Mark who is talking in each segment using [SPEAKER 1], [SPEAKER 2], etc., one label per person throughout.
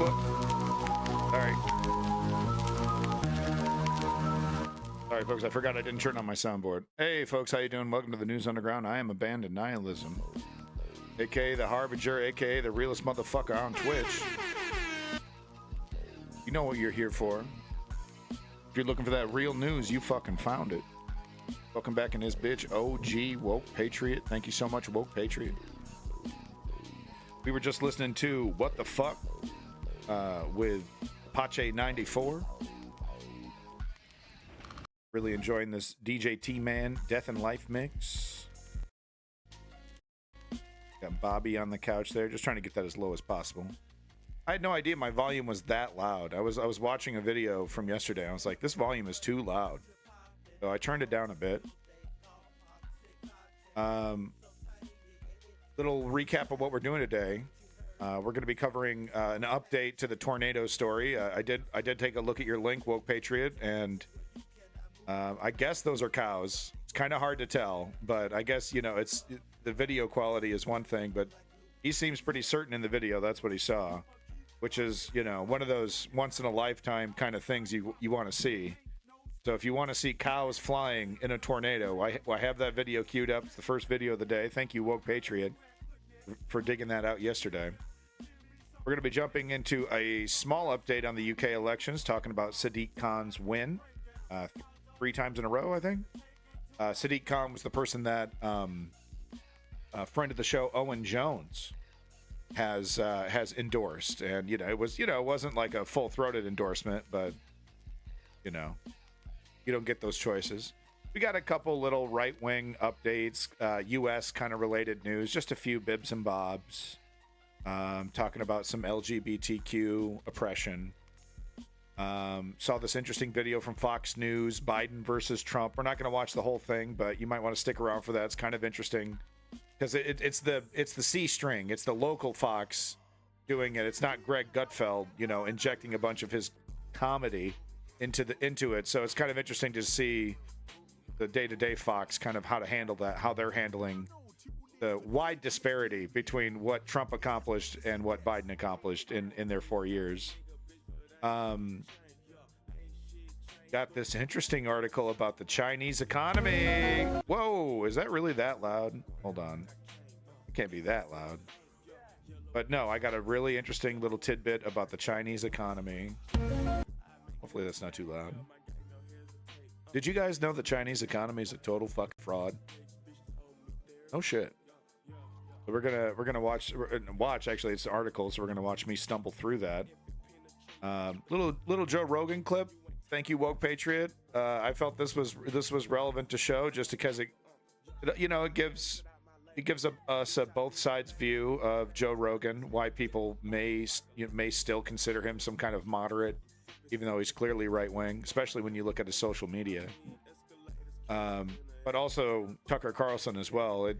[SPEAKER 1] Sorry. Sorry, folks. I forgot I didn't turn on my soundboard. Hey, folks. How you doing? Welcome to the News Underground. I am Abandoned Nihilism, a.k.a. the Harbinger, a.k.a. the realest motherfucker on Twitch. You know what you're here for. If you're looking for that real news, you fucking found it. Welcome back in this bitch, OG Woke Patriot. Thank you so much, Woke Patriot. We were just listening to What the Fuck with Pache 94. Really enjoying this DJ T-Man Death and Life mix. Got Bobby on the couch there, just trying to get that as low as possible. I had no idea my volume was that loud. I was watching a video from yesterday. I was like, this volume is too loud. So I turned it down a bit. Little recap of what we're doing today. We're going to be covering an update to the tornado story. I did take a look at your link, Woke Patriot, and I guess those are cows. It's kind of hard to tell, but I guess, you know, the video quality is one thing, but he seems pretty certain in the video that's what he saw, which is, you know, one of those once in a lifetime kind of things you want to see. So if you want to see cows flying in a tornado, I have that video queued up. It's the first video of the day. Thank you, Woke Patriot, for digging that out yesterday. We're going to be jumping into a small update on the UK elections, talking about Sadiq Khan's win 3 times in a row, I think. Sadiq Khan was the person that a friend of the show, Owen Jones, has endorsed, and it wasn't like a full-throated endorsement, but you don't get those choices. We got a couple little right-wing updates, U.S. kind of related news, just a few bibs and bobs, talking about some LGBTQ oppression. Saw this interesting video from Fox News, Biden versus Trump. We're not going to watch the whole thing, but you might want to stick around for that. It's kind of interesting because it's the C string. It's the local Fox doing it. It's not Greg Gutfeld, injecting a bunch of his comedy into it. So it's kind of interesting to see the day-to-day Fox, kind of how to handle that, how they're handling the wide disparity between what Trump accomplished and what Biden accomplished in their 4 years. Got this interesting article about the Chinese economy. Whoa, is that really that loud? Hold on. It can't be that loud. But no, I got a really interesting little tidbit about the Chinese economy. Hopefully that's not too loud. Did you guys know the Chinese economy is a total fucking fraud? Oh shit. So we're gonna watch actually, it's an article, so we're gonna watch me stumble through that. Little Joe Rogan clip. Thank you, Woke Patriot. I felt this was relevant to show just because it gives us a both sides view of Joe Rogan, why people may still consider him some kind of moderate, even though he's clearly right wing, especially when you look at his social media. But also Tucker Carlson as well.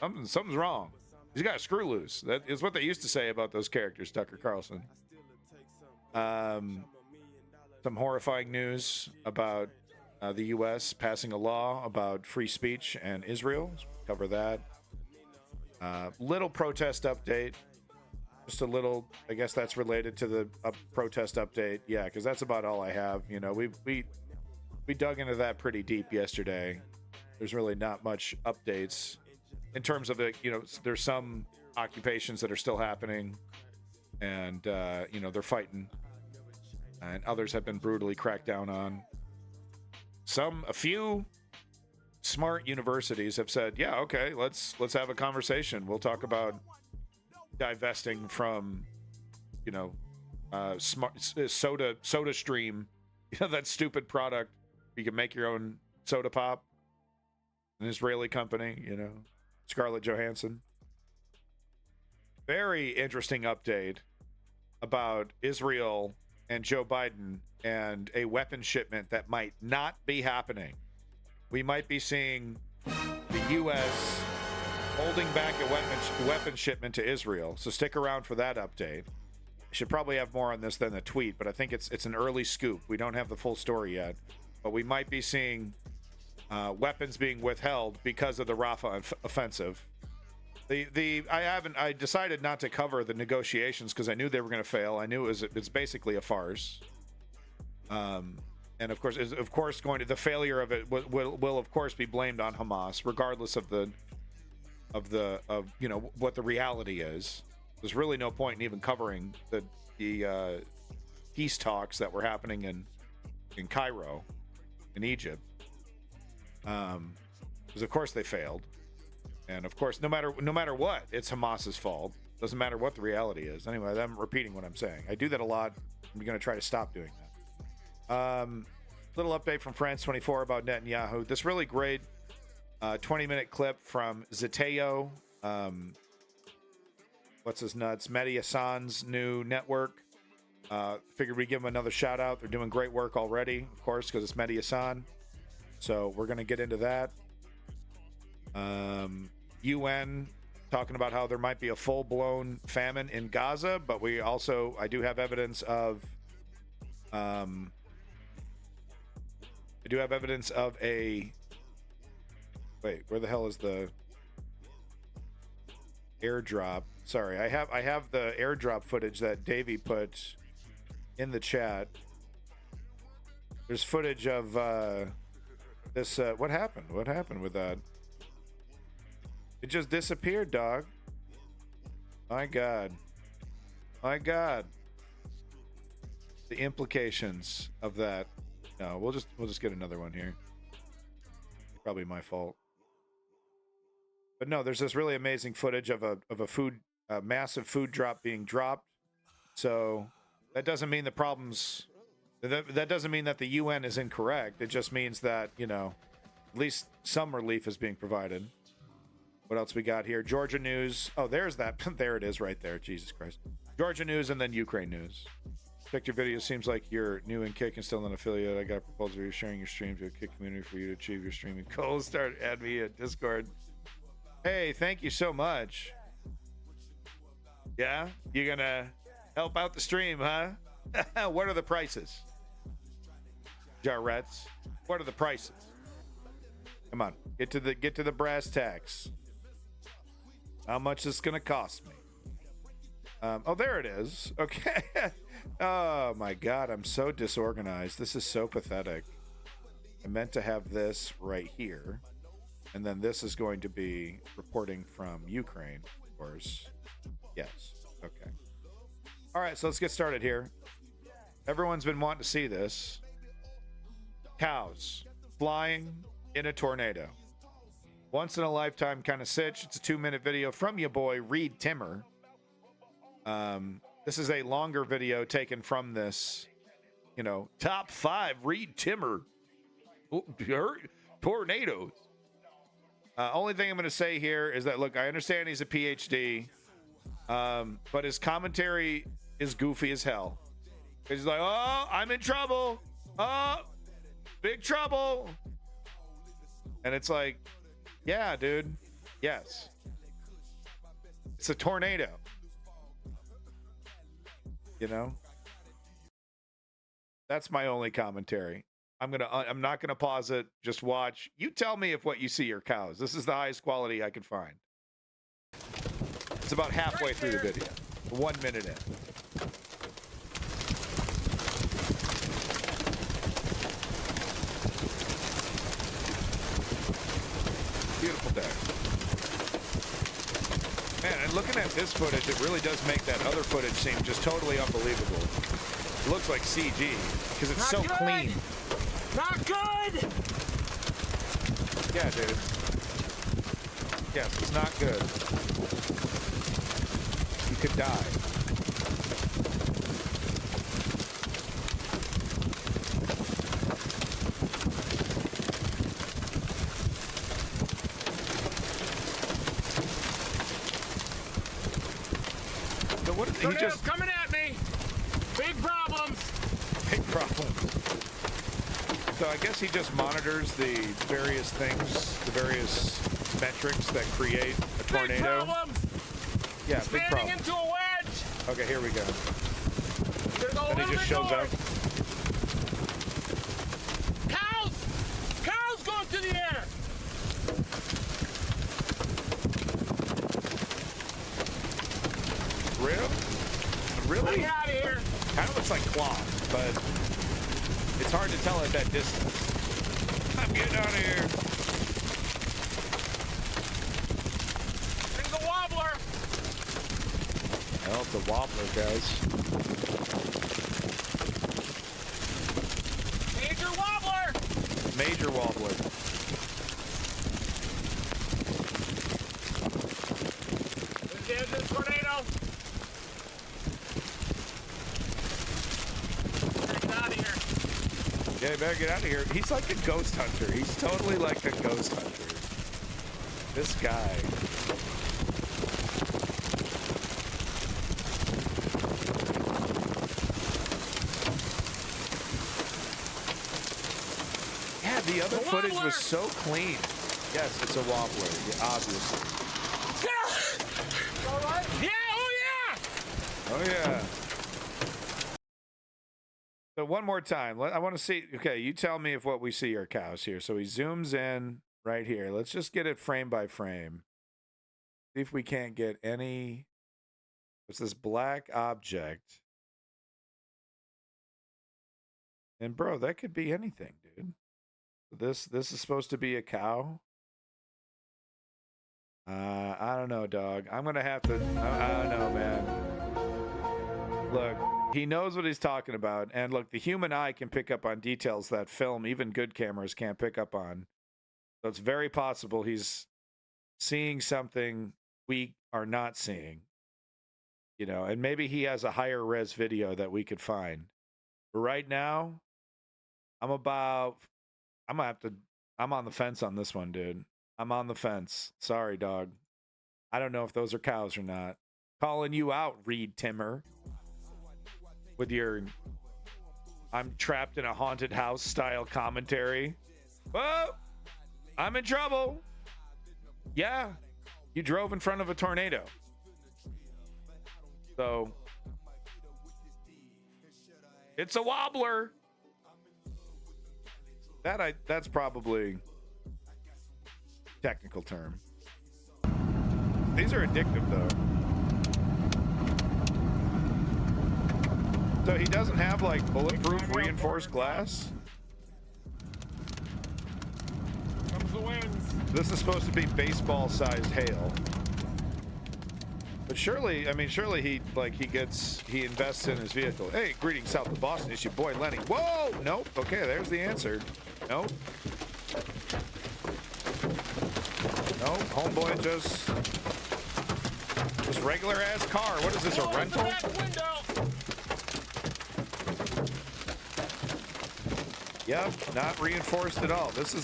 [SPEAKER 1] Something's wrong. He's got a screw loose. That is what they used to say about those characters, Tucker Carlson. Some horrifying news about the U.S. passing a law about free speech and Israel. Cover that. Little protest update. Just a little, I guess that's related to the protest update. Yeah, because that's about all I have. We dug into that pretty deep yesterday. There's really not much updates in terms of there's some occupations that are still happening, and they're fighting, and others have been brutally cracked down on. A few smart universities have said, yeah, okay, let's have a conversation. We'll talk about divesting from smart soda stream, that stupid product. You can make your own soda pop, an Israeli company, Scarlett Johansson. Very interesting update about Israel and Joe Biden and a weapon shipment that might not be happening. We might be seeing the U.S. holding back a weapon shipment to Israel. So stick around for that update. I should probably have more on this than the tweet, but I think it's an early scoop. We don't have the full story yet, but we might be seeing weapons being withheld because of the Rafah offensive. I decided not to cover the negotiations because I knew they were going to fail. I knew it's basically a farce. And of course, going to the failure of it will of course be blamed on Hamas, regardless of you know what the reality is. There's really no point in even covering the peace talks that were happening in Cairo, in Egypt, because of course they failed. And of course, no matter what, it's Hamas's fault. Doesn't matter what the reality is. Anyway, I'm repeating what I'm saying. I do that a lot. I'm going to try to stop doing that. Little update from France 24 about Netanyahu. This really great 20-minute clip from Zeteo. What's his nuts? Mehdi Hassan's new network. Figured we'd give him another shout out. They're doing great work already, of course, because it's Mehdi Hassan. So we're going to get into that. UN talking about how there might be a full-blown famine in Gaza, but I do have evidence of a wait, where the hell is the airdrop? Sorry, I have the airdrop footage that Davey put in the chat. There's footage of this what happened with that? It just disappeared, dog. My god. The implications of that. No, we'll just get another one here. Probably my fault. But no, there's this really amazing footage of a massive food drop being dropped. So that doesn't mean the problems. That doesn't mean that the UN is incorrect. It just means that, you know, at least some relief is being provided. What else we got here? Georgia news. Oh, there's that. There it is right there. Jesus Christ. Georgia news and then Ukraine news. Checked your video. Seems like you're new in Kick and still an affiliate. I got a proposal for you sharing your stream to a Kick community for you to achieve your streaming goals. Start add me at Discord. Hey, thank you so much. Yeah? You gonna help out the stream, huh? What are the prices? Jarrettes. What are the prices? Come on. Get to the brass tacks. How much is this gonna cost me? Oh, there it is. Okay. Oh my god, I'm so disorganized. This is so pathetic. I meant to have this right here. And then this is going to be reporting from Ukraine, of course. Yes. Okay. All right, so let's get started here. Everyone's been wanting to see this. Cows flying in a tornado. Once in a lifetime kind of sitch. It's a 2-minute video from your boy Reed Timmer. This is a longer video taken from this, you know, top 5 Reed Timmer tornadoes. Only thing I'm going to say here is that, look, I understand he's a PhD, but his commentary is goofy as hell. He's like, oh, I'm in trouble. Oh, big trouble. And it's like, yeah, dude. Yes. It's a tornado. You know? That's my only commentary. I'm not gonna pause it. Just watch. You tell me if what you see are cows. This is the highest quality I could find. It's about halfway through the video. 1 minute in. Beautiful day. Man, and looking at this footage, it really does make that other footage seem just totally unbelievable. It looks like CG because it's so clean.
[SPEAKER 2] Not good!
[SPEAKER 1] Yeah, dude. Yes, it's not good. You could die. So what did he just...
[SPEAKER 2] coming at me! Big problems!
[SPEAKER 1] Big problems. So I guess he just monitors the various things, the various metrics that create a tornado.
[SPEAKER 2] Big problems!
[SPEAKER 1] Yeah, big problem.
[SPEAKER 2] Into a wedge!
[SPEAKER 1] Okay, here we go.
[SPEAKER 2] And
[SPEAKER 1] he just shows up.
[SPEAKER 2] Cows! Cows going through the air!
[SPEAKER 1] really
[SPEAKER 2] Get out of here.
[SPEAKER 1] kind of looks like cloth, but it's hard to tell at that distance. I'm getting out of here.
[SPEAKER 2] Bring the wobbler.
[SPEAKER 1] Well, it's a wobbler, guys.
[SPEAKER 2] Major wobbler.
[SPEAKER 1] Major wobbler.
[SPEAKER 2] This is the end of the tornado. Get out of here.
[SPEAKER 1] Yeah, you better get out of here. He's like a ghost hunter. He's totally like a ghost hunter. This guy. Yeah, the other footage was so clean. Yes, it's a wobbler, yeah, obviously.
[SPEAKER 2] All right. Yeah. Oh yeah.
[SPEAKER 1] Oh, yeah. So one more time. I want to see. Okay, you tell me if what we see are cows here. So he zooms in right here. Let's just get it frame by frame. See if we can't get any. It's this black object. And bro, that could be anything, dude. This is supposed to be a cow. I don't know, dog. I'm gonna have to. I don't know, man. Look, he knows what he's talking about, and look, the human eye can pick up on details that film, even good cameras can't pick up on. So it's very possible he's seeing something we are not seeing. You know, and maybe he has a higher res video that we could find. But right now, I'm on the fence on this one, dude. I'm on the fence. Sorry, dog. I don't know if those are cows or not. Calling you out, Reed Timmer. With your I'm trapped in a haunted house style commentary. Whoa! I'm in trouble. Yeah. You drove in front of a tornado. So it's a wobbler. That's probably technical term. These are addictive though. So he doesn't have like bulletproof reinforced glass?
[SPEAKER 2] Comes the winds.
[SPEAKER 1] This is supposed to be baseball sized hail. But surely he invests in his vehicle. Hey, greetings south of Boston. It's your boy Lenny. Whoa! Nope. Okay, there's the answer. Nope. Nope. Homeboy just regular ass car. What is this, a rental? Yep, not reinforced at all. This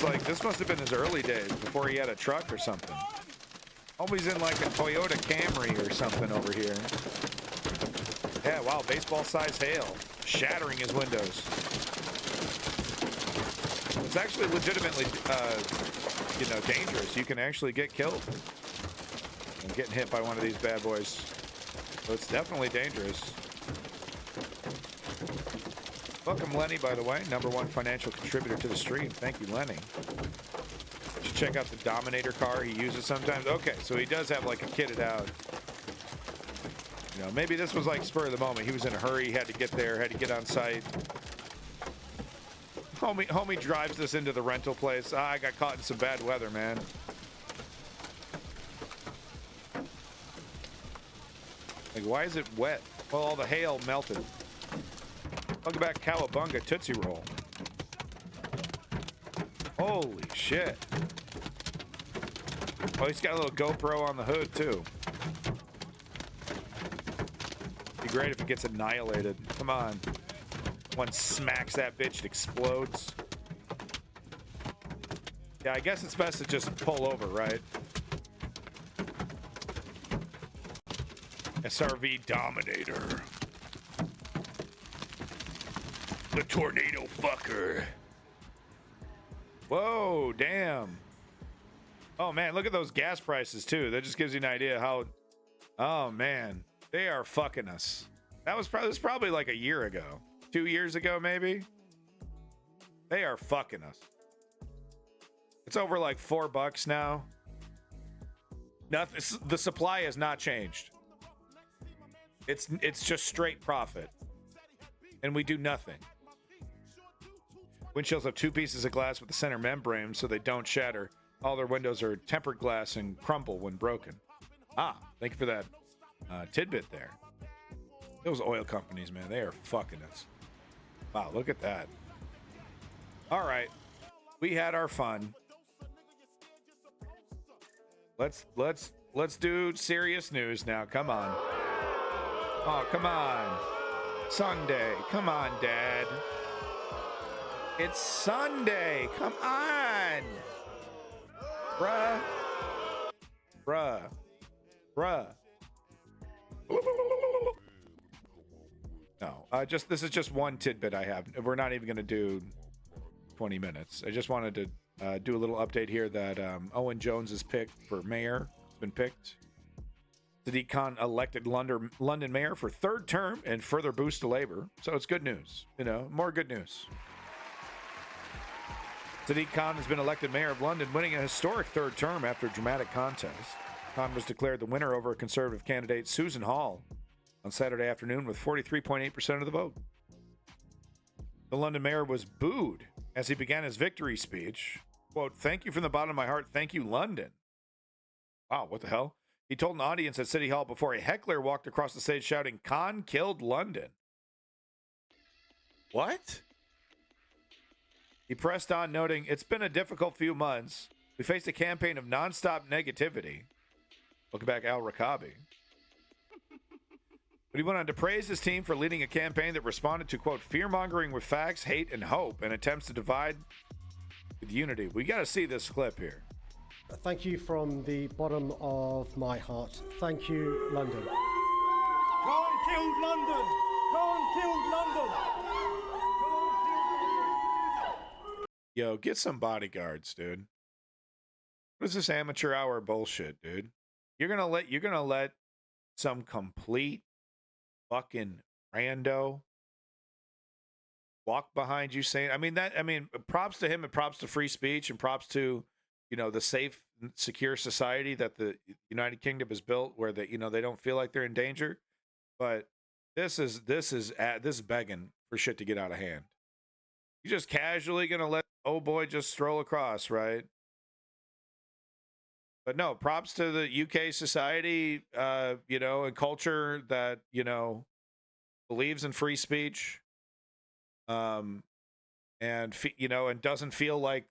[SPEAKER 1] must have been his early days before he had a truck or something. Homie's in like a Toyota Camry or something over here. Yeah, wow, baseball-sized hail, shattering his windows. It's actually legitimately, dangerous. You can actually get killed. I'm getting hit by one of these bad boys. So it's definitely dangerous. Welcome, Lenny, by the way. #1 financial contributor to the stream. Thank you, Lenny. You should check out the Dominator car he uses sometimes. Okay, so he does have like a kitted out. You know, maybe this was like spur of the moment. He was in a hurry, had to get there, had to get on site. Homie drives this into the rental place. I got caught in some bad weather, man. Like, why is it wet? Well, all the hail melted. Look back, Cowabunga Tootsie Roll. Holy shit. Oh, he's got a little GoPro on the hood, too. Be great if it gets annihilated. Come on. One smacks that bitch, it explodes. Yeah, I guess it's best to just pull over, right? SRV Dominator. The tornado fucker. Whoa, damn. Oh man, look at those gas prices too. That just gives you an idea how, oh man, they are fucking us. That was probably like a year ago, 2 years ago maybe. They are fucking us. It's over like $4 now. Nothing. The supply has not changed. It's just straight profit, and we do nothing. Windshields have 2 pieces of glass with the center membrane so they don't shatter. All their windows are tempered glass and crumple when broken. Thank you for that tidbit there. Those oil companies, man, they are fucking us. Wow, look at that. All right, we had our fun. Let's do serious news now. Come on. Oh, come on. Sunday. Come on, Dad. It's Sunday. Come on. Bruh. No, this is just one tidbit I have. We're not even going to do 20 minutes. I just wanted to do a little update here that Owen Jones is picked for mayor. He's been picked. Sadiq Khan elected London mayor for 3rd term and further boost to labor. So it's good news. More good news. Sadiq Khan has been elected mayor of London, winning a historic 3rd term after a dramatic contest. Khan was declared the winner over Conservative candidate Susan Hall on Saturday afternoon with 43.8% of the vote. The London mayor was booed as he began his victory speech. Quote, "Thank you from the bottom of my heart. Thank you, London." Wow, what the hell? He told an audience at City Hall before a heckler walked across the stage shouting, "Khan killed London." What? He pressed on, noting, "It's been a difficult few months. We faced a campaign of nonstop negativity." Look back, Al Rakabi. But he went on to praise his team for leading a campaign that responded to, quote, "fear-mongering with facts, hate, and hope, and attempts to divide with unity." We got to see this clip here.
[SPEAKER 3] Thank you from the bottom of my heart. Thank you, London.
[SPEAKER 4] Khan killed London! Khan killed London!
[SPEAKER 1] Yo, get some bodyguards, dude. What is this amateur hour bullshit, dude? You're gonna let some complete fucking rando walk behind you saying, props to him and props to free speech and props to, the safe, secure society that the United Kingdom has built where they don't feel like they're in danger. But this is begging for shit to get out of hand. You're just casually gonna let boy just stroll across, right? But no, props to the UK society, and culture that, believes in free speech, and doesn't feel like,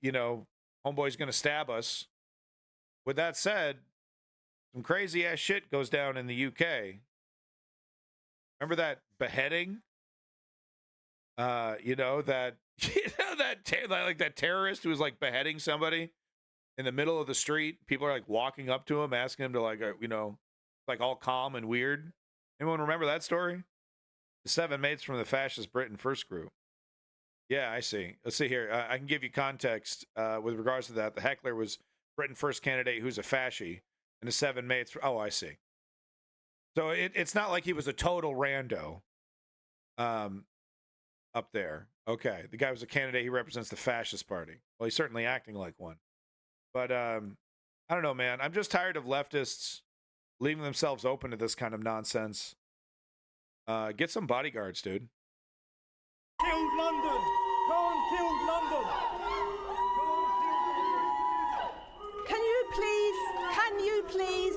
[SPEAKER 1] homeboy's going to stab us. With that said, some crazy ass shit goes down in the UK. Remember that beheading? That terrorist who was like beheading somebody in the middle of the street. People are like walking up to him, asking him to like all calm and weird. Anyone remember that story? The 7 mates from the fascist Britain First group. Yeah, I see. Let's see here. I can give you context with regards to that. The heckler was Britain First candidate who's a fasci, and the 7 mates. Oh, I see. So it's not like he was a total rando up there. Okay, the guy was a candidate. He represents the fascist party. Well, he's certainly acting like one. But I don't know, man. I'm just tired of leftists leaving themselves open to this kind of nonsense. Get some bodyguards, dude.
[SPEAKER 4] Killed London! Khan killed London!
[SPEAKER 5] Can you please?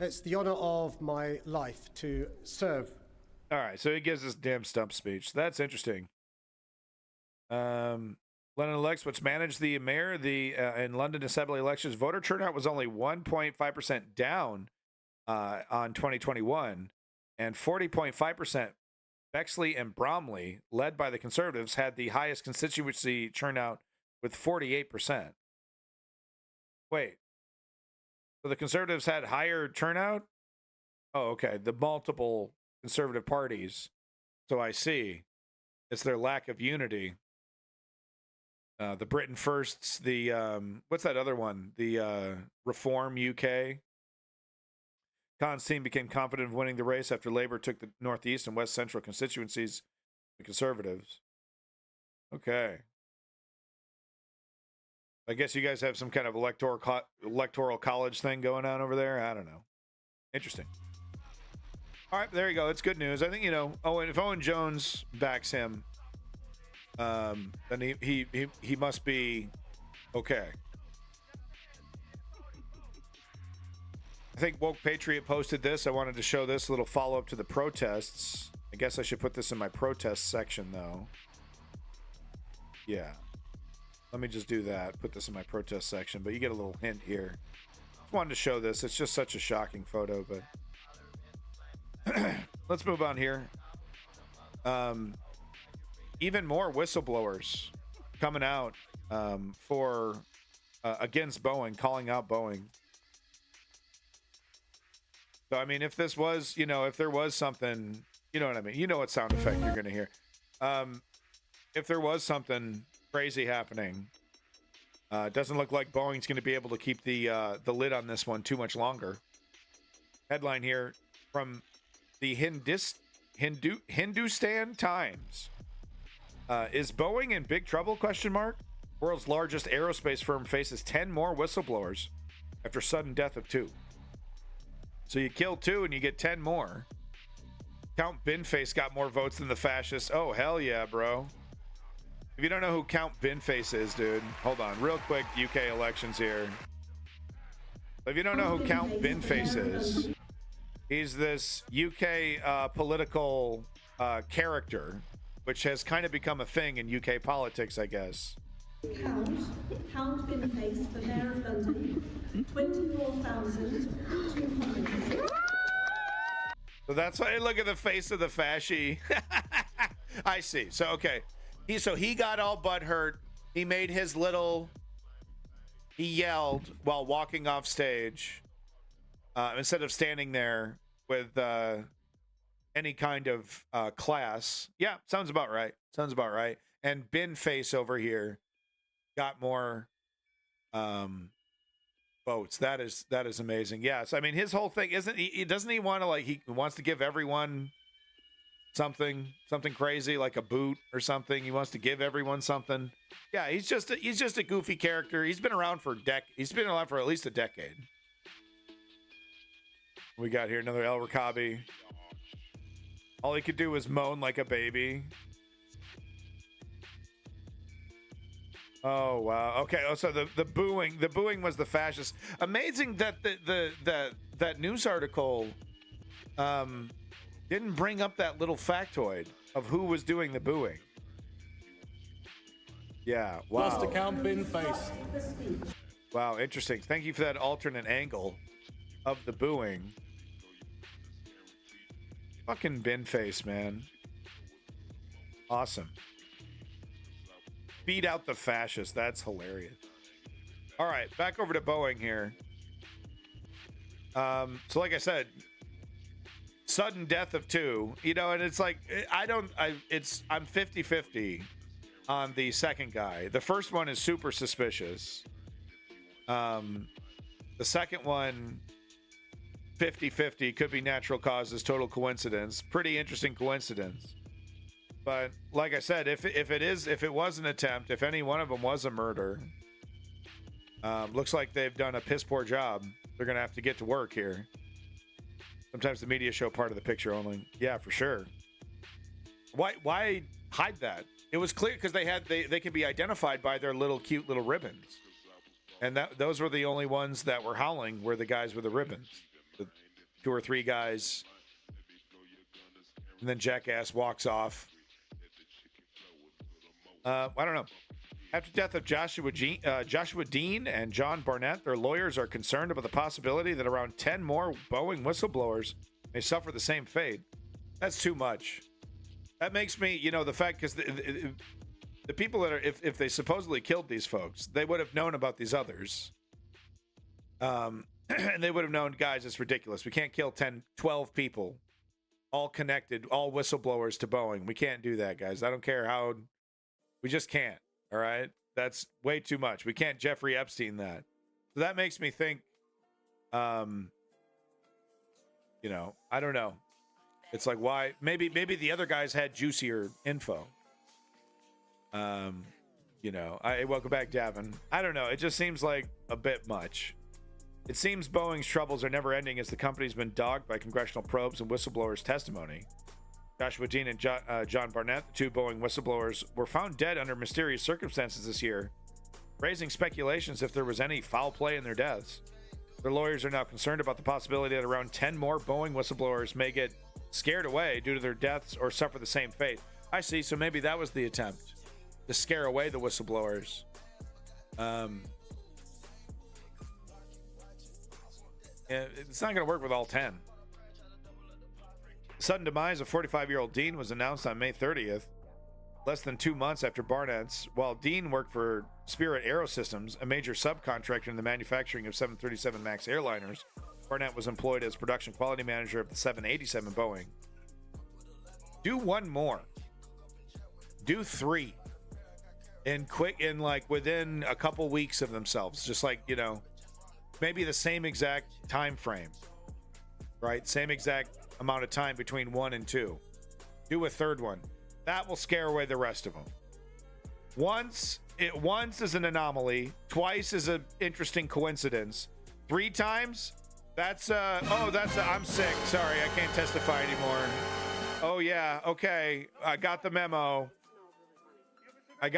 [SPEAKER 3] It's the honor of my life to serve.
[SPEAKER 1] All right, so he gives this damn stump speech. That's interesting. London elects, which managed the mayor, in London Assembly elections, voter turnout was only 1.5% down on 2021, and 40.5%. Bexley and Bromley, led by the Conservatives, had the highest constituency turnout with 48%. Wait, so the Conservatives had higher turnout? Oh, okay. The multiple Conservative parties. So I see. It's their lack of unity. The Britain Firsts, the what's that other one? The Reform UK. Khan's team became confident of winning the race after Labour took the Northeast and West Central constituencies, the Conservatives. Okay. I guess you guys have some kind of electoral college thing going on over there. I don't know. Interesting. All right, there you go. That's good news. I think, you know, if Owen Jones backs him, then he must be okay. I think Woke Patriot posted this. I wanted to show this little follow-up to the protests. I guess I should put this in my protest section, though. Yeah. Let me just do that. Put this in my protest section, but you get a little hint here. Just wanted to show this. It's just such a shocking photo, but let's move on here. Even more whistleblowers coming out for against Boeing, calling out Boeing. So, I mean, if this was, you know, if there was something, you know what I mean? You know what sound effect you're going to hear. If there was something crazy happening, it doesn't look like Boeing's going to be able to keep the lid on this one too much longer. Headline here from the Hindustan Times. Is Boeing in big trouble? Question mark. World's largest aerospace firm faces 10 more whistleblowers after sudden death of 2. So you kill 2 and you get 10 more. Count Binface got more votes than the fascists. Oh, hell yeah, bro. If you don't know who Count Binface is, dude, hold on. Real quick, UK elections here. If you don't know who Count Binface is, he's this UK political character, which has kind of become a thing in UK politics, I guess.
[SPEAKER 6] Count Binface for Mayor of London, 24,200.
[SPEAKER 1] So that's why, look at the face of the fasci. I see. So, okay. He got all butthurt. He made his little, he yelled while walking off stage instead of standing there with any kind of class. Yeah, sounds about right. Sounds about right. And Binface over here got more votes. That is amazing. Yes, I mean his whole thing doesn't he want to, like, he wants to give everyone something crazy, like a boot or something. He wants to give everyone something. Yeah, he's just a goofy character. He's been around for he's been around for at least a decade. We got here another El Rakabi. All he could do was moan like a baby. Oh wow. Okay. Oh, so the booing was the fascist. Amazing that that news article didn't bring up that little factoid of who was doing the booing. Yeah. Wow.
[SPEAKER 4] Lost account Binface.
[SPEAKER 1] Wow. Interesting. Thank you for that alternate angle of the booing. Fucking Binface, man. Awesome. Beat out the fascists. That's hilarious. All right, back over to Boeing here. So like I said, sudden death of 2, you know, and it's like, I'm 50-50 on the second guy. The first one is super suspicious. The second one, 50-50, could be natural causes, total coincidence. Pretty interesting coincidence. But like I said, if it was an attempt, if any one of them was a murder, looks like they've done a piss poor job. They're gonna have to get to work here. Sometimes the media show part of the picture only. Yeah, for sure. Why hide that? It was clear because they can be identified by their little cute little ribbons, and those were the only ones that were howling were the guys with the ribbons, the 2 or 3 guys, and then Jackass walks off. I don't know. After death of Joshua Dean and John Barnett, their lawyers are concerned about the possibility that around 10 more Boeing whistleblowers may suffer the same fate. That's too much. That makes me, you know, the fact, because the people that are, if they supposedly killed these folks, they would have known about these others. And they would have known, guys, it's ridiculous. We can't kill 10, 12 people, all connected, all whistleblowers to Boeing. We can't do that, guys. I don't care how. We just can't. All right. That's way too much. We can't Jeffrey Epstein that. So that makes me think, you know, I don't know. It's like, why? Maybe the other guys had juicier info. You know, welcome back, Davin. I don't know. It just seems like a bit much. It seems Boeing's troubles are never ending as the company's been dogged by congressional probes and whistleblowers' testimony. Joshua Dean and John Barnett, the two Boeing whistleblowers, were found dead under mysterious circumstances this year, raising speculations if there was any foul play in their deaths. Their lawyers are now concerned about the possibility that around 10 more Boeing whistleblowers may get scared away due to their deaths or suffer the same fate. I see, so maybe that was the attempt, to scare away the whistleblowers. It's not going to work with all 10. The sudden demise of 45-year-old Dean was announced on May 30th, less than 2 months after Barnett's. While Dean worked for Spirit Aerosystems, a major subcontractor in the manufacturing of 737 MAX airliners, Barnett was employed as production quality manager of the 787 Boeing. Do one more. Do 3. In like within a couple weeks of themselves. Just like, you know, maybe the same exact time frame, right? Same exact amount of time between 1 and 2. Do a third one. That will scare away the rest of them. Once is an anomaly. Twice is an interesting coincidence. 3 times, I'm sick. Sorry, I can't testify anymore. Oh yeah, okay. I got the memo. You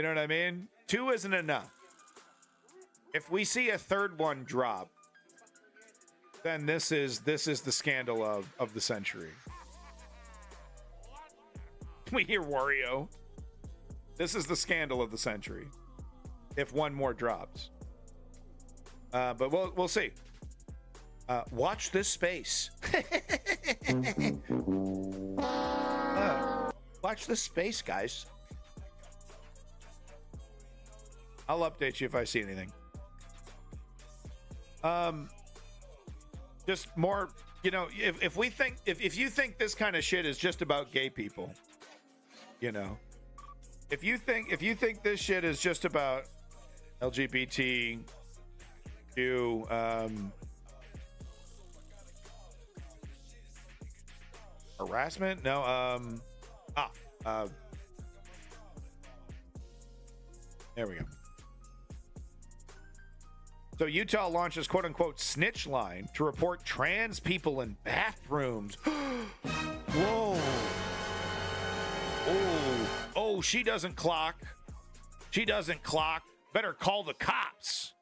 [SPEAKER 1] know what I mean? 2 isn't enough. If we see a third one drop, then this is the scandal of the century. We hear Wario. This is the scandal of the century. If one more drops. But we'll see. Watch this space. Watch this space, guys. I'll update you if I see anything. Just more, you know, if you think this kind of shit is just about gay people, you know, if you think this shit is just about LGBT, harassment? No, there we go. So Utah launches quote-unquote snitch line to report trans people in bathrooms. Whoa. Oh, she doesn't clock. Better call the cops.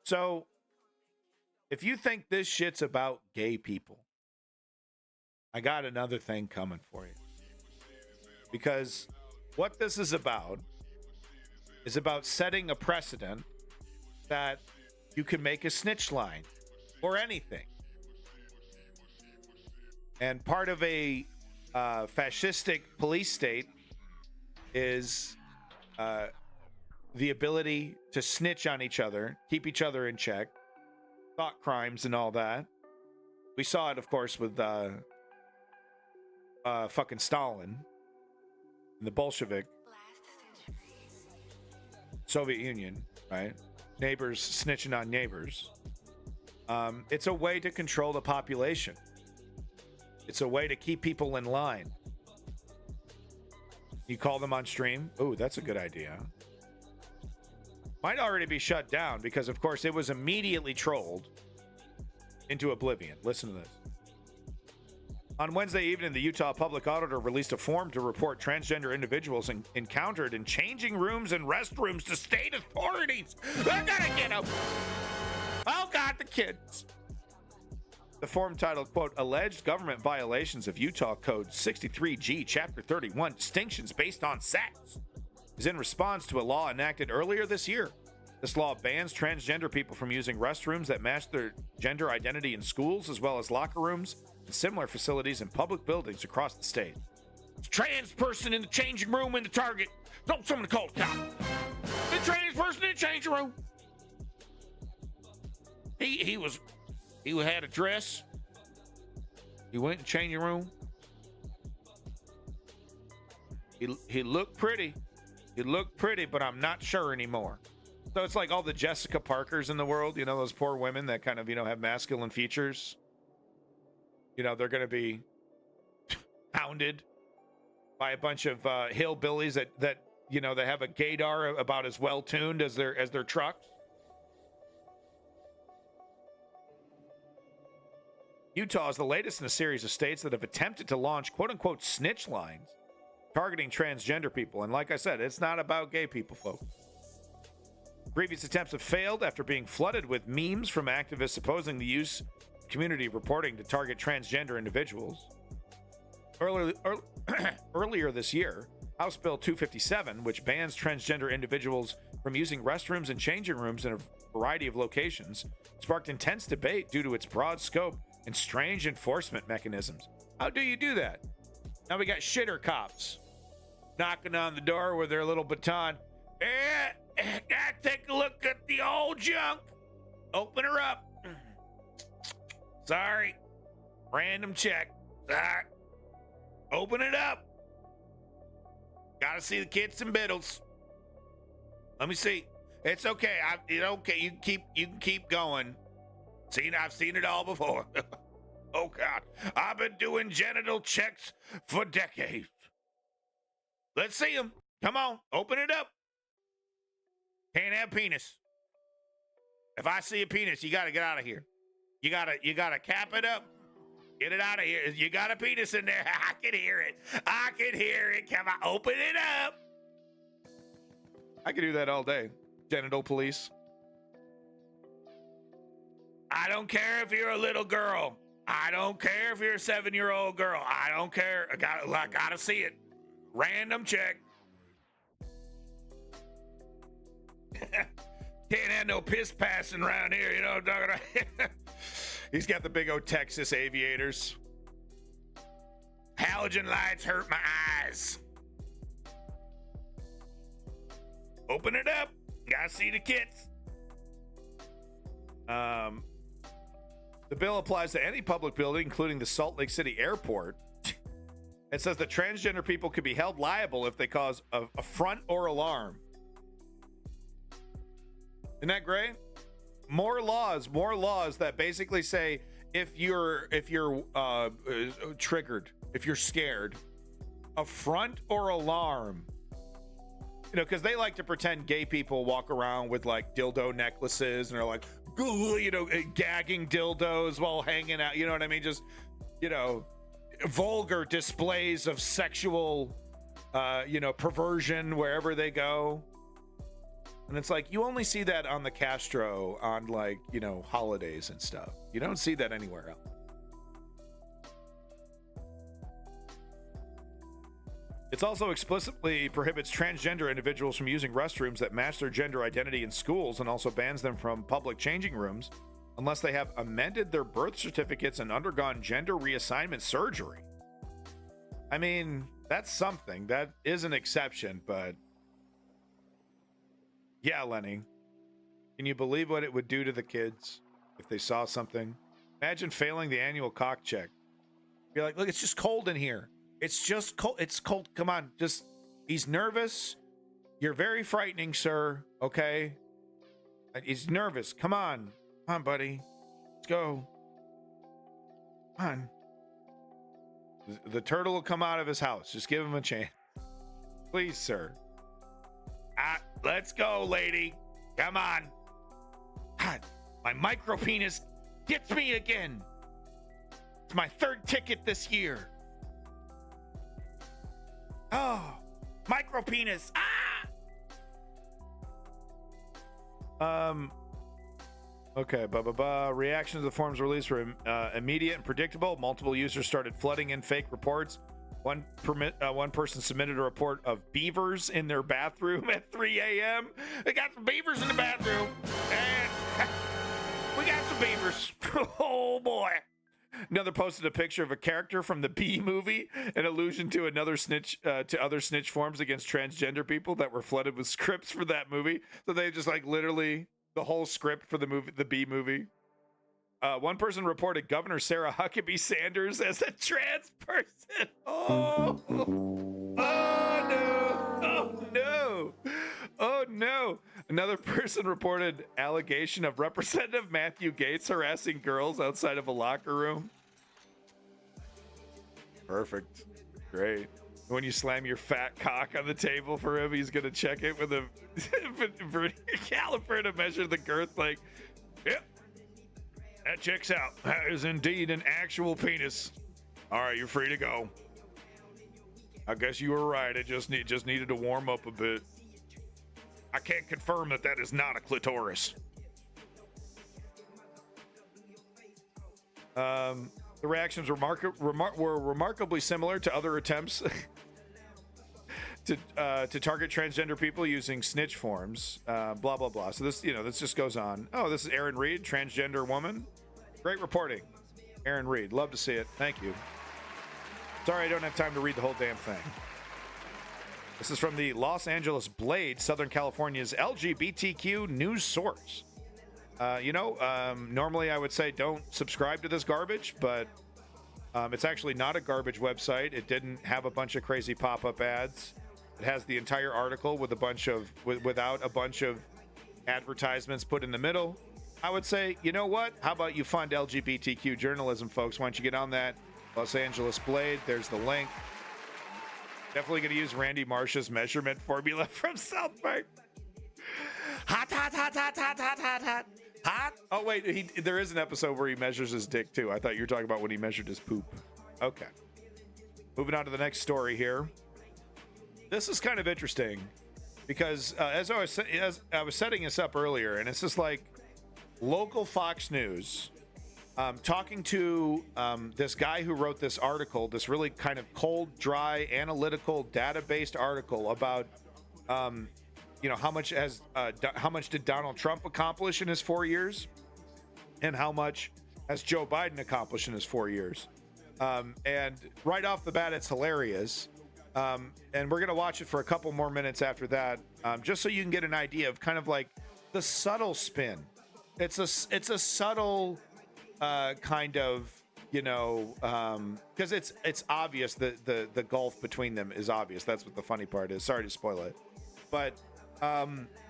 [SPEAKER 1] So if you think this shit's about gay people, I got another thing coming for you. Because what this is about setting a precedent that you can make a snitch line or anything. And part of a fascistic police state is the ability to snitch on each other, keep each other in check, thought crimes and all that. We saw it, of course, with fucking Stalin and the Bolshevik Soviet Union, right? Neighbors snitching on neighbors. It's a way to control the population. It's a way to keep people in line. You call them on stream. Ooh, that's a good idea. Might already be shut down because, of course, it was immediately trolled into oblivion. Listen to this. On Wednesday evening, the Utah Public Auditor released a form to report transgender individuals encountered in changing rooms and restrooms to state authorities. I gotta get them. Oh, God, the kids. The form titled, quote, Alleged Government Violations of Utah Code 63G, Chapter 31, Distinctions Based on Sex, is in response to a law enacted earlier this year. This law bans transgender people from using restrooms that match their gender identity in schools, as well as locker rooms and similar facilities in public buildings across the state. It's a trans person in the changing room in the Target. Don't someone call the cop. The trans person in the changing room. He had a dress. He went in the changing room. He looked pretty. He looked pretty, but I'm not sure anymore. So it's like all the Jessica Parkers in the world, you know, those poor women that kind of, you know, have masculine features. You know, they're going to be pounded by a bunch of hillbillies that you know, they have a gaydar about as well tuned as their trucks. Utah is the latest in a series of states that have attempted to launch quote-unquote snitch lines targeting transgender people. And like I said, it's not about gay people, folks. Previous attempts have failed after being flooded with memes from activists opposing the use of community reporting to target transgender individuals. Earlier this year, House Bill 257, which bans transgender individuals from using restrooms and changing rooms in a variety of locations, sparked intense debate due to its broad scope and strange enforcement mechanisms. How do you do that? Now we got shitter cops knocking on the door with their little baton. Gotta take a look at the old junk. Open her up. Sorry. Random check. Sorry. Open it up. Gotta see the kits and biddles. Let me see. It's okay. Okay. You can keep going. I've seen it all before. Oh God. I've been doing genital checks for decades. Let's see them. Come on. Open it up. Can't have penis. If I see a penis, you gotta get out of here. You gotta cap it up. Get it out of here. You got a penis in there. I can hear it. I can hear it. Come on, open it up. I could do that all day. Genital police. I don't care if you're a little girl. I don't care if you're a 7-year-old girl. I don't care. I gotta see it. Random check. Can't have no piss passing around here, you know what I'm talking about? He's got the big old Texas aviators. Halogen lights hurt my eyes. Open it up. Gotta see the kits. The bill applies to any public building, including the Salt Lake City Airport. It says that transgender people could be held liable if they cause affront or alarm. Isn't that great? More laws that basically say if you're triggered, if you're scared, affront or alarm. You know, because they like to pretend gay people walk around with like dildo necklaces and are like, you know, gagging dildos while hanging out. You know what I mean? Just, you know, vulgar displays of sexual, perversion wherever they go. And it's like, you only see that on the Castro on like, you know, holidays and stuff. You don't see that anywhere else. It also explicitly prohibits transgender individuals from using restrooms that match their gender identity in schools and also bans them from public changing rooms unless they have amended their birth certificates and undergone gender reassignment surgery. I mean, that's something. That is an exception, but yeah, Lenny. Can you believe what it would do to the kids if they saw something? Imagine failing the annual cock check. Be like, look, it's just cold in here. It's just cold. It's cold. Come on. He's nervous. You're very frightening, sir. Okay. He's nervous. Come on. Come on, buddy. Let's go. Come on. The turtle will come out of his house. Just give him a chance. Please, sir. Let's go, lady. Come on. God, my micro penis gets me again. It's my third ticket this year. Oh, micro penis. Okay. Reactions to the forms released were immediate and predictable. Multiple users started flooding in fake reports. One person submitted a report of beavers in their bathroom at 3 a.m. They got some beavers in the bathroom, and we got some beavers. Oh boy. Another posted a picture of a character from the Bee movie, an allusion to other snitch forms against transgender people that were flooded with scripts for that movie. So they just like literally the whole script for the movie, the Bee movie. One person reported Governor Sarah Huckabee Sanders as a trans person. Oh no! Oh no! Another person reported allegation of Representative Matthew Gaetz harassing girls outside of a locker room. Perfect. Great. When you slam your fat cock on the table for him, he's gonna check it with a caliper to measure the girth. Like, yep, that checks out. That is indeed an actual penis. All right, you're free to go. I guess you were right. It just needed to warm up a bit. I can't confirm that that is not a clitoris. The reactions were remarkably similar to other attempts to target transgender people using snitch forms. Blah blah blah. So this just goes on. Oh, this is Aaron Reed, transgender woman. Great reporting, Aaron Reed. Love to see it. Thank you. Sorry, I don't have time to read the whole damn thing. This is from the Los Angeles Blade, Southern California's LGBTQ news source. Normally I would say don't subscribe to this garbage, but it's actually not a garbage website. It didn't have a bunch of crazy pop-up ads. It has the entire article with without a bunch of advertisements put in the middle. I would say, you know what? How about you fund LGBTQ journalism, folks? Why don't you get on that? Los Angeles Blade. There's the link. Definitely going to use Randy Marsh's measurement formula from South Park. Hot, hot, hot, hot, hot, hot, hot, hot. Hot? Oh, wait. There is an episode where he measures his dick, too. I thought you were talking about when he measured his poop. Okay. Moving on to the next story here. This is kind of interesting because as I was setting this up earlier, and it's just like local Fox News talking to this guy who wrote this article, this really kind of cold, dry, analytical, data-based article about how much did Donald Trump accomplish in his 4 years, and how much has Joe Biden accomplished in his 4 years. And right off the bat, it's hilarious. And we're gonna watch it for a couple more minutes after that, just so you can get an idea of kind of like the subtle spin. It's a subtle kind of, because it's obvious that the gulf between them is obvious. That's what the funny part is. Sorry to spoil it, but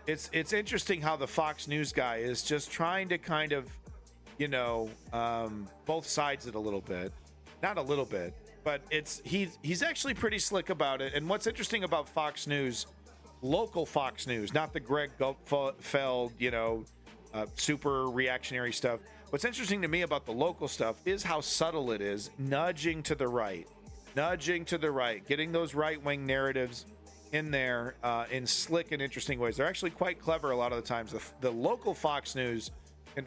[SPEAKER 1] it's interesting how the Fox News guy is just trying to kind of, both sides it a little bit, not a little bit, but he's actually pretty slick about it. And what's interesting about Fox News, local Fox News, not the Greg Gutfeld, super reactionary stuff. What's interesting to me about the local stuff is how subtle it is, nudging to the right, getting those right-wing narratives in there in slick and interesting ways. They're actually quite clever a lot of the times. The local Fox News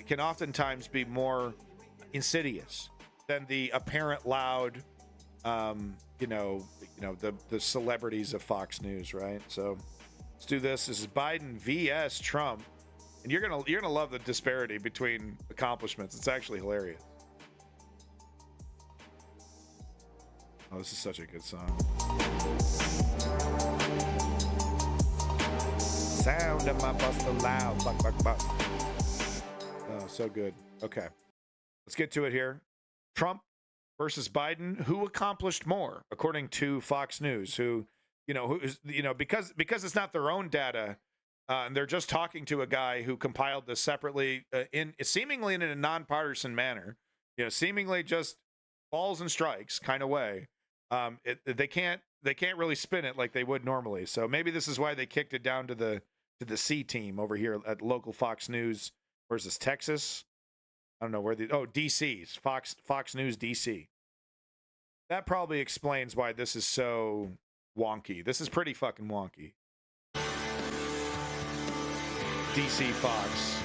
[SPEAKER 1] can oftentimes be more insidious than the apparent loud, the celebrities of Fox News, right? So let's do this. This is Biden vs. Trump. And you're gonna love the disparity between accomplishments. It's actually hilarious. Oh, this is such a good song. Sound of my buster loud. Buck, buck, buck. Oh, so good. Okay, let's get to it here. Trump versus Biden. Who accomplished more, according to Fox News? Because it's not their own data. And they're just talking to a guy who compiled this separately, seemingly in a nonpartisan manner, seemingly just balls and strikes kind of way. They can't really spin it like they would normally. So maybe this is why they kicked it down to the C team over here at local Fox News versus Texas. I don't know where DC's Fox News DC. That probably explains why this is so wonky. This is pretty fucking wonky. DC Fox.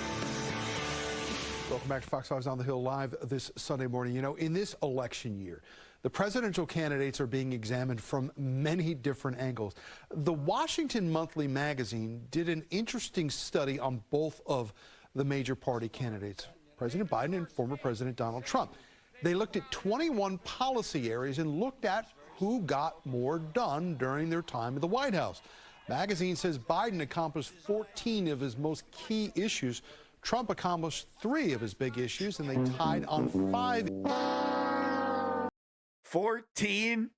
[SPEAKER 7] Welcome back to Fox 5's On the Hill live this Sunday morning. In this election year, the presidential candidates are being examined from many different angles. The Washington Monthly magazine did an interesting study on both of the major party candidates, President Biden and former President Donald Trump. They looked at 21 policy areas and looked at who got more done during their time at the White House. Magazine says Biden accomplished 14 of his most key issues. Trump accomplished 3 of his big issues, and they tied on 5.
[SPEAKER 1] 14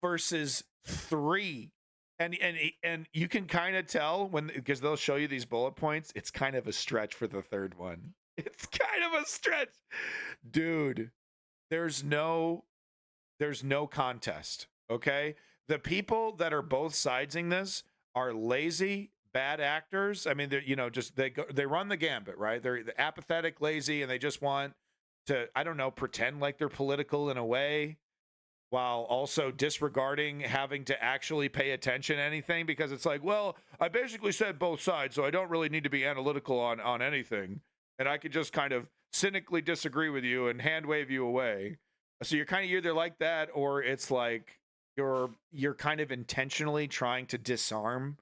[SPEAKER 1] versus 3. And you can kind of tell because they'll show you these bullet points, it's kind of a stretch for the third one. It's kind of a stretch. Dude, there's no contest, okay? the people that are both sidesing this are lazy, bad actors. I mean, they're, just they run the gambit, right? They're apathetic, lazy, and they just want to, I don't know, pretend like they're political in a way, while also disregarding having to actually pay attention to anything, because it's like, well, I basically said both sides, so I don't really need to be analytical on anything, and I could just kind of cynically disagree with you and hand wave you away. So you're either like that, or it's like you're kind of intentionally trying to disarm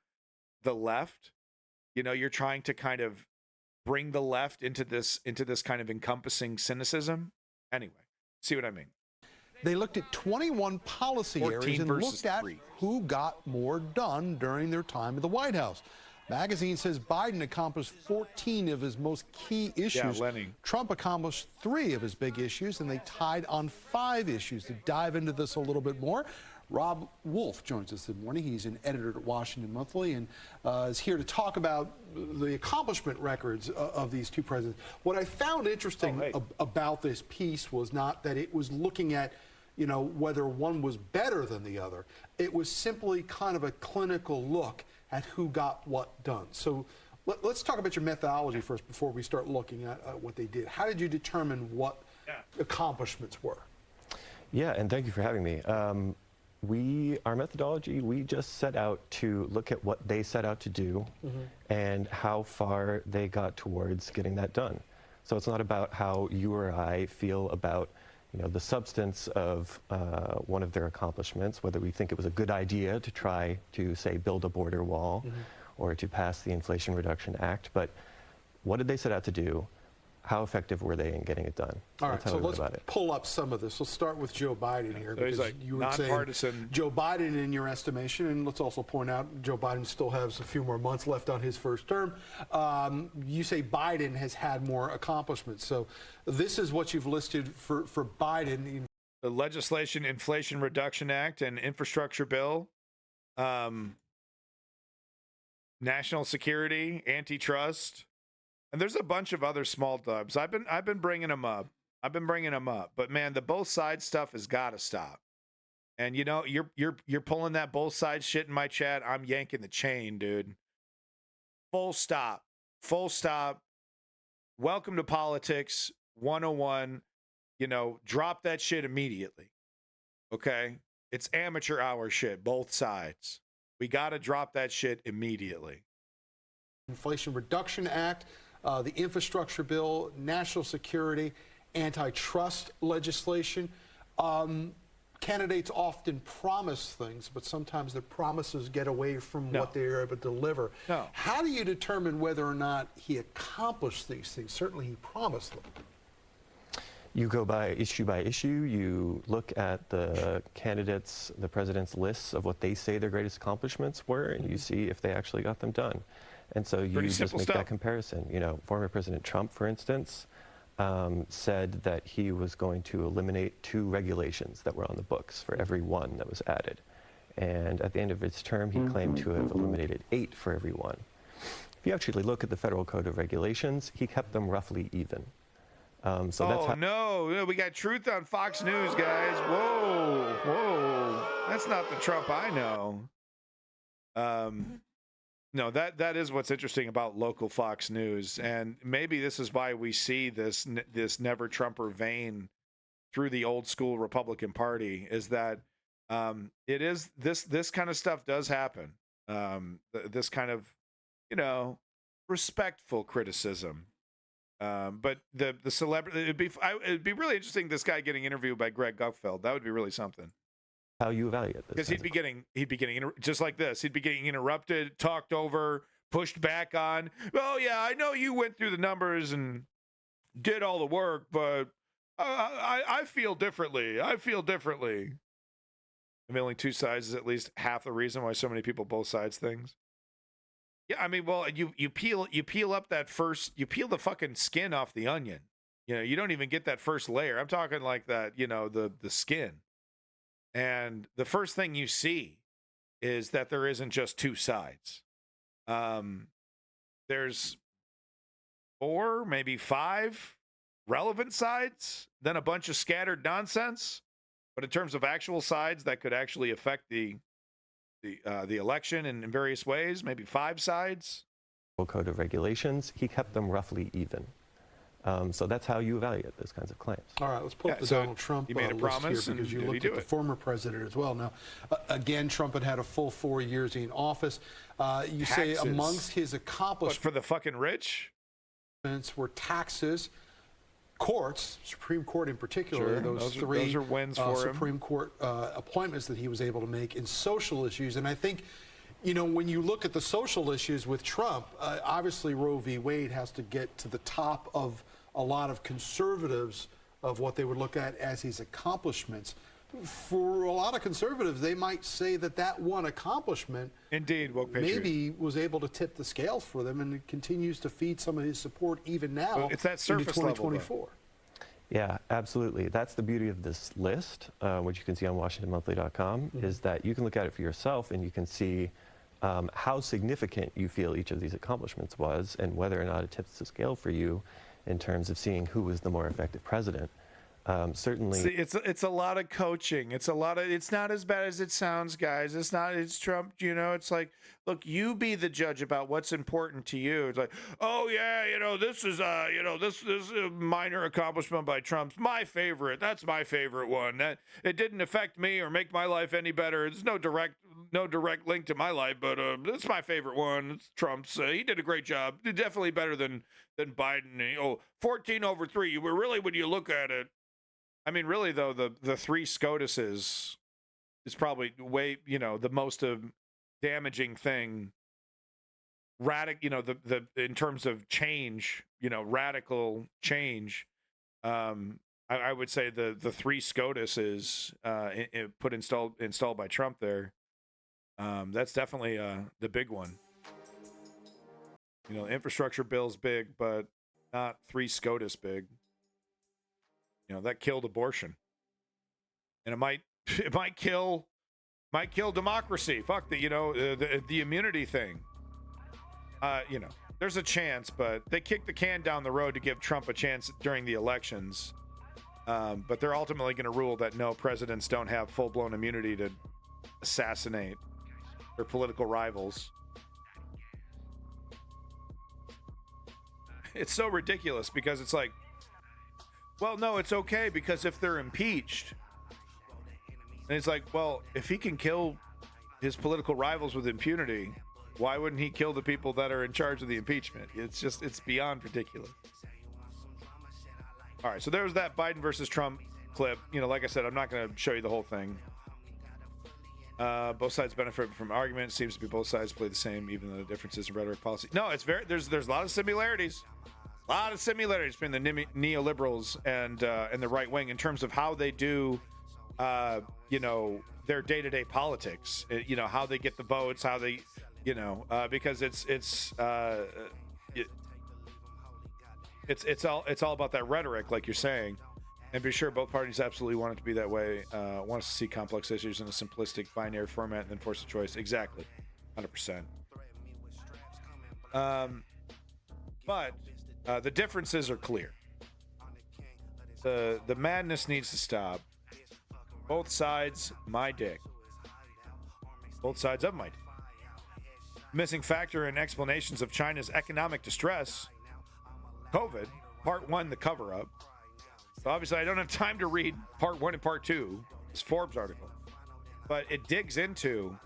[SPEAKER 1] the left. You're trying to kind of bring the left into this kind of encompassing cynicism. Anyway, see what I mean?
[SPEAKER 7] They looked at 21 policy areas and looked at who got more done during their time at the White House. Magazine says Biden accomplished 14 of his most key issues.
[SPEAKER 1] Yeah, Lenny.
[SPEAKER 7] Trump accomplished 3 of his big issues, and they tied on 5 issues. To dive into this a little bit more, Rob Wolf joins us this morning. He's an editor at Washington Monthly and is here to talk about the accomplishment records of these 2 presidents. What I found interesting about this piece was not that it was looking at whether one was better than the other. It was simply kind of a clinical look at who got what done. So let's talk about your methodology first before we start looking at what they did. How did you determine what accomplishments were?
[SPEAKER 8] Yeah, and thank you for having me. Our methodology, we just set out to look at what they set out to do and how far they got towards getting that done. So it's not about how you or I feel about the substance of one of their accomplishments, whether we think it was a good idea to try to, say, build a border wall or to pass the Inflation Reduction Act, but what did they set out to do? How effective were they in getting it done?
[SPEAKER 7] All right, so let's pull up some of this. We'll start with Joe Biden here.
[SPEAKER 1] So he's like
[SPEAKER 7] you were
[SPEAKER 1] nonpartisan.
[SPEAKER 7] saying Joe Biden, in your estimation, and let's also point out Joe Biden still has a few more months left on his first term. You say Biden has had more accomplishments. So this is what you've listed for Biden.
[SPEAKER 1] The legislation, Inflation Reduction Act, and infrastructure bill, national security, antitrust. And there's a bunch of other small dubs. I've been bringing them up. But man, the both sides stuff has got to stop. And you're pulling that both sides shit in my chat. I'm yanking the chain, dude. Full stop. Welcome to politics 101. Drop that shit immediately. Okay? It's amateur hour shit, both sides. We got to drop that shit immediately.
[SPEAKER 7] Inflation Reduction Act, the infrastructure bill, national security, antitrust legislation. Candidates often promise things, but sometimes their promises get away from what they're able to deliver.
[SPEAKER 1] No.
[SPEAKER 7] How do you determine whether or not he accomplished these things? Certainly he promised them.
[SPEAKER 8] You go by issue. You look at the candidates, the president's lists of what they say their greatest accomplishments were, and you see if they actually got them done. And so you just make that comparison. Former President Trump, for instance, said that he was going to eliminate 2 regulations that were on the books for every one that was added. And at the end of his term, he claimed to have eliminated 8 for every one. If you actually look at the Federal Code of Regulations, he kept them roughly even. That's
[SPEAKER 1] no, we got truth on Fox News, guys. Whoa. That's not the Trump I know. No, that is what's interesting about local Fox News, and maybe this is why we see this never Trumper vein through the old school Republican Party, is that it is this kind of stuff does happen. This kind of respectful criticism, but the celebrity, it'd be really interesting. This guy getting interviewed by Greg Gutfeld, that would be really something.
[SPEAKER 8] How you evaluate this?
[SPEAKER 1] Because he'd be getting just like this. He'd be getting interrupted, talked over, pushed back on. Oh yeah, I know you went through the numbers and did all the work, but I feel differently. I mean, only 2 sides is at least half the reason why so many people both sides things. Yeah, I mean, well, you peel up that first, you peel the fucking skin off the onion. You don't even get that first layer. I'm talking like that, the skin. And the first thing you see is that there isn't just 2 sides. There's 4, maybe 5 relevant sides, then a bunch of scattered nonsense. But in terms of actual sides that could actually affect the the election in various ways, maybe 5 sides.
[SPEAKER 8] Code of regulations, he kept them roughly even. So that's how you evaluate those kinds of claims.
[SPEAKER 7] All right, let's pull up the
[SPEAKER 1] so
[SPEAKER 7] Donald Trump
[SPEAKER 1] he made a
[SPEAKER 7] list
[SPEAKER 1] promise,
[SPEAKER 7] here because
[SPEAKER 1] and
[SPEAKER 7] you
[SPEAKER 1] did he
[SPEAKER 7] looked
[SPEAKER 1] do
[SPEAKER 7] at the
[SPEAKER 1] it?
[SPEAKER 7] former president as well. Now, again, Trump had a full 4 years in office. You say
[SPEAKER 1] Taxes.
[SPEAKER 7] amongst his
[SPEAKER 1] What,
[SPEAKER 7] accomplishments
[SPEAKER 1] for the fucking rich?
[SPEAKER 7] were taxes, courts, Supreme Court in particular,
[SPEAKER 1] Sure,
[SPEAKER 7] those
[SPEAKER 1] those
[SPEAKER 7] three
[SPEAKER 1] are wins for him.
[SPEAKER 7] Supreme Court appointments that he was able to make in social issues. And I think, you know, when you look at the social issues with Trump, obviously Roe v. Wade has to get to the top of a lot of conservatives of what they would look at as his accomplishments. For a lot of conservatives, they might say that that one accomplishment
[SPEAKER 1] Indeed, woke patriot.
[SPEAKER 7] maybe was able to tip the scales for them, and it continues to feed some of his support even now
[SPEAKER 1] Well, it's that
[SPEAKER 7] into
[SPEAKER 1] surface level, though.
[SPEAKER 7] 2024.
[SPEAKER 8] Yeah, absolutely. That's the beauty of this list, which you can see on WashingtonMonthly.com, is that you can look at it for yourself and you can see how significant you feel each of these accomplishments was and whether or not it tips the scale for you in terms of seeing who was the more effective president. Certainly.
[SPEAKER 1] See, it's a lot of coaching. It's a lot of. It's not as bad as it sounds, guys. It's not. It's Trump. You know. It's like, look, you be the judge about what's important to you. It's like, oh yeah, you know, this is this minor accomplishment by Trump's my favorite. That's my favorite one. That it didn't affect me or make my life any better. There's no direct link to my life, but it's my favorite one. It's Trump's. He did a great job. Definitely better than Biden. 14-3. You were really, when you look at it. I mean, really, though, the 3 SCOTUSes is probably way, the most damaging thing. The in terms of change, radical change. I would say the 3 SCOTUSes installed by Trump there. That's definitely the big one. Infrastructure bill's big, but not 3 SCOTUS big. That killed abortion, and it might kill democracy. Fuck the immunity thing. There's a chance, but they kicked the can down the road to give Trump a chance during the elections. But they're ultimately going to rule that no, presidents don't have full-blown immunity to assassinate their political rivals. It's so ridiculous because it's like, well, no, it's okay because if they're impeached, and it's like, well, if he can kill his political rivals with impunity, why wouldn't he kill the people that are in charge of the impeachment? It's beyond ridiculous. All right, so there's that Biden versus Trump clip. Like I said, I'm not going to show you the whole thing. Both sides benefit from argument. It seems to be both sides play the same, even though the differences in rhetoric policy. No, there's a lot of similarities. A lot of similarities between the neoliberals and the right wing in terms of how they do, their day-to-day politics. How they get the votes, how they, because it's all about that rhetoric, like you're saying. And be sure both parties absolutely want it to be that way. Want us to see complex issues in a simplistic binary format and then force a choice. Exactly, 100%. But the differences are clear. The madness needs to stop. Both sides, my dick. Both sides of my dick. Missing factor in explanations of China's economic distress. COVID, part 1, the cover-up. So obviously, I don't have time to read part 1 and part 2. This Forbes article. But it digs into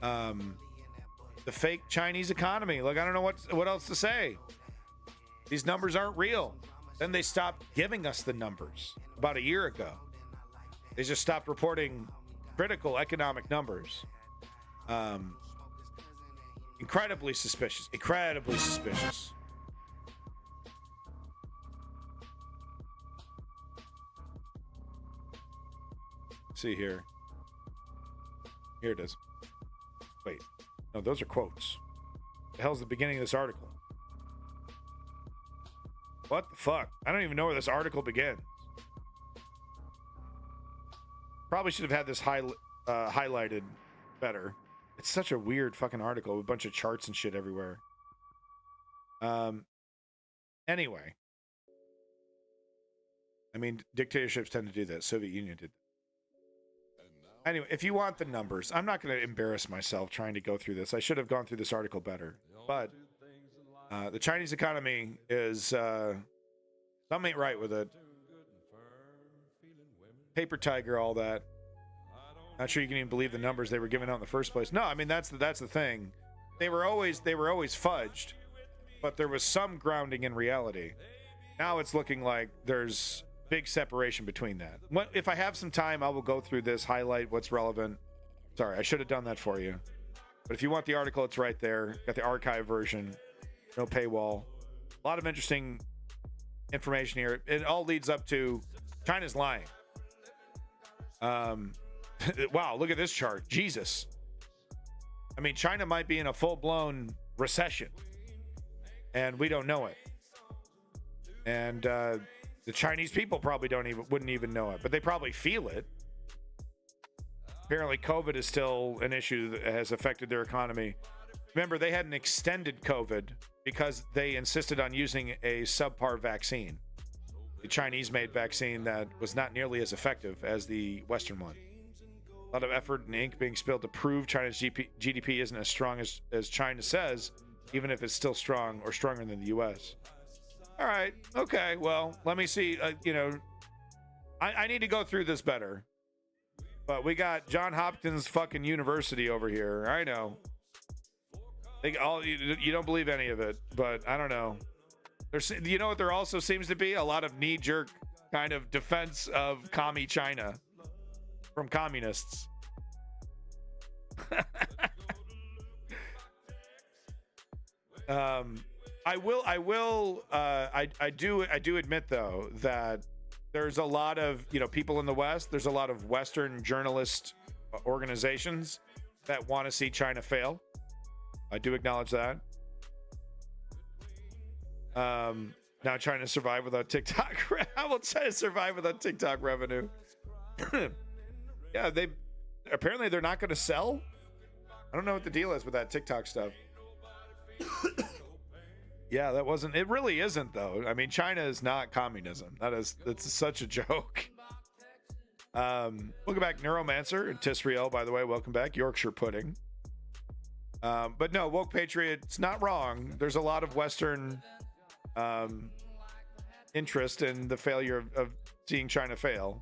[SPEAKER 1] the fake Chinese economy. Like, I don't know what else to say. These numbers aren't real. Then they stopped giving us the numbers about a year ago. They just stopped reporting critical economic numbers. Incredibly suspicious. Incredibly suspicious. See here. Here it is. Wait. No, those are quotes. The hell's the beginning of this article? What the fuck? I don't even know where this article begins. Probably should have had this highlighted better. It's such a weird fucking article with a bunch of charts and shit everywhere. Anyway. I mean, dictatorships tend to do that. Soviet Union did. Anyway, if you want the numbers, I'm not going to embarrass myself trying to go through this. I should have gone through this article better. But the Chinese economy is something ain't right with it. Paper tiger, all that. Not sure you can even believe the numbers they were giving out in the first place. No, I mean that's the thing. They were always fudged, but there was some grounding in reality. Now it's looking like there's big separation between that. If I have some time, I will go through this, highlight what's relevant. Sorry, I should have done that for you. But if you want the article, it's right there. Got the archive version, no paywall. A lot of interesting information here. It all leads up to China's lying. Wow, look at this chart. Jesus. I mean, China might be in a full-blown recession, and we don't know it. And the Chinese people probably wouldn't even know it, but they probably feel it. Apparently, COVID is still an issue that has affected their economy. Remember, they had an extended COVID because they insisted on using a subpar vaccine, the Chinese-made vaccine that was not nearly as effective as the Western one. A lot of effort and ink being spilled to prove China's GDP isn't as strong as China says, even if it's still strong or stronger than the U.S. All right. Okay. Well, let me see. I need to go through this better. But we got John Hopkins fucking University over here. I know. You don't believe any of it, but I don't know. You know what there also seems to be? A lot of knee-jerk kind of defense of commie China from communists. I do admit though that there's a lot of, people in the West, there's a lot of Western journalist organizations that want to see China fail. I do acknowledge that. Now trying to survive without TikTok. I will try to survive without TikTok revenue. Yeah, apparently they're not going to sell. I don't know what the deal is with that TikTok stuff. Yeah, it really isn't though. I mean, China is not communism. That's such a joke. Welcome back, Neuromancer and Tisriel, by the way. Welcome back, Yorkshire Pudding. But no, Woke Patriot's not wrong. There's a lot of Western interest in the failure of seeing China fail.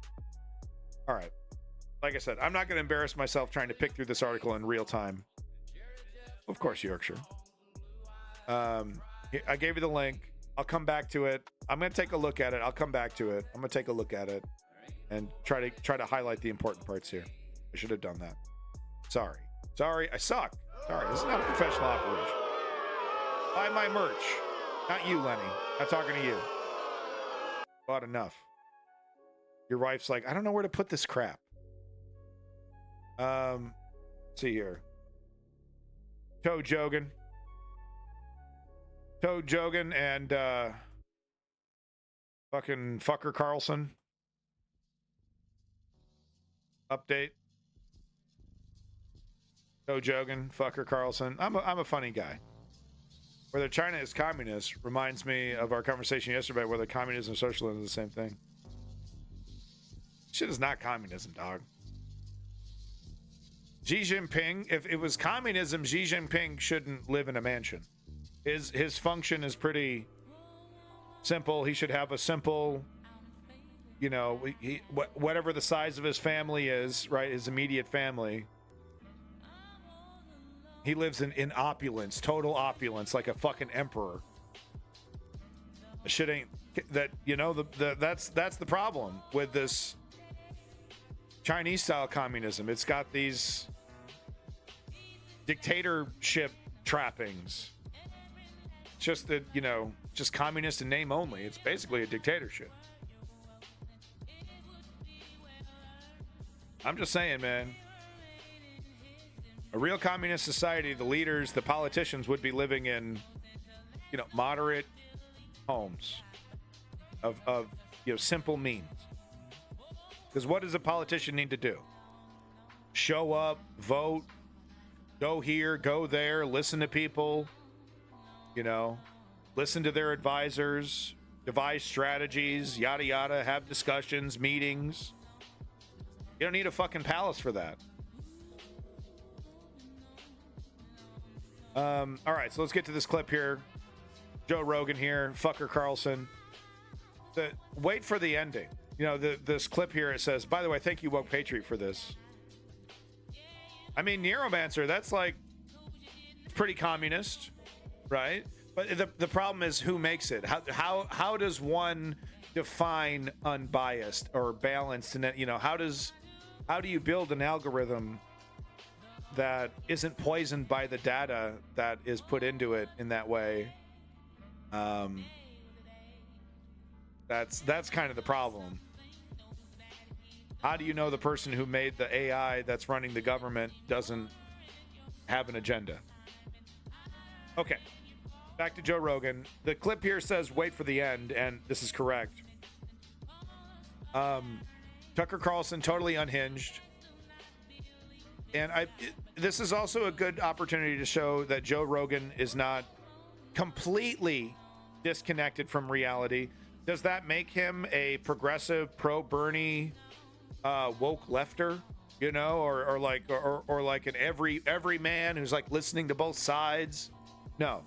[SPEAKER 1] All right. Like I said, I'm not going to embarrass myself trying to pick through this article in real time. Of course, Yorkshire. I gave you the link. I'll come back to it. I'm going to take a look at it. I'll come back to it. I'm going to take a look at it and try to highlight the important parts here. I should have done that. Sorry, I suck. Sorry, this is not a professional operation. Buy my merch. Not you, Lenny. Not talking to you. Bought enough. Your wife's like, I don't know where to put this crap. Let's see here. Toe Jogan and fucking fucker Carlson. Update. Toe Jogan, fucker Carlson. I'm a funny guy. Whether China is communist reminds me of our conversation yesterday, whether communism and socialism is the same thing. Shit is not communism, dog. Xi Jinping, if it was communism, Xi Jinping shouldn't live in a mansion. His function is pretty simple. He should have a simple, whatever the size of his family is, right? His immediate family. He lives in opulence, total opulence, like a fucking emperor. Shit ain't that, that's the problem with this Chinese style communism. It's got these dictatorship trappings. It's just that, just communist in name only. It's basically a dictatorship. I'm just saying, man. A real communist society, the leaders, the politicians would be living in, moderate homes of simple means. Because what does a politician need to do? Show up, vote, go here, go there, listen to people, listen to their devise strategies, yada, yada, have discussions, meetings, You don't need a fucking palace for that. All right, so let's get to this clip here. Joe Rogan here, fucker Carlson. Wait for the ending. You know, this clip here, it says, by the way, thank you, Woke Patriot, for this. I mean, Neuromancer, that's like pretty communist, right? But the problem is who makes it. How does one define unbiased or balanced? And you know, how do you build an algorithm that isn't poisoned by the data that is put into it in that way? That's kind of the problem. How do you know the person who made the AI that's running the government doesn't have an agenda? Okay, back to Joe Rogan. The clip here says wait for the end, and this is correct. Tucker Carlson totally unhinged. And this is also a good opportunity to show that Joe Rogan is not completely disconnected from reality. Does that make him a progressive, pro-Bernie, woke lefter? You know, or like an every man who's like listening to both sides? No,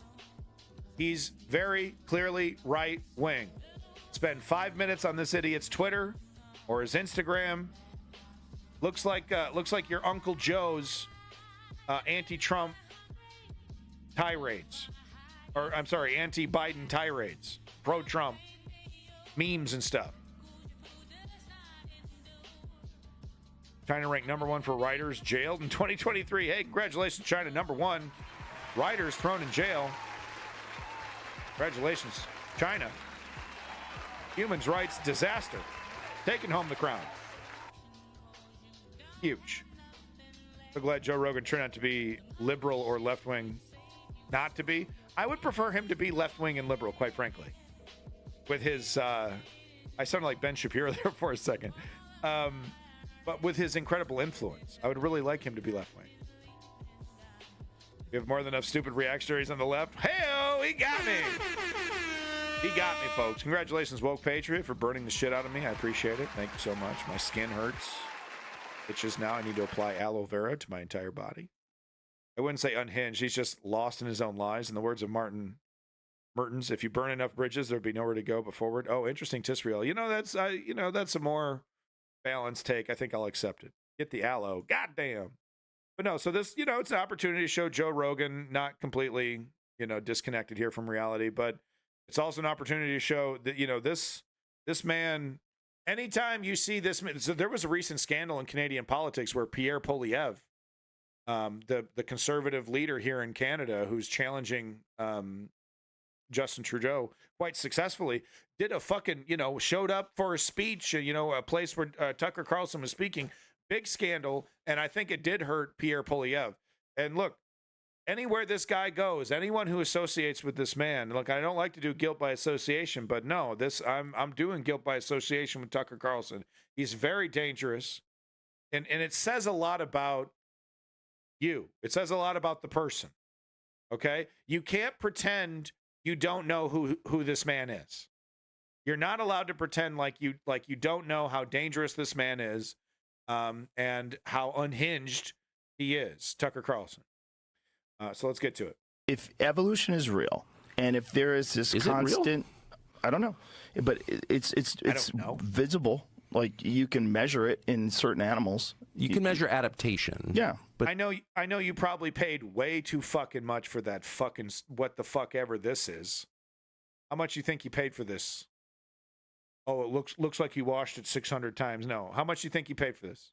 [SPEAKER 1] he's very clearly right wing. Spend 5 minutes on this idiot's Twitter or his Instagram. Looks like your Uncle Joe's anti-Trump tirades, or I'm sorry, anti-Biden tirades, pro-Trump memes and stuff. China ranked #1 for writers jailed in 2023. Hey, congratulations, China, #1. Writers thrown in jail. Congratulations, China. Human rights disaster. Taking home the crown. Huge. So glad Joe Rogan turned out to be liberal or left-wing. Not to be. I would prefer him to be left-wing and liberal, quite frankly. With his, I sounded like Ben Shapiro there for a second. But with his incredible influence, I would really like him to be left-wing. We have more than enough stupid reactionaries on the left. Hey-oh, he got me. He got me, folks. Congratulations, Woke Patriot, for burning the shit out of me. I appreciate it. Thank you so much. My skin hurts. Itches now. I need to apply aloe vera to my entire body. I wouldn't say unhinged. He's just lost in his own lies. In the words of Mertens, if you burn enough bridges, there'd be nowhere to go but forward. Oh, interesting, Tisrael. That's a more balanced take. I think I'll accept it. Get the aloe. Goddamn. But no, so this, it's an opportunity to show Joe Rogan not completely, disconnected here from reality, but it's also an opportunity to show that, this man, anytime you see this, so there was a recent scandal in Canadian politics where Pierre Poilievre, the conservative leader here in Canada, who's challenging Justin Trudeau quite successfully, did a fucking, showed up for a speech, a place where Tucker Carlson was speaking. Big scandal, and I think it did hurt Pierre Poilievre. And look, anywhere this guy goes, anyone who associates with this man, look, I don't like to do guilt by association, but no, I'm doing guilt by association with Tucker Carlson. He's very dangerous, and it says a lot about you. It says a lot about the person. Okay, you can't pretend you don't know who this man is. You're not allowed to pretend like you don't know how dangerous this man is, and how unhinged he is, Tucker Carlson. So let's get to it.
[SPEAKER 9] If evolution is real, and if there is this constant, I don't know, but it's visible. Like you can measure it in certain animals.
[SPEAKER 10] You can measure adaptation.
[SPEAKER 9] Yeah,
[SPEAKER 1] but I know you probably paid way too fucking much for that fucking what the fuck ever this is. How much you think you paid for this? Oh, it looks like you washed it 600 times. No, how much you think you paid for this?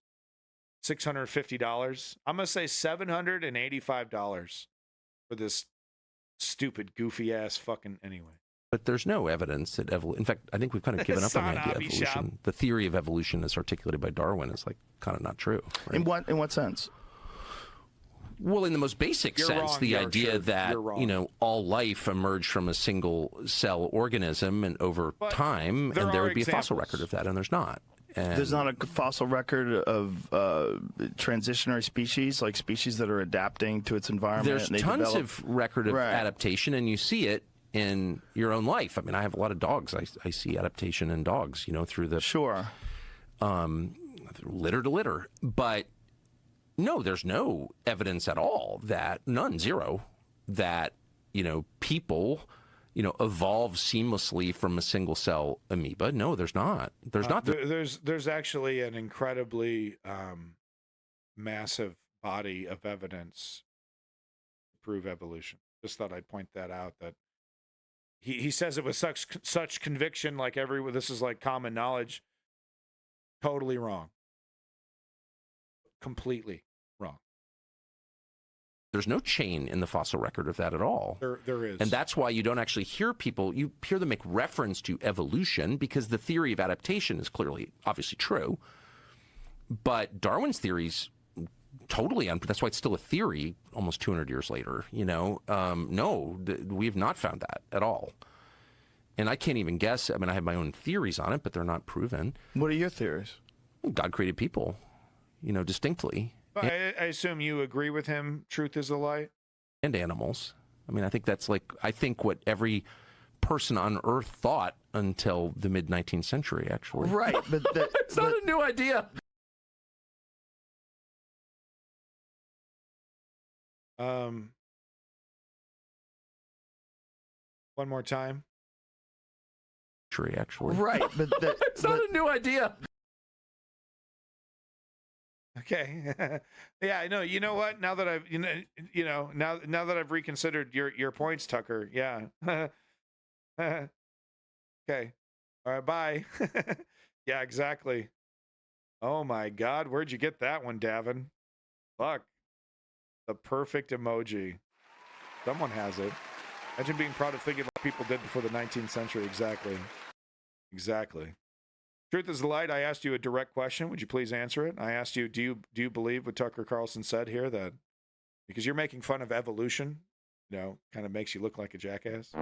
[SPEAKER 1] $650. I'm gonna say $785 for this stupid, goofy ass fucking anyway.
[SPEAKER 10] But there's no evidence that in fact, I think we've kind of given up on the idea of evolution.
[SPEAKER 1] Shop.
[SPEAKER 10] The theory of evolution as articulated by Darwin is like kind of not true. Right?
[SPEAKER 9] In what sense?
[SPEAKER 10] Well, in the most basic sense, the idea that, all life emerged from a single cell organism and over time, and there would be a fossil record of that, and there's not. And
[SPEAKER 9] there's not a fossil record of transitionary species, like species that are adapting to its environment.
[SPEAKER 10] There's tons of record of adaptation, and you see it in your own life. I mean, I have a lot of dogs. I see adaptation in dogs, through the...
[SPEAKER 9] Sure.
[SPEAKER 10] litter to litter. But no, there's no evidence at all zero, that, people, evolve seamlessly from a single cell amoeba. No, there's not. There's not.
[SPEAKER 1] There's actually an incredibly massive body of evidence to prove evolution. Just thought I'd point that out, that he says it with such conviction, like this is like common knowledge. Totally wrong. Completely wrong.
[SPEAKER 10] There's no chain in the fossil record of that at all.
[SPEAKER 1] There is.
[SPEAKER 10] And that's why you don't actually hear you hear them make reference to evolution, because the theory of adaptation is obviously true. But Darwin's theory's totally that's why it's still a theory almost 200 years later. No, we have not found that at all. And I can't even guess. I mean, I have my own theories on it, but they're not proven.
[SPEAKER 9] What are your theories?
[SPEAKER 10] God created people, distinctly.
[SPEAKER 1] I assume you agree with him. Truth is a lie.
[SPEAKER 10] And animals. I mean, I think what every person on Earth thought until the mid-19th century, actually.
[SPEAKER 9] Right, but
[SPEAKER 10] it's not a new idea.
[SPEAKER 1] One more time.
[SPEAKER 10] Actually.
[SPEAKER 9] Right, but
[SPEAKER 10] it's not a new idea.
[SPEAKER 1] Okay. Yeah, I know. You know what? Now that I've now that I've reconsidered your points, Tucker. Yeah. Okay. All right, bye. Yeah, exactly. Oh my God, where'd you get that one, Davin? Fuck. The perfect emoji. Someone has it. Imagine being proud of thinking what people did before the 19th century. Exactly. Truth is the light. I asked you a direct question. Would you please answer it? I asked you, do you believe what Tucker Carlson said here, that because you're making fun of evolution, kind of makes you look like a jackass.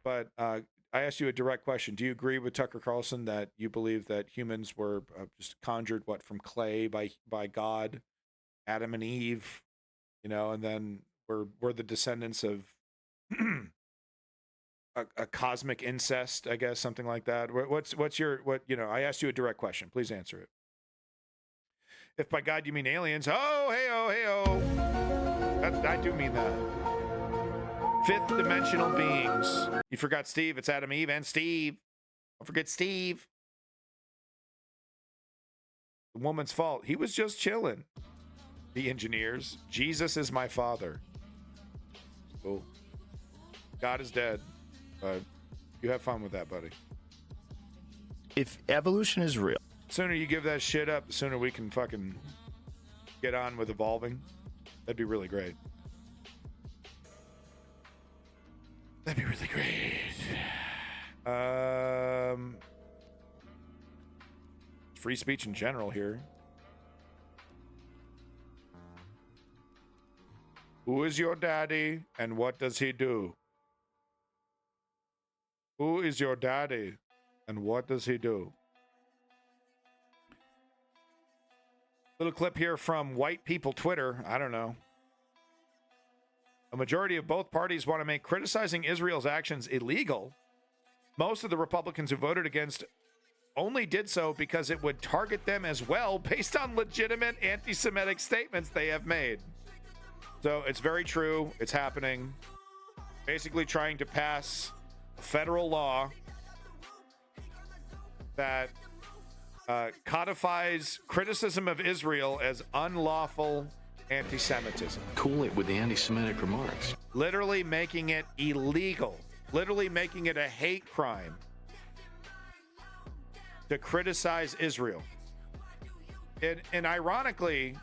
[SPEAKER 1] But I asked you a direct question. Do you agree with Tucker Carlson that you believe that humans were just conjured from clay by God, Adam and Eve, and then we're the descendants of a cosmic incest, I guess, something like that. I asked you a direct question. Please answer it. If by God you mean aliens, hey-oh. I do mean that. Fifth dimensional beings. You forgot Steve. It's Adam, Eve, and Steve. Don't forget Steve. The woman's fault. He was just chilling. The engineers. Jesus is my father. Cool. God is dead. But you have fun with that, buddy.
[SPEAKER 9] If evolution is real,
[SPEAKER 1] the sooner you give that shit up, the sooner we can fucking get on with evolving. That'd be really great. Free speech in general here. Who is your daddy and what does he do? Who is your daddy and what does he do? Little clip here from white people Twitter. I don't know. A majority of both parties want to make criticizing Israel's actions illegal. Most of the Republicans who voted against only did so because it would target them as well based on legitimate anti-Semitic statements they have made. So it's very true. It's happening. Basically trying to pass a federal law that codifies criticism of Israel as unlawful anti-Semitism.
[SPEAKER 11] Cool it with the anti-Semitic remarks.
[SPEAKER 1] Literally making it illegal. Literally making it a hate crime to criticize Israel. And ironically,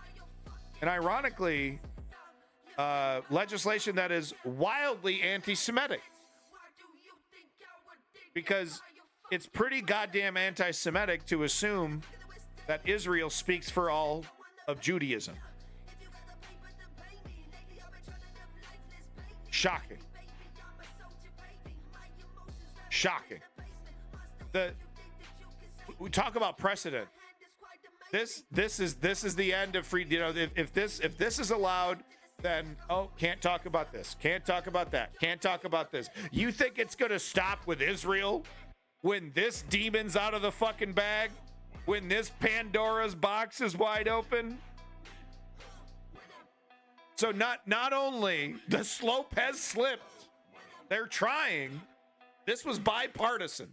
[SPEAKER 1] legislation that is wildly anti-Semitic. Because it's pretty goddamn anti-Semitic to assume that Israel speaks for all of Judaism. Shocking. We talk about precedent. This is the end of free. If this is allowed, then can't talk about this. Can't talk about that. Can't talk about this. You think it's gonna stop with Israel when this demon's out of the fucking bag? when this Pandora's box is wide open? So not only the slope has slipped, they're trying. This was bipartisan.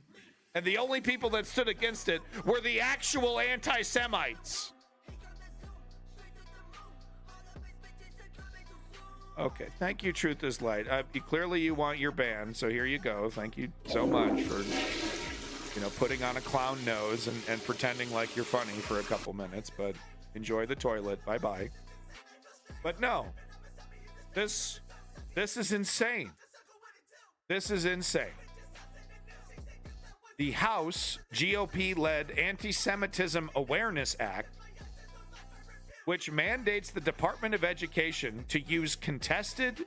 [SPEAKER 1] And the only people that stood against it were the actual anti-Semites. Okay, thank you, Truth is Light. Clearly you want your ban, so here you go. Thank you so much for, putting on a clown nose and pretending like you're funny for a couple minutes, but enjoy the toilet. Bye-bye. But no, this is insane. This is insane. The House GOP-led Anti-Semitism Awareness Act, which mandates the Department of Education to use contested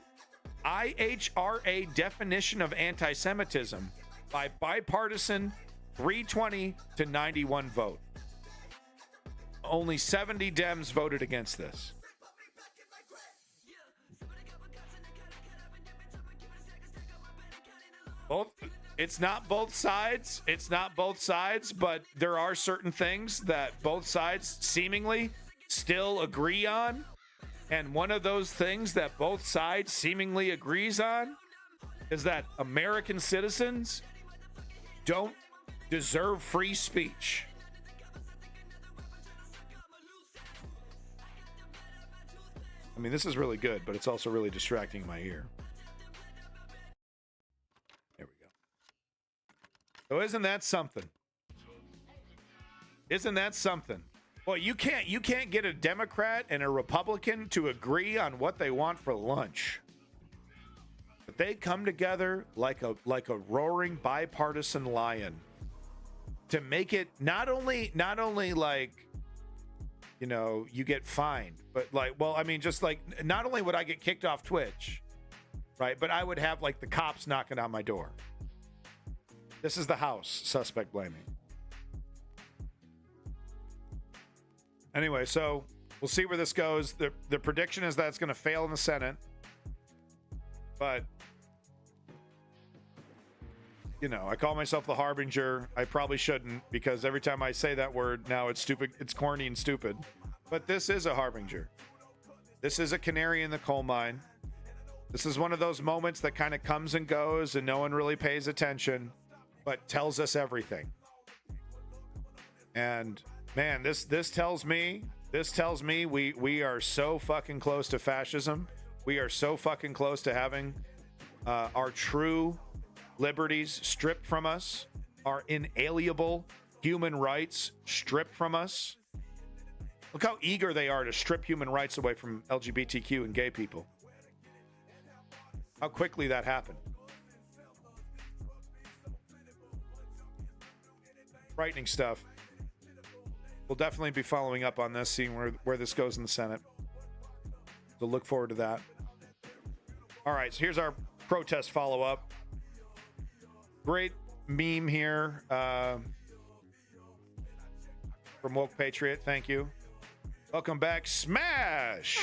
[SPEAKER 1] IHRA definition of anti-Semitism by bipartisan 320 to 91 vote. Only 70 Dems voted against this. It's not both sides. It's not both sides, but there are certain things that both sides seemingly still agree on. And one of those things that both sides seemingly agrees on is that American citizens don't deserve free speech. I mean, this is really good, but it's also really distracting my ear. There we go. So isn't that something? Isn't that something? Well, you can't get a Democrat and a Republican to agree on what they want for lunch. But they come together like a roaring bipartisan lion to make it not only like, you get fined, but like, well, I mean, just like, not only would I get kicked off Twitch, right, but I would have like the cops knocking on my door. This is the House, suspect blaming. Anyway, so we'll see where this goes. The prediction is that it's going to fail in the Senate. But, I call myself the harbinger. I probably shouldn't, because every time I say that word, now it's stupid. It's corny and stupid. But this is a harbinger. This is a canary in the coal mine. This is one of those moments that kind of comes and goes and no one really pays attention, but tells us everything. And man, this tells me we are so fucking close to fascism. We are so fucking close to having our true liberties stripped from us, our inalienable human rights stripped from us. Look how eager they are to strip human rights away from LGBTQ and gay people. How quickly that happened. Frightening stuff. We'll definitely be following up on this, seeing where this goes in the Senate. So look forward to that. All right, so here's our protest follow-up. Great meme here from Woke Patriot. Thank you. Welcome back. Smash!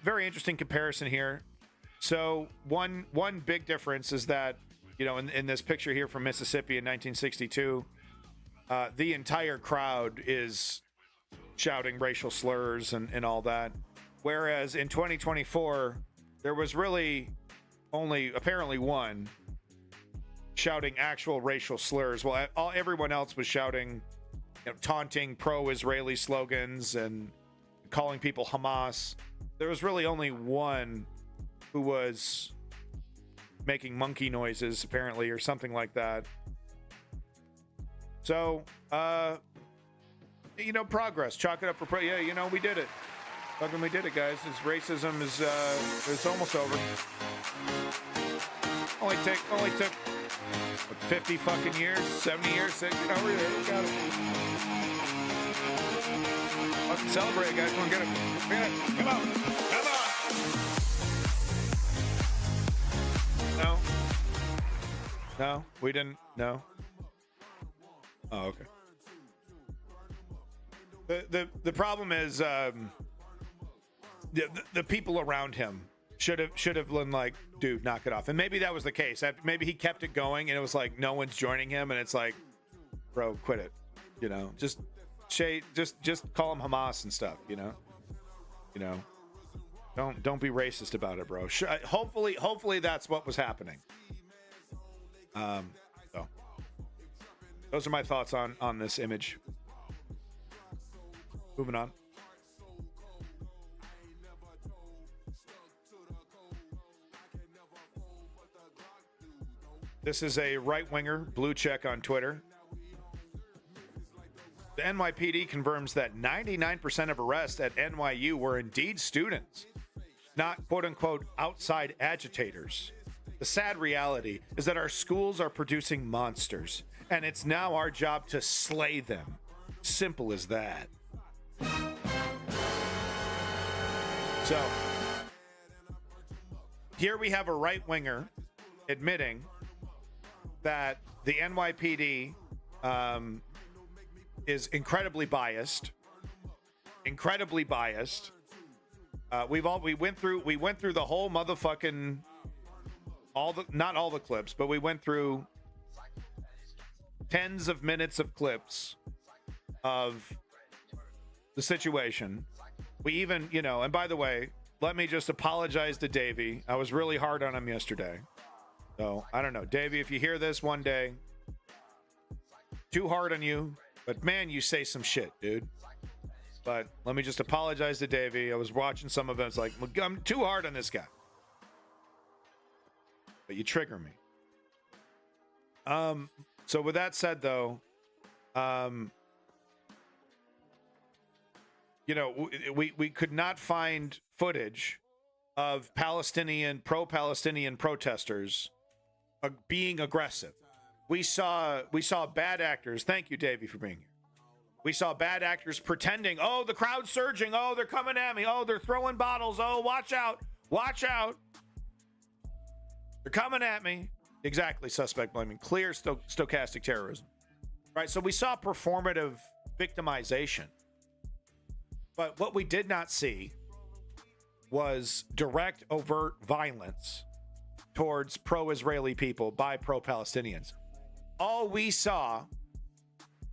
[SPEAKER 1] Very interesting comparison here. So one big difference is that, in this picture here from Mississippi in 1962, the entire crowd is shouting racial slurs and all that. Whereas in 2024, there was really only apparently one shouting actual racial slurs. Well, everyone else was shouting, taunting pro-Israeli slogans and calling people Hamas. There was really only one who was making monkey noises, apparently, or something like that. So, progress. Chalk it up for yeah, we did it. Fucking we did it, guys. Racism is it's almost over. Only took what, 50 fucking years, 70 years, we got it. Fucking celebrate, guys. Come on, get it. Come on. No, we didn't. No. Oh, okay. The problem is the people around him should have been like, dude, knock it off. And maybe that was the case. Maybe he kept it going and it was like no one's joining him, and it's like, bro, quit it. You know, just call them Hamas and stuff. You know, don't be racist about it, bro. Hopefully that's what was happening. So those are my thoughts on this image. Moving on. This is a right-winger, blue check on Twitter. The NYPD confirms that 99% of arrests at NYU were indeed students, not quote-unquote outside agitators. The sad reality is that our schools are producing monsters, and it's now our job to slay them. Simple as that. So, here we have a right-winger admitting that the NYPD is incredibly biased. We went through the whole motherfucking not all the clips, but we went through tens of minutes of clips of the situation. We even, and by the way, let me just apologize to Davey. I was really hard on him yesterday. So, I don't know. Davey, if you hear this one day, too hard on you, but man, you say some shit, dude. But let me just apologize to Davey. I was watching some of it. It's like, I'm too hard on this guy. But you trigger me. So with that said, though, we could not find footage of pro-Palestinian protesters being aggressive. We saw bad actors. Thank you, Davey, for being here. We saw bad actors pretending, oh, the crowd's surging. Oh, they're coming at me. Oh, they're throwing bottles. Oh, watch out. Watch out. They're coming at me. Exactly, suspect blaming. Clear stochastic terrorism. Right, so we saw performative victimization. But what we did not see was direct, overt violence towards pro-Israeli people by pro-Palestinians. All we saw,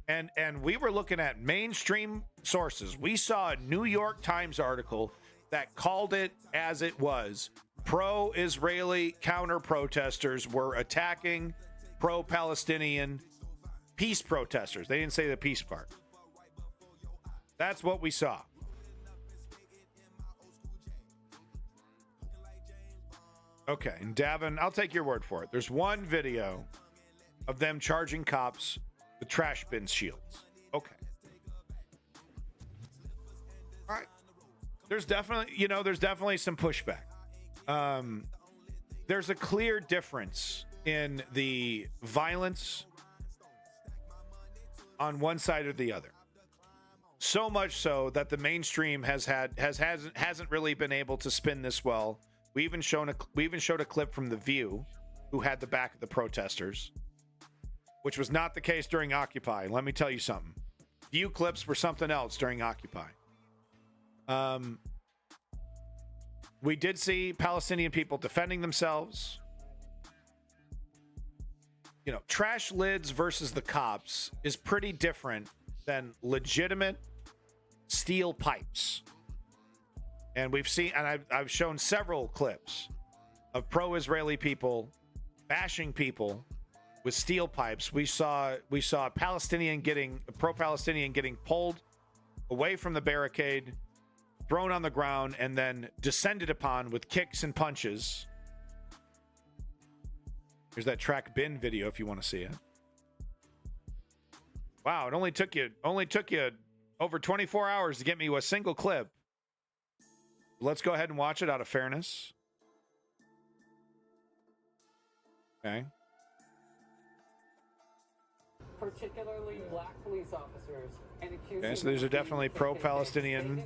[SPEAKER 1] and we were looking at mainstream sources, we saw a New York Times article that called it as it was. Pro-Israeli counter-protesters were attacking pro-Palestinian peace protesters. They didn't say the peace part. That's what we saw. Okay, and Davin, I'll take your word for it. There's one video of them charging cops with trash bin shields. Okay. All right. There's definitely some pushback. There's a clear difference in the violence on one side or the other. So much so that the mainstream hasn't really been able to spin this well. We even showed a clip from The View, who had the back of the protesters, which was not the case during Occupy. Let me tell you something. View clips were something else during Occupy. We did see Palestinian people defending themselves. Trash lids versus the cops is pretty different than legitimate steel pipes. And we've seen, and I've shown several clips of pro-Israeli people bashing people with steel pipes. We saw a pro-Palestinian getting pulled away from the barricade, thrown on the ground, and then descended upon with kicks and punches. Here's that track bin video if you want to see it. Wow, it only took you over 24 hours to get me a single clip. Let's go ahead and watch it out of fairness. Okay.
[SPEAKER 12] Particularly black police officers and accused.
[SPEAKER 1] Okay, so these are definitely pro-Palestinian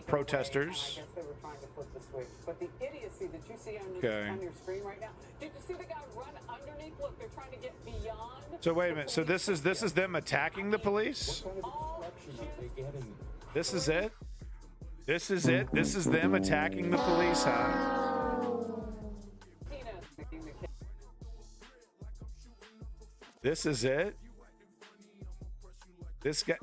[SPEAKER 1] protesters.
[SPEAKER 12] I guess they were trying to flip the switch. But the idiocy that you see on your screen right now. Did you see the guy run underneath? Look, they're trying to get beyond.
[SPEAKER 1] So wait a minute. So this is them attacking the police? This is it? This is it? This is them attacking the police, huh? This is it? This guy,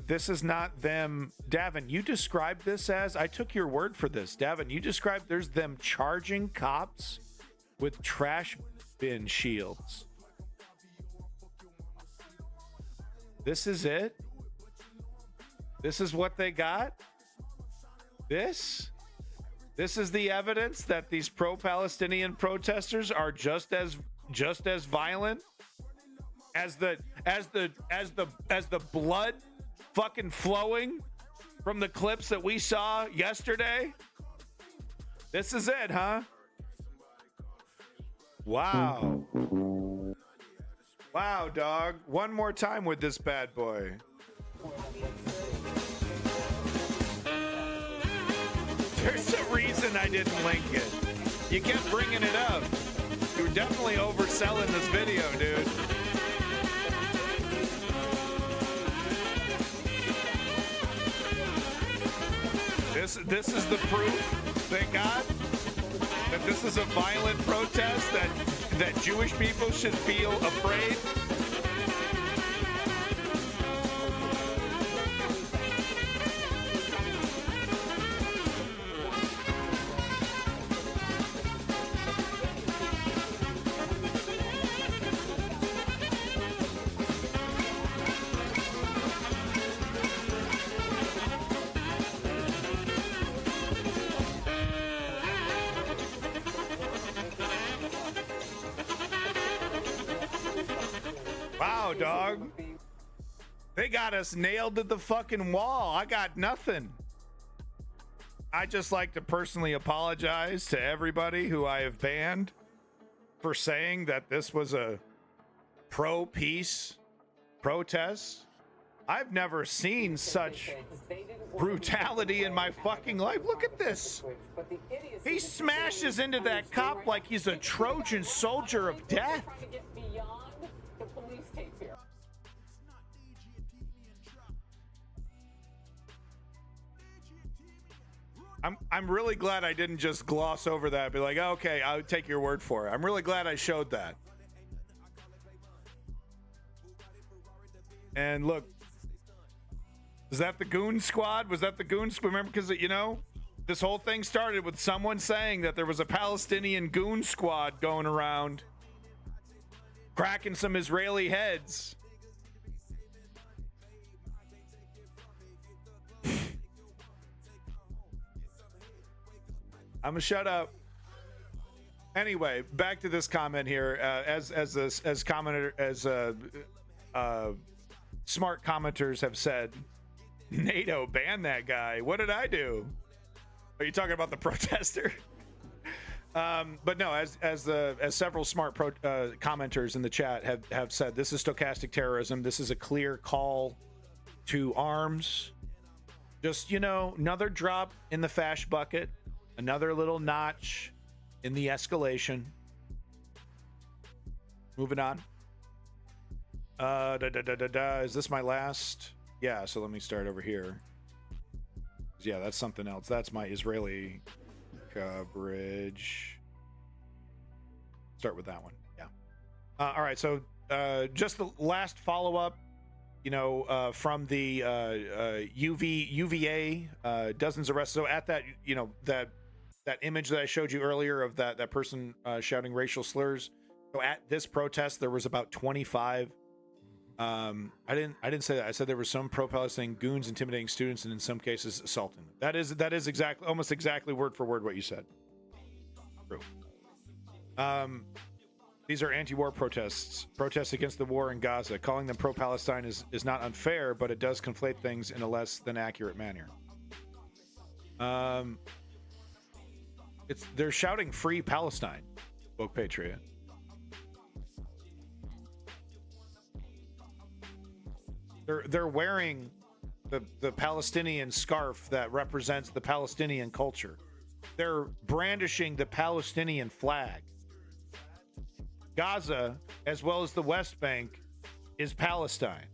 [SPEAKER 1] this is not them. Davin, you described this as, I took your word for this. Davin, you described there's them charging cops with trash bin shields. This is it? This is what they got? This is the evidence that these pro-Palestinian protesters are just as violent as the blood fucking flowing from the clips that we saw yesterday. This is it, huh? Wow. Wow, dog. One more time with this bad boy. There's a reason I didn't link it. You kept bringing it up. You're definitely overselling this video, dude. This is the proof they got that this is a violent protest, that Jewish people should feel afraid. Wow, dog. They got us nailed to the fucking wall. I got nothing. I just like to personally apologize to everybody who I have banned for saying that this was a pro-peace protest. I've never seen such brutality in my fucking life. Look at this. He smashes into that cop like he's a Trojan soldier of death. I'm really glad I didn't just gloss over that and be like, okay, I'll take your word for it. I'm really glad I showed that. And look, is that the goon squad? Was that the goon squad? Remember, because, you know, this whole thing started with someone saying that there was a Palestinian goon squad going around cracking some Israeli heads. I'm gonna shut up. Anyway, back to this comment here. As smart commenters have said, NATO banned that guy. What did I do? Are you talking about the protester? But no, as several smart commenters in the chat have said, this is stochastic terrorism. This is a clear call to arms. Just, you know, another drop in the fash bucket. Another little notch in the escalation. Moving on. Is this my last? Yeah, so let me start over here. Yeah, that's something else. That's my Israeli coverage. Start with that one. Yeah. All right, so just the last follow-up, you know, from the UVA, dozens of arrests. So at that, you know, that image that I showed you earlier of that person shouting racial slurs. So at this protest, there was about 25. I didn't say that. I said there were some pro-Palestinian goons intimidating students and in some cases assaulting them. That is exactly, almost exactly word for word what you said. True. These are anti-war protests against the war in Gaza. Calling them pro-Palestine is not unfair, but it does conflate things in a less than accurate manner. They're shouting free Palestine, Woke Patriot. They're wearing the Palestinian scarf that represents the Palestinian culture. They're brandishing the Palestinian flag. Gaza, as well as the West Bank, is Palestine.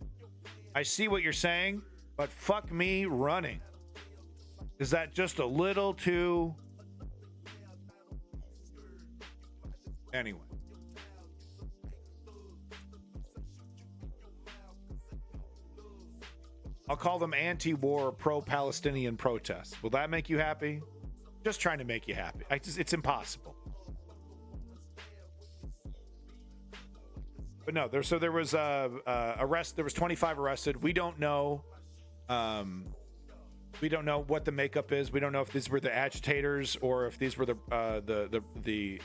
[SPEAKER 1] I see what you're saying, but fuck me running. Is that just a little too... Anyway. I'll call them anti-war, pro-Palestinian protests. Will that make you happy? Just trying to make you happy. It's impossible. But no, there was arrest. There was 25 arrested. We don't know. We don't know what the makeup is. We don't know if these were the agitators or if these were the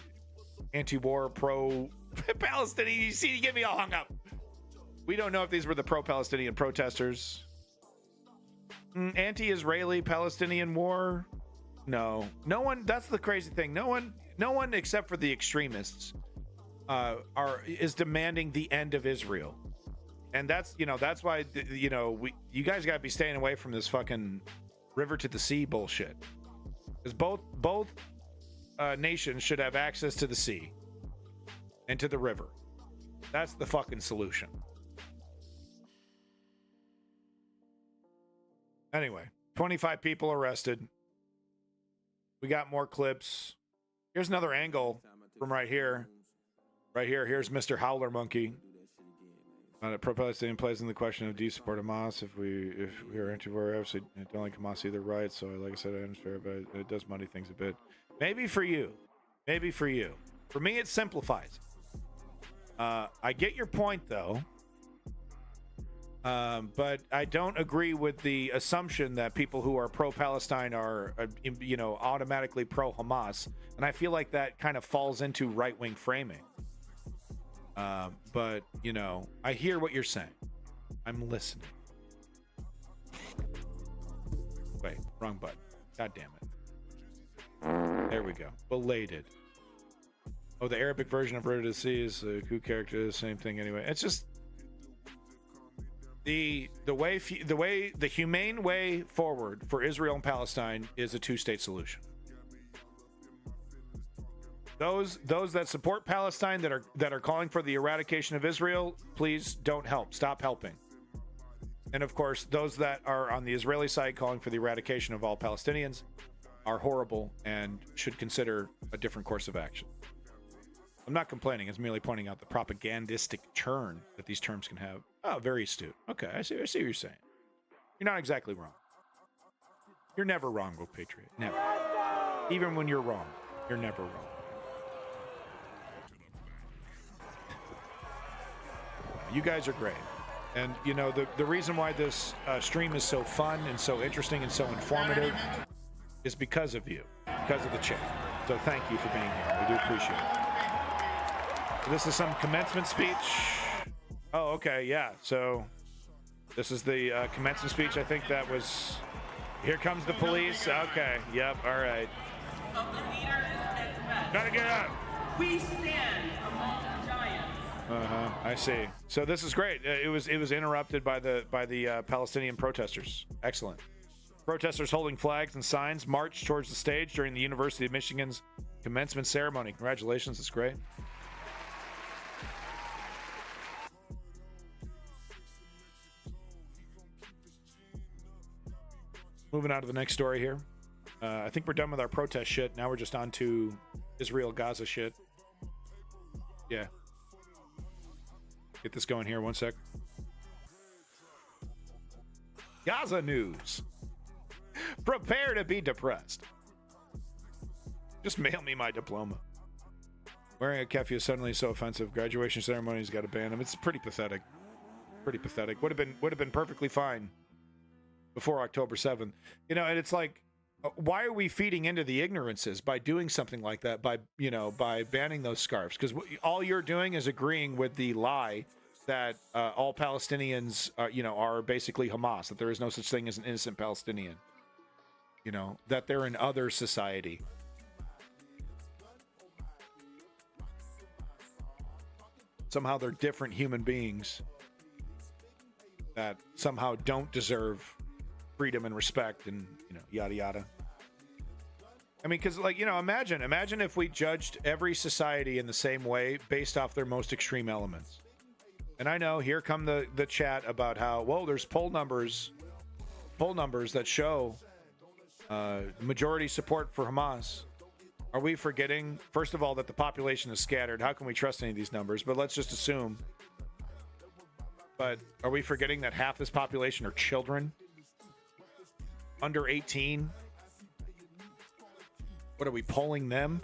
[SPEAKER 1] anti-war, pro-Palestinian. You see, you get me all hung up. We don't know if these were the pro-Palestinian protesters. Anti-Israeli Palestinian war. No one. That's the crazy thing. No one except for the extremists is demanding the end of Israel, and that's why you guys got to be staying away from this fucking river to the sea bullshit, because both nations should have access to the sea and to the river. That's the fucking solution. Anyway, 25 people arrested. We got more clips. Here's another angle from right here. Right here. Here's Mr. Howler Monkey. Pro-Palestinian plays in the question of do you support Hamas? If we are anti-war, obviously I don't like Hamas either, right? So like I said, I understand, but it does muddy things a bit. Maybe for you. For me, it simplifies. I get your point, though. But I don't agree with the assumption that people who are pro-Palestine are, automatically pro-Hamas. And I feel like that kind of falls into right-wing framing. But, I hear what you're saying. I'm listening. Wait, wrong button. God damn it. There we go. Belated. Oh, the Arabic version of River to the Sea is a coup character, the same thing anyway. It's just the humane way forward for Israel and Palestine is a two-state solution. Those that support Palestine that are calling for the eradication of Israel, please don't help. Stop helping. And of course, those that are on the Israeli side calling for the eradication of all Palestinians are horrible and should consider a different course of action. I'm not complaining. It's merely pointing out the propagandistic churn that these terms can have. Oh, very astute. Okay, I see what you're saying. You're not exactly wrong. You're never wrong, Woke Patriot. Never. Even when you're wrong, you're never wrong. You guys are great. And, the reason why this stream is so fun and so interesting and so informative is because of you, because of the chat. So thank you for being here. We do appreciate it. This is some commencement speech. Oh, okay, yeah. So this is the commencement speech. I think that was... Here comes the police. Okay, yep, all right. Gotta get up.
[SPEAKER 13] We stand among giants.
[SPEAKER 1] I see. So this is great. It was interrupted by the Palestinian protesters. Excellent. Protesters holding flags and signs marched towards the stage during the University of Michigan's commencement ceremony. Congratulations, that's great. Moving on to the next story here. I think we're done with our protest shit. Now we're just on to Israel Gaza shit. Yeah. Get this going here. One sec. Gaza news. Prepare to be depressed. Just mail me my diploma. Wearing a keffiyeh is suddenly so offensive. Graduation ceremonies got to ban them. It's pretty pathetic. Pretty pathetic. Would have been perfectly fine before October 7th. And it's like, why are we feeding into the ignorances by doing something like that, by banning those scarves? Because all you're doing is agreeing with the lie that all Palestinians are basically Hamas, that there is no such thing as an innocent Palestinian, that they're an other society. Somehow they're different human beings that somehow don't deserve freedom and respect and, yada, yada. I mean, because, imagine if we judged every society in the same way based off their most extreme elements. And I know, here come the chat about how, there's poll numbers that show majority support for Hamas. Are we forgetting, first of all, that the population is scattered? How can we trust any of these numbers? But let's just assume But are we forgetting that half this population are children? Under 18? What are we polling them?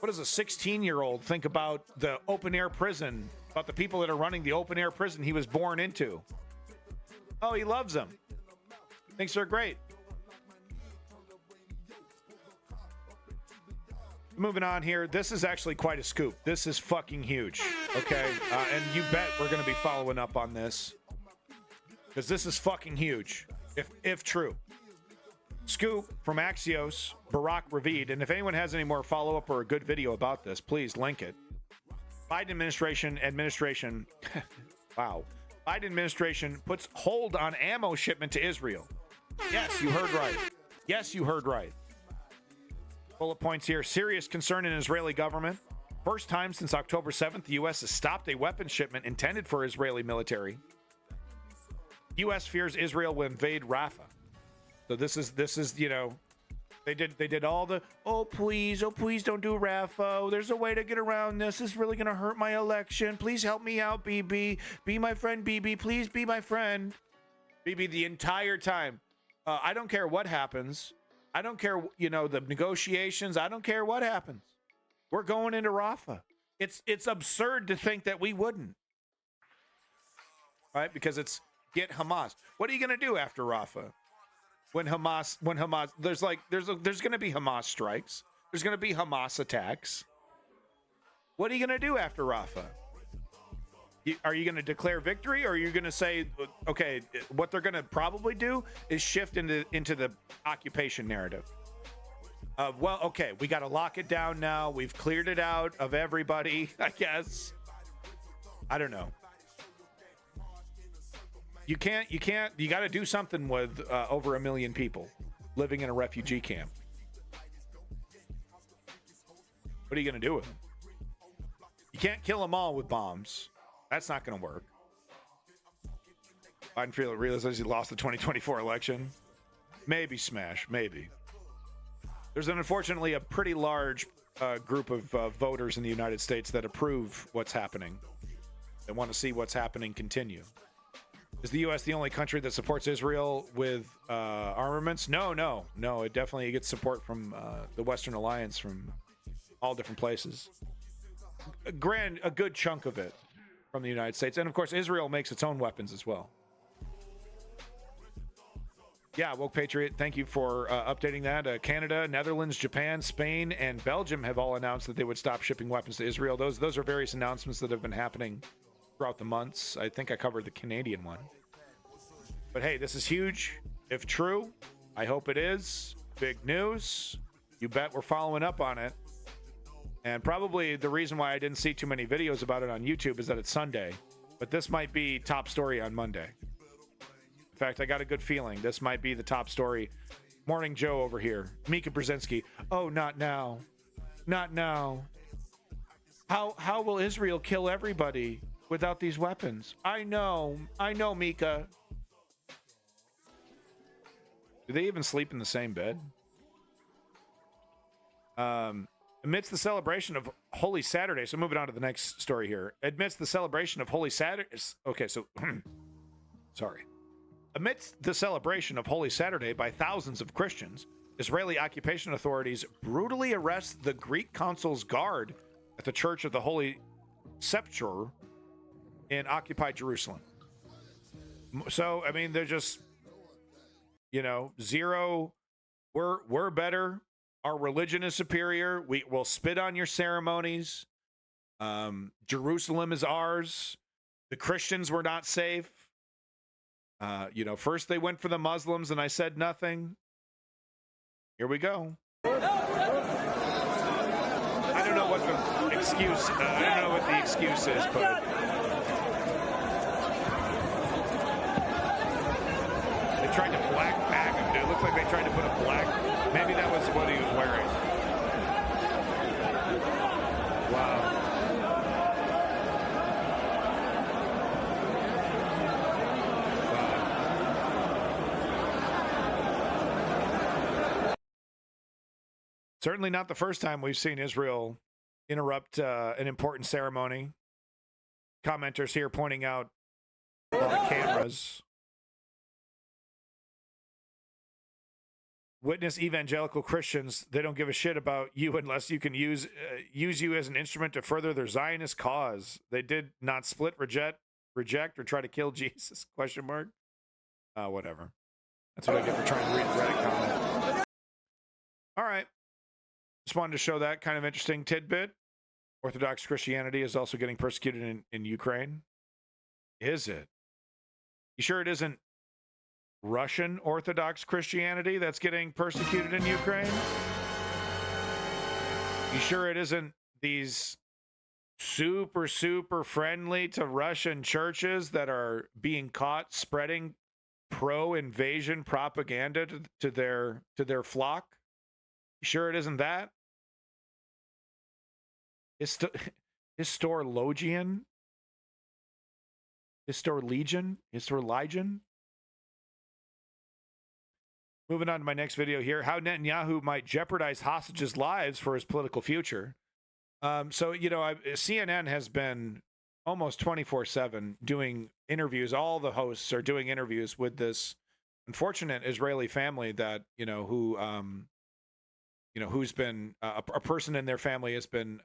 [SPEAKER 1] What does a 16-year-old think about the open-air prison, about the people that are running the open-air prison he was born into? Oh, he loves them. Thinks they're great. Moving on here. This is actually quite a scoop. This is fucking huge. Okay? And you bet we're going to be following up on this. Because this is fucking huge. If true. Scoop from Axios, Barack Ravid. And if anyone has any more follow-up or a good video about this, please link it. Biden administration. Wow. Biden administration puts hold on ammo shipment to Israel. Yes, you heard right. Yes, you heard right. Bullet points here. Serious concern in Israeli government. First time since October 7th, the U.S. has stopped a weapons shipment intended for Israeli military. U.S. fears Israel will invade Rafah. So this is, you know, they did all the, oh please don't do Rafah. Oh, there's a way to get around this. This is really going to hurt my election. Please help me out, BB. Be my friend, BB. Please be my friend. BB, the entire time. I don't care what happens. I don't care, you know, the negotiations. I don't care what happens. We're going into Rafah. It's absurd to think that we wouldn't. Right? Because it's get Hamas. What are you going to do after Rafah? When Hamas, there's going to be Hamas strikes. There's going to be Hamas attacks. What are you going to do after Rafah? Are you going to declare victory, or are you going to say, okay, what they're going to probably do is shift into the occupation narrative? Well, okay, we got to lock it down now. We've cleared it out of everybody, I guess. I don't know. You got to do something with over 1 million people living in a refugee camp. What are you going to do with them? You can't kill them all with bombs. That's not going to work. Biden realizes he lost the 2024 election. Maybe smash, maybe. There's unfortunately a pretty large group of voters in the United States that approve what's happening. They want to see what's happening continue. Is the U.S. the only country that supports Israel with armaments? No. It definitely gets support from the Western Alliance from all different places. A good chunk of it from the United States. And, of course, Israel makes its own weapons as well. Yeah, Woke Patriot, thank you for updating that. Canada, Netherlands, Japan, Spain, and Belgium have all announced that they would stop shipping weapons to Israel. Those are various announcements that have been happening throughout the months. I think I covered the Canadian one. But, hey, this is huge. If true, I hope it is. Big news. You bet we're following up on it. And probably the reason why I didn't see too many videos about it on YouTube is that it's Sunday. But this might be top story on Monday. In fact, I got a good feeling this might be the top story. Morning Joe over here. Mika Brzezinski. Oh, not now. Not now. How will Israel kill everybody without these weapons? I know, Mika. Do they even sleep in the same bed? Amidst the celebration of Holy Saturday, so moving on to the next story here. Amidst the celebration of Holy Saturday, okay, so, sorry. Amidst the celebration of Holy Saturday by thousands of Christians, Israeli occupation authorities brutally arrest the Greek consul's guard at the Church of the Holy Sepulchre in occupied Jerusalem. So, I mean, they're just, you know, zero, we're better. Our religion is superior. We'll spit on your ceremonies. Jerusalem is ours. The Christians were not safe. You know, first they went for the Muslims and I said nothing. Here we go. I don't know what the excuse, I don't know what the excuse is, but they tried to black bag him. It looked like they tried to put a black, maybe that was what he was wearing. Wow. Certainly not the first time we've seen Israel interrupt an important ceremony. commenters here pointing out a lot of cameras. Witness evangelical Christians, they don't give a shit about you unless you can use you as an instrument to further their Zionist cause. They did not split, reject, or try to kill Jesus, question mark. Whatever. That's what I get for trying to read a Reddit comment. All right. Just wanted to show that kind of interesting tidbit. Orthodox Christianity is also getting persecuted in Ukraine. Is it? You sure it isn't Russian Orthodox Christianity that's getting persecuted in Ukraine? You sure it isn't these super, super friendly to Russian churches that are being caught spreading pro-invasion propaganda to their flock? You sure it isn't that? Historiologian? Historilegion? Moving on to my next video here, how Netanyahu might jeopardize hostages' lives for his political future. So, CNN has been almost 24/7 doing interviews. All the hosts are doing interviews with this unfortunate Israeli family that, who's been a person in their family has been,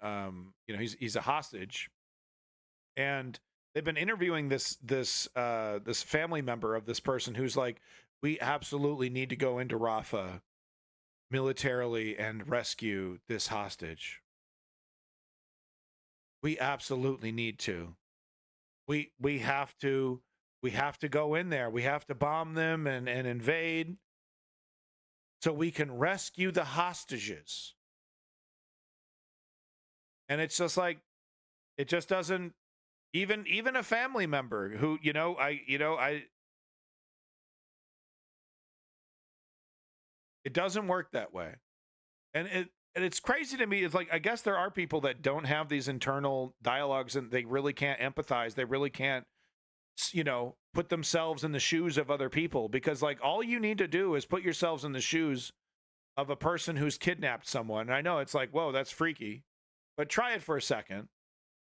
[SPEAKER 1] he's a hostage. And they've been interviewing this family member of this person who's like, we absolutely need to go into Rafah militarily and rescue this hostage. We absolutely need to. We have to go in there. We have to bomb them and invade so we can rescue the hostages. And it's just like, it just doesn't, even a family member who, it doesn't work that way. And it's crazy to me. It's like, I guess there are people that don't have these internal dialogues and they really can't empathize. They really can't, put themselves in the shoes of other people, because like all you need to do is put yourselves in the shoes of a person who's kidnapped someone. And I know it's like, whoa, that's freaky, but try it for a second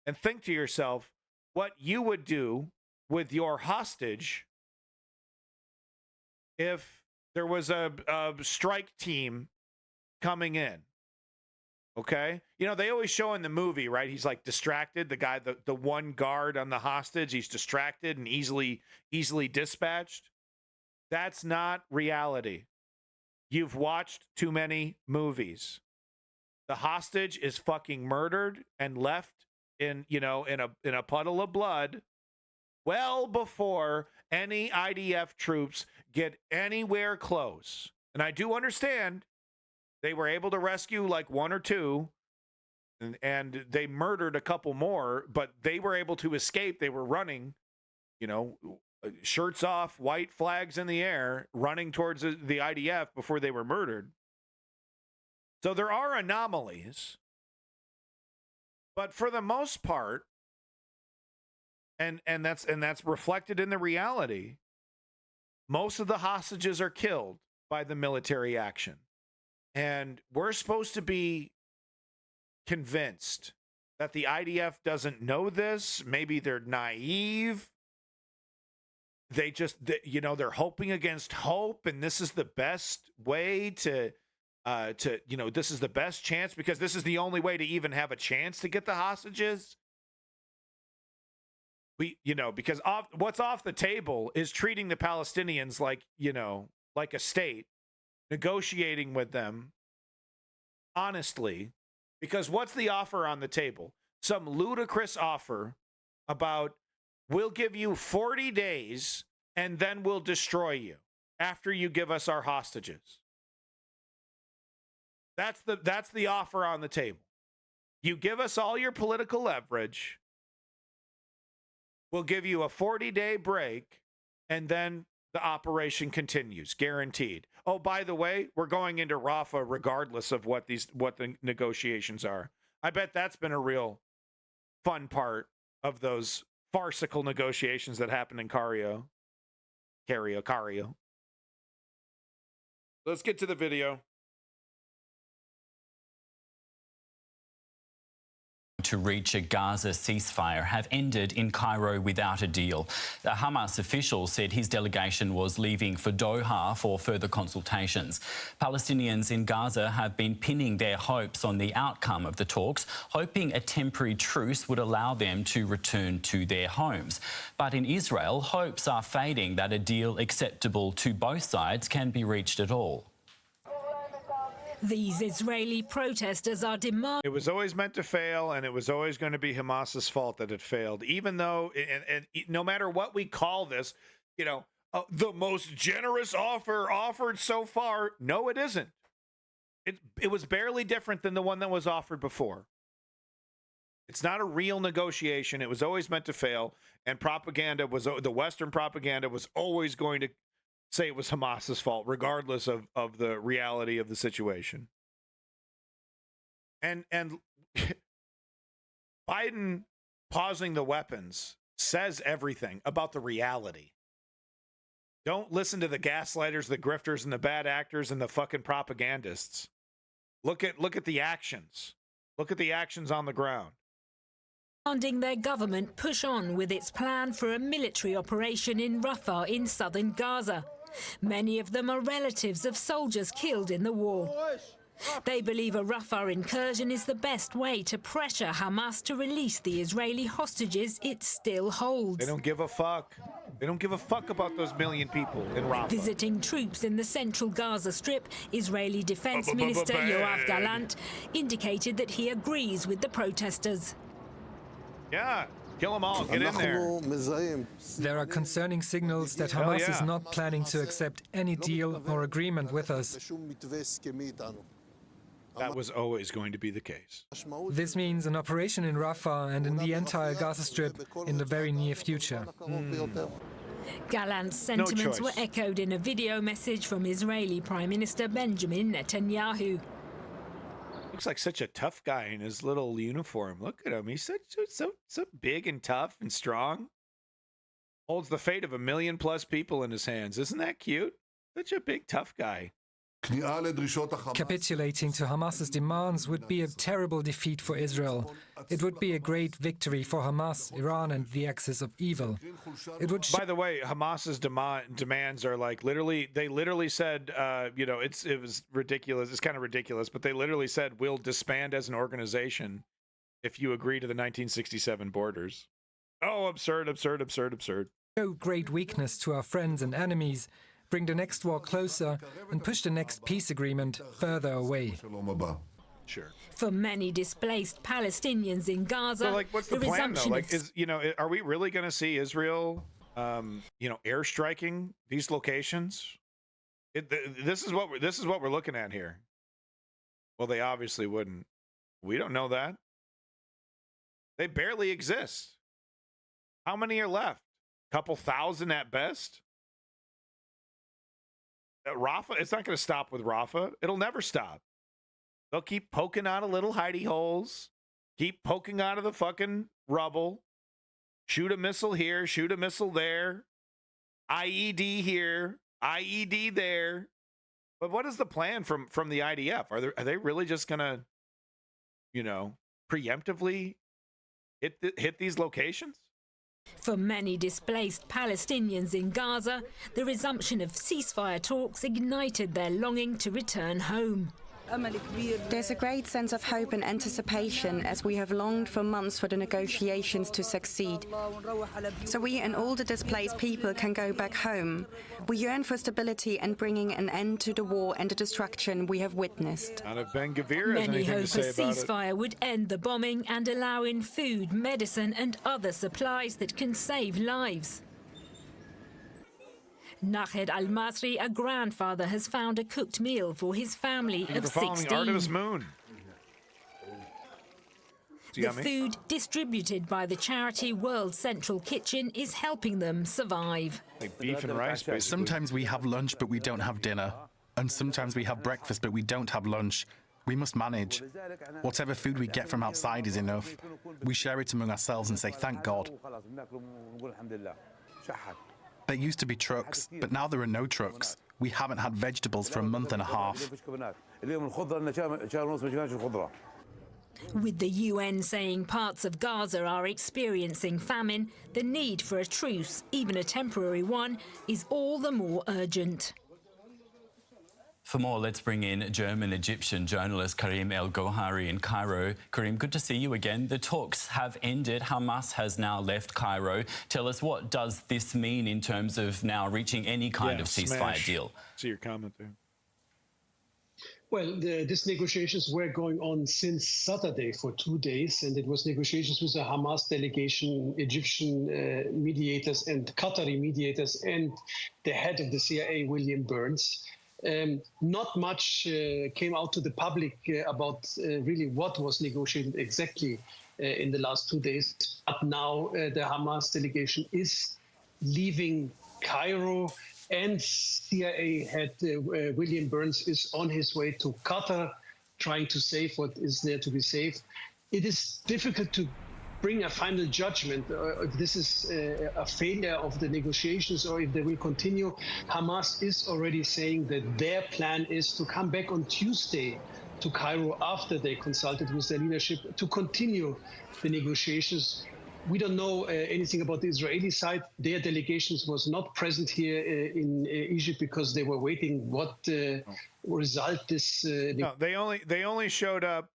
[SPEAKER 1] and think to yourself what you would do with your hostage if there was a strike team coming in. Okay? They always show in the movie, right? He's like distracted. The guy, the one guard on the hostage, he's distracted and easily dispatched. That's not reality. You've watched too many movies. The hostage is fucking murdered and left in a puddle of blood well before any IDF troops get anywhere close. And I do understand they were able to rescue like one or two, and they murdered a couple more, but they were able to escape. They were running, shirts off, white flags in the air, running towards the IDF before they were murdered. So there are anomalies, but for the most part, and that's reflected in the reality, most of the hostages are killed by the military action. And we're supposed to be convinced that the IDF doesn't know this. Maybe they're naive. They just, they're hoping against hope, and this is the best way to this is the best chance because this is the only way to even have a chance to get the hostages. Because what's off the table is treating the Palestinians like a state, negotiating with them honestly, because what's the offer on the table? Some ludicrous offer about, we'll give you 40 days and then we'll destroy you after you give us our hostages. That's the offer on the table. You give us all your political leverage, we'll give you a 40-day break, and then the operation continues, guaranteed. Oh, by the way, we're going into Rafah regardless of what the negotiations are. I bet that's been a real fun part of those farcical negotiations that happened in Cario. Let's get to the video.
[SPEAKER 14] to reach a Gaza ceasefire have ended in Cairo without a deal. The Hamas official said his delegation was leaving for Doha for further consultations. Palestinians in Gaza have been pinning their hopes on the outcome of the talks, hoping a temporary truce would allow them to return to their homes. But in Israel, hopes are fading that a deal acceptable to both sides can be reached at all.
[SPEAKER 15] These Israeli protesters are demanding.
[SPEAKER 1] It was always meant to fail, and it was always going to be Hamas's fault that it failed, even though, and no matter what we call this, you know, the most generous offer offered so far. No, it isn't. It was barely different than the one that was offered before. It's not a real negotiation. It was always meant to fail, and propaganda was, the Western propaganda was always going to say it was Hamas's fault, regardless of the reality of the situation. And Biden pausing the weapons says everything about the reality. Don't listen to the gaslighters, the grifters, and the bad actors and the fucking propagandists. Look at the actions. Look at the actions on the ground.
[SPEAKER 15] Demanding their government push on with its plan for a military operation in Rafah in southern Gaza. Many of them are relatives of soldiers killed in the war. They believe a Rafah incursion is the best way to pressure Hamas to release the Israeli hostages it still holds.
[SPEAKER 1] They don't give a fuck. They don't give a fuck about those million people in Rafah.
[SPEAKER 15] Visiting troops in the central Gaza Strip, Israeli Defense Minister Yoav Gallant indicated that he agrees with the protesters.
[SPEAKER 1] Yeah. Kill them all. Get in there.
[SPEAKER 16] There are concerning signals that Hamas is not planning to accept any deal or agreement with us.
[SPEAKER 1] That was always going to be the case.
[SPEAKER 16] This means an operation in Rafah and in the entire Gaza Strip in the very near future.
[SPEAKER 15] Gallant's sentiments were echoed in a video message from Israeli Prime Minister Benjamin Netanyahu.
[SPEAKER 1] Looks like such a tough guy in his little uniform. Look at him. He's so big and tough and strong. Holds the fate of 1 million+ people in his hands. Isn't that cute? Such a big, tough guy.
[SPEAKER 16] Capitulating to Hamas's demands would be a terrible defeat for Israel. It would be a great victory for Hamas, Iran, and the axis of evil. It would.
[SPEAKER 1] By the way, Hamas's demands are like literally. They literally said, you know, it was ridiculous. It's kind of ridiculous, but they literally said we'll disband as an organization if you agree to the 1967 borders. Oh, absurd, absurd, absurd, absurd.
[SPEAKER 16] Show great weakness to our friends and enemies. Bring the next war closer and push the next peace agreement further away.
[SPEAKER 1] Sure.
[SPEAKER 15] For many displaced Palestinians in Gaza,
[SPEAKER 1] so, like, what's the plan, though? Like, are we really going to see Israel, airstriking these locations? This is what we're looking at here. Well, they obviously wouldn't. We don't know that. They barely exist. How many are left? A couple thousand at best. Rafah, it's not going to stop with Rafah. It'll never stop. They'll keep poking out of little hidey holes, keep poking out of the fucking rubble, shoot a missile here, shoot a missile there, IED here, IED there. But what is the plan from the IDF? Are they really just going to, preemptively hit these locations?
[SPEAKER 15] For many displaced Palestinians in Gaza, the resumption of ceasefire talks ignited their longing to return home.
[SPEAKER 17] There's a great sense of hope and anticipation as we have longed for months for the negotiations to succeed. So we and all the displaced people can go back home. We yearn for stability and bringing an end to the war and the destruction we have witnessed.
[SPEAKER 15] Many hope a ceasefire would end the bombing and allow in food, medicine and other supplies that can save lives. Nahed Al-Masri, a grandfather, has found a cooked meal for his family of 16.
[SPEAKER 1] Artemis Moon.
[SPEAKER 15] The food distributed by the charity World Central Kitchen is helping them survive.
[SPEAKER 1] Like beef and rice, basically.
[SPEAKER 18] Sometimes we have lunch, but we don't have dinner. And sometimes we have breakfast, but we don't have lunch. We must manage. Whatever food we get from outside is enough. We share it among ourselves and say, thank God. There used to be trucks, but now there are no trucks. We haven't had vegetables for a month and a half.
[SPEAKER 15] With the UN saying parts of Gaza are experiencing famine, the need for a truce, even a temporary one, is all the more urgent.
[SPEAKER 14] For more, let's bring in German-Egyptian journalist Karim El-Gohari in Cairo. Karim, good to see you again. The talks have ended. Hamas has now left Cairo. Tell us, what does this mean in terms of now reaching any kind of ceasefire deal?
[SPEAKER 1] See your comment there.
[SPEAKER 19] Well, these negotiations were going on since Saturday for 2 days, and it was negotiations with the Hamas delegation, Egyptian mediators and Qatari mediators, and the head of the CIA, William Burns. Not much came out to the public about really what was negotiated exactly in the last 2 days. But now the Hamas delegation is leaving Cairo, and CIA head William Burns is on his way to Qatar, trying to save what is there to be saved. It is difficult to bring a final judgment if this is a failure of the negotiations or if they will continue. Hamas is already saying that their plan is to come back on Tuesday to Cairo after they consulted with their leadership to continue the negotiations. We don't know anything about the Israeli side. Their delegations was not present here in Egypt because they were waiting what result this.
[SPEAKER 1] No, they only showed up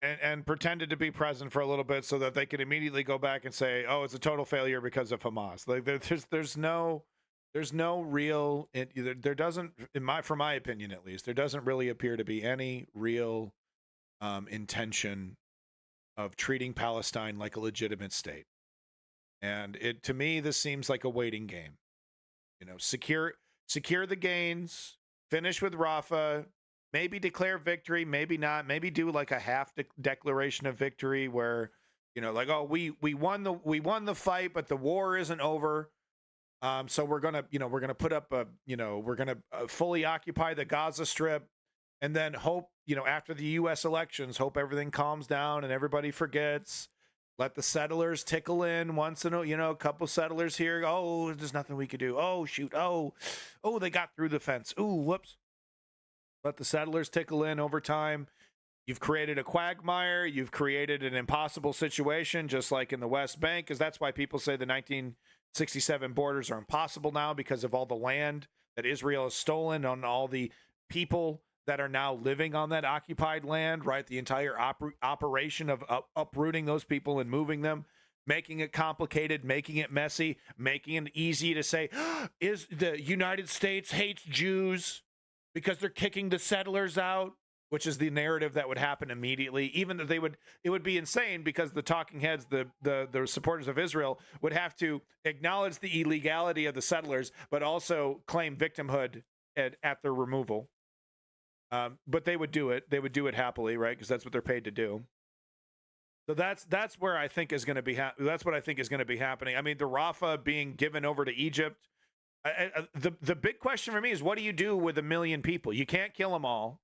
[SPEAKER 1] and pretended to be present for a little bit so that they could immediately go back and say, "Oh, it's a total failure because of Hamas." Like there's no real. There doesn't, from my opinion at least, there doesn't really appear to be any real intention of treating Palestine like a legitimate state. And to me, this seems like a waiting game. You know, secure the gains, finish with Rafah. Maybe declare victory, maybe not. Maybe do like a half declaration of victory where, you know, like, oh, we won the fight, but the war isn't over. So we're gonna put up we're gonna fully occupy the Gaza Strip, and then hope, after the U.S. elections, hope everything calms down and everybody forgets. Let the settlers tickle in once in a couple settlers here. Oh, there's nothing we could do. Oh shoot. Oh, they got through the fence. Ooh, whoops. Let the settlers tickle in over time. You've created a quagmire. You've created an impossible situation, just like in the West Bank, because that's why people say the 1967 borders are impossible now, because of all the land that Israel has stolen, on all the people that are now living on that occupied land, right? The entire operation of uprooting those people and moving them, making it complicated, making it messy, making it easy to say, is the United States hates Jews because they're kicking the settlers out, which is the narrative that would happen immediately. Even that it would be insane, because the talking heads, the supporters of Israel, would have to acknowledge the illegality of the settlers, but also claim victimhood at their removal. But they would do it. They would do it happily, right? Because that's what they're paid to do. So that's where I think is going to be. That's what I think is going to be happening. I mean, the Rafah being given over to Egypt. The big question for me is, what do you do with 1 million people? You can't kill them all.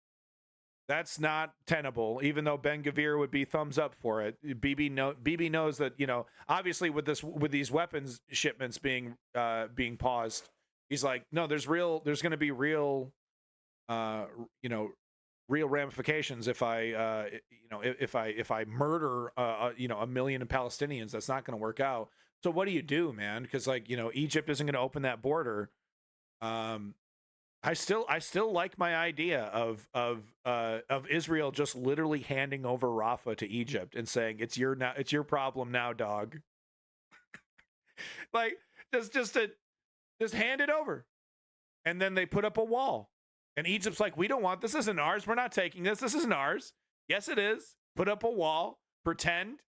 [SPEAKER 1] That's not tenable, even though Ben-Gvir would be thumbs up for it. Bibi knows that, obviously with these weapons shipments being paused, he's like, no, there's going to be real ramifications if I murder 1 million Palestinians. That's not going to work out. So what do you do, man? Because Egypt isn't going to open that border. I still like my idea of Israel just literally handing over Rafah to Egypt and saying, it's your problem now, dog. Like just hand it over, and then they put up a wall, and Egypt's like, we don't want this. Isn't ours. We're not taking this. This isn't ours. Yes, it is. Put up a wall, pretend.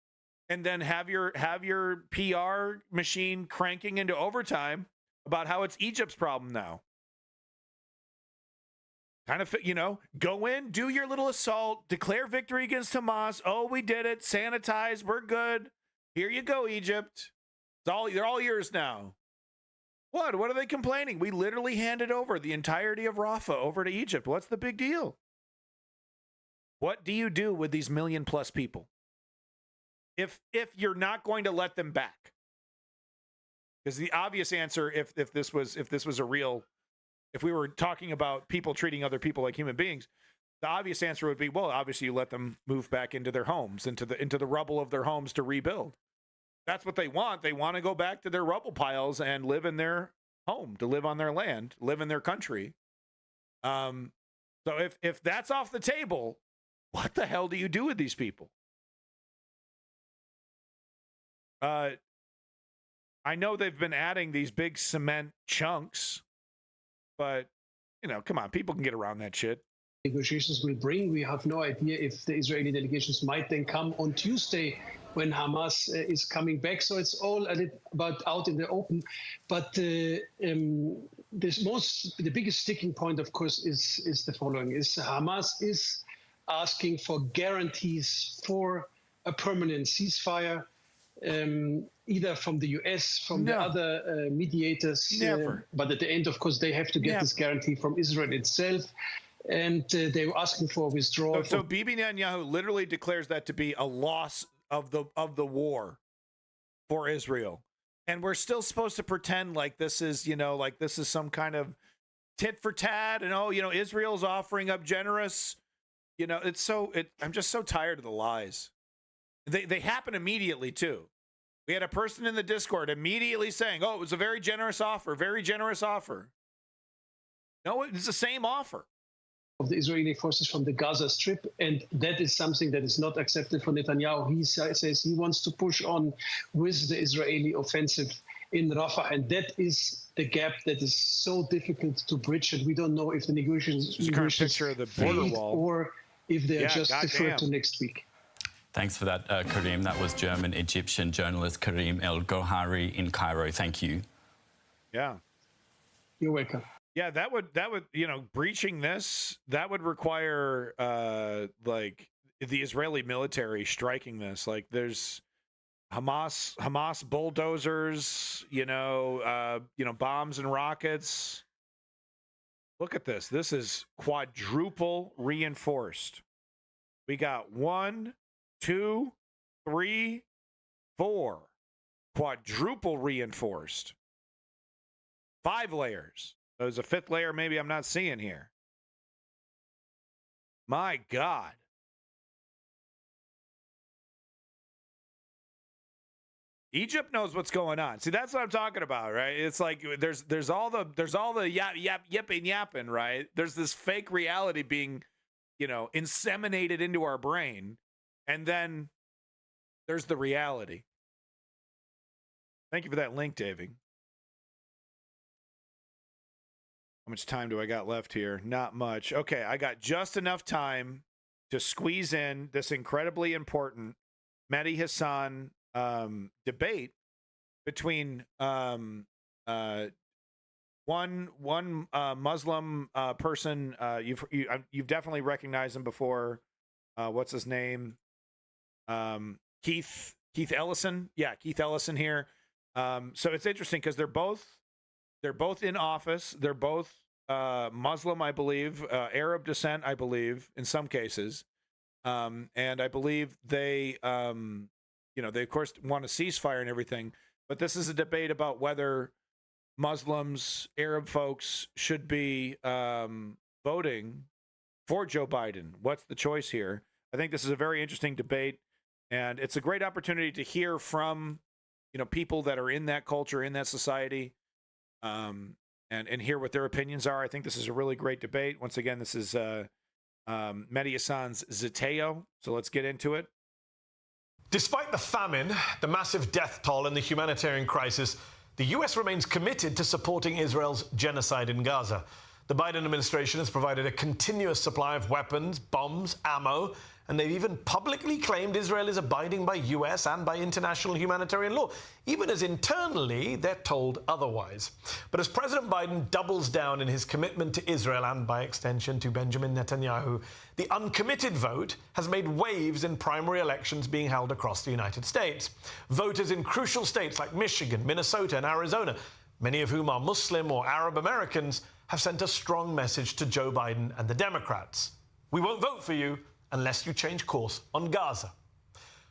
[SPEAKER 1] And then have your PR machine cranking into overtime about how it's Egypt's problem now. Kind of, go in, do your little assault, declare victory against Hamas. Oh, we did it. Sanitize. We're good. Here you go, Egypt. They're all yours now. What are they complaining? We literally handed over the entirety of Rafah over to Egypt. What's the big deal? What do you do with these 1 million+ people? If you're not going to let them back, because the obvious answer, if we were talking about people treating other people like human beings, the obvious answer would be, well, obviously you let them move back into their homes, into the rubble of their homes to rebuild. That's what they want. They want to go back to their rubble piles and live in their home, to live on their land, live in their country. So if that's off the table, what the hell do you do with these people? I know they've been adding these big cement chunks, but, you know, come on, people can get around that shit.
[SPEAKER 19] Negotiations will bring. We have no idea if the Israeli delegations might then come on Tuesday when Hamas is coming back. So it's all a little about out in the open. But the biggest sticking point, of course, is the following: is Hamas is asking for guarantees for a permanent ceasefire, either from the US, from the other mediators. But at the end, of course, they have to get this guarantee from Israel itself. And they were asking for withdrawal.
[SPEAKER 1] So Bibi Netanyahu literally declares that to be a loss of the war for Israel. And we're still supposed to pretend like this is, you know, like this is some kind of tit for tat. And, oh, you know, Israel's offering up generous. You know, I'm just so tired of the lies. They happen immediately, too. We had a person in the Discord immediately saying, oh, it was a very generous offer, very generous offer. No, it's the same offer.
[SPEAKER 19] Of the Israeli forces from the Gaza Strip, and that is something that is not accepted for Netanyahu. He says he wants to push on with the Israeli offensive in Rafah, and that is the gap that is so difficult to bridge, and we don't know if the negotiations
[SPEAKER 1] picture of the border wall,
[SPEAKER 19] or if they're just deferred to next week.
[SPEAKER 14] Thanks for that, Karim. That was German-Egyptian journalist Karim El-Gohari in Cairo. Thank you.
[SPEAKER 1] Yeah.
[SPEAKER 19] You're welcome.
[SPEAKER 1] Yeah, that would, you know, breaching this, that would require like the Israeli military striking this. Like there's Hamas bulldozers, you know, bombs and rockets. Look at this. This is quadruple reinforced. We got 1, 2, 3, 4. Quadruple reinforced. 5 layers. There's a 5th layer maybe I'm not seeing here. My God. Egypt knows what's going on. See, that's what I'm talking about, right? It's like there's all the yapping, right? There's this fake reality being, you know, inseminated into our brain, and then there's the reality. Thank you for that link, Davey. How much time do I got left here? Not much. Okay, I got just enough time to squeeze in this incredibly important Mehdi Hassan debate between one Muslim person. You've definitely recognized him before. What's his name? Keith Ellison. Yeah, Keith Ellison here. So it's interesting because they're both in office. They're both Muslim, I believe, Arab descent, I believe, in some cases. And I believe they, they, of course, want a ceasefire and everything. But this is a debate about whether Muslims, Arab folks should be voting for Joe Biden. What's the choice here? I think this is a very interesting debate. And it's a great opportunity to hear from, people that are in that culture, in that society. And hear what their opinions are. I think this is a really great debate. Once again, this is Mehdi Hassan's Zeteo. So let's get into it.
[SPEAKER 20] Despite the famine, the massive death toll, and the humanitarian crisis, the U.S. remains committed to supporting Israel's genocide in Gaza. The Biden administration has provided a continuous supply of weapons, bombs, ammo, and they've even publicly claimed Israel is abiding by U.S. and by international humanitarian law, even as internally they're told otherwise. But as President Biden doubles down in his commitment to Israel and, by extension, to Benjamin Netanyahu, the uncommitted vote has made waves in primary elections being held across the United States. Voters in crucial states like Michigan, Minnesota, and Arizona, many of whom are Muslim or Arab Americans, have sent a strong message to Joe Biden and the Democrats. We won't vote for you unless you change course on Gaza.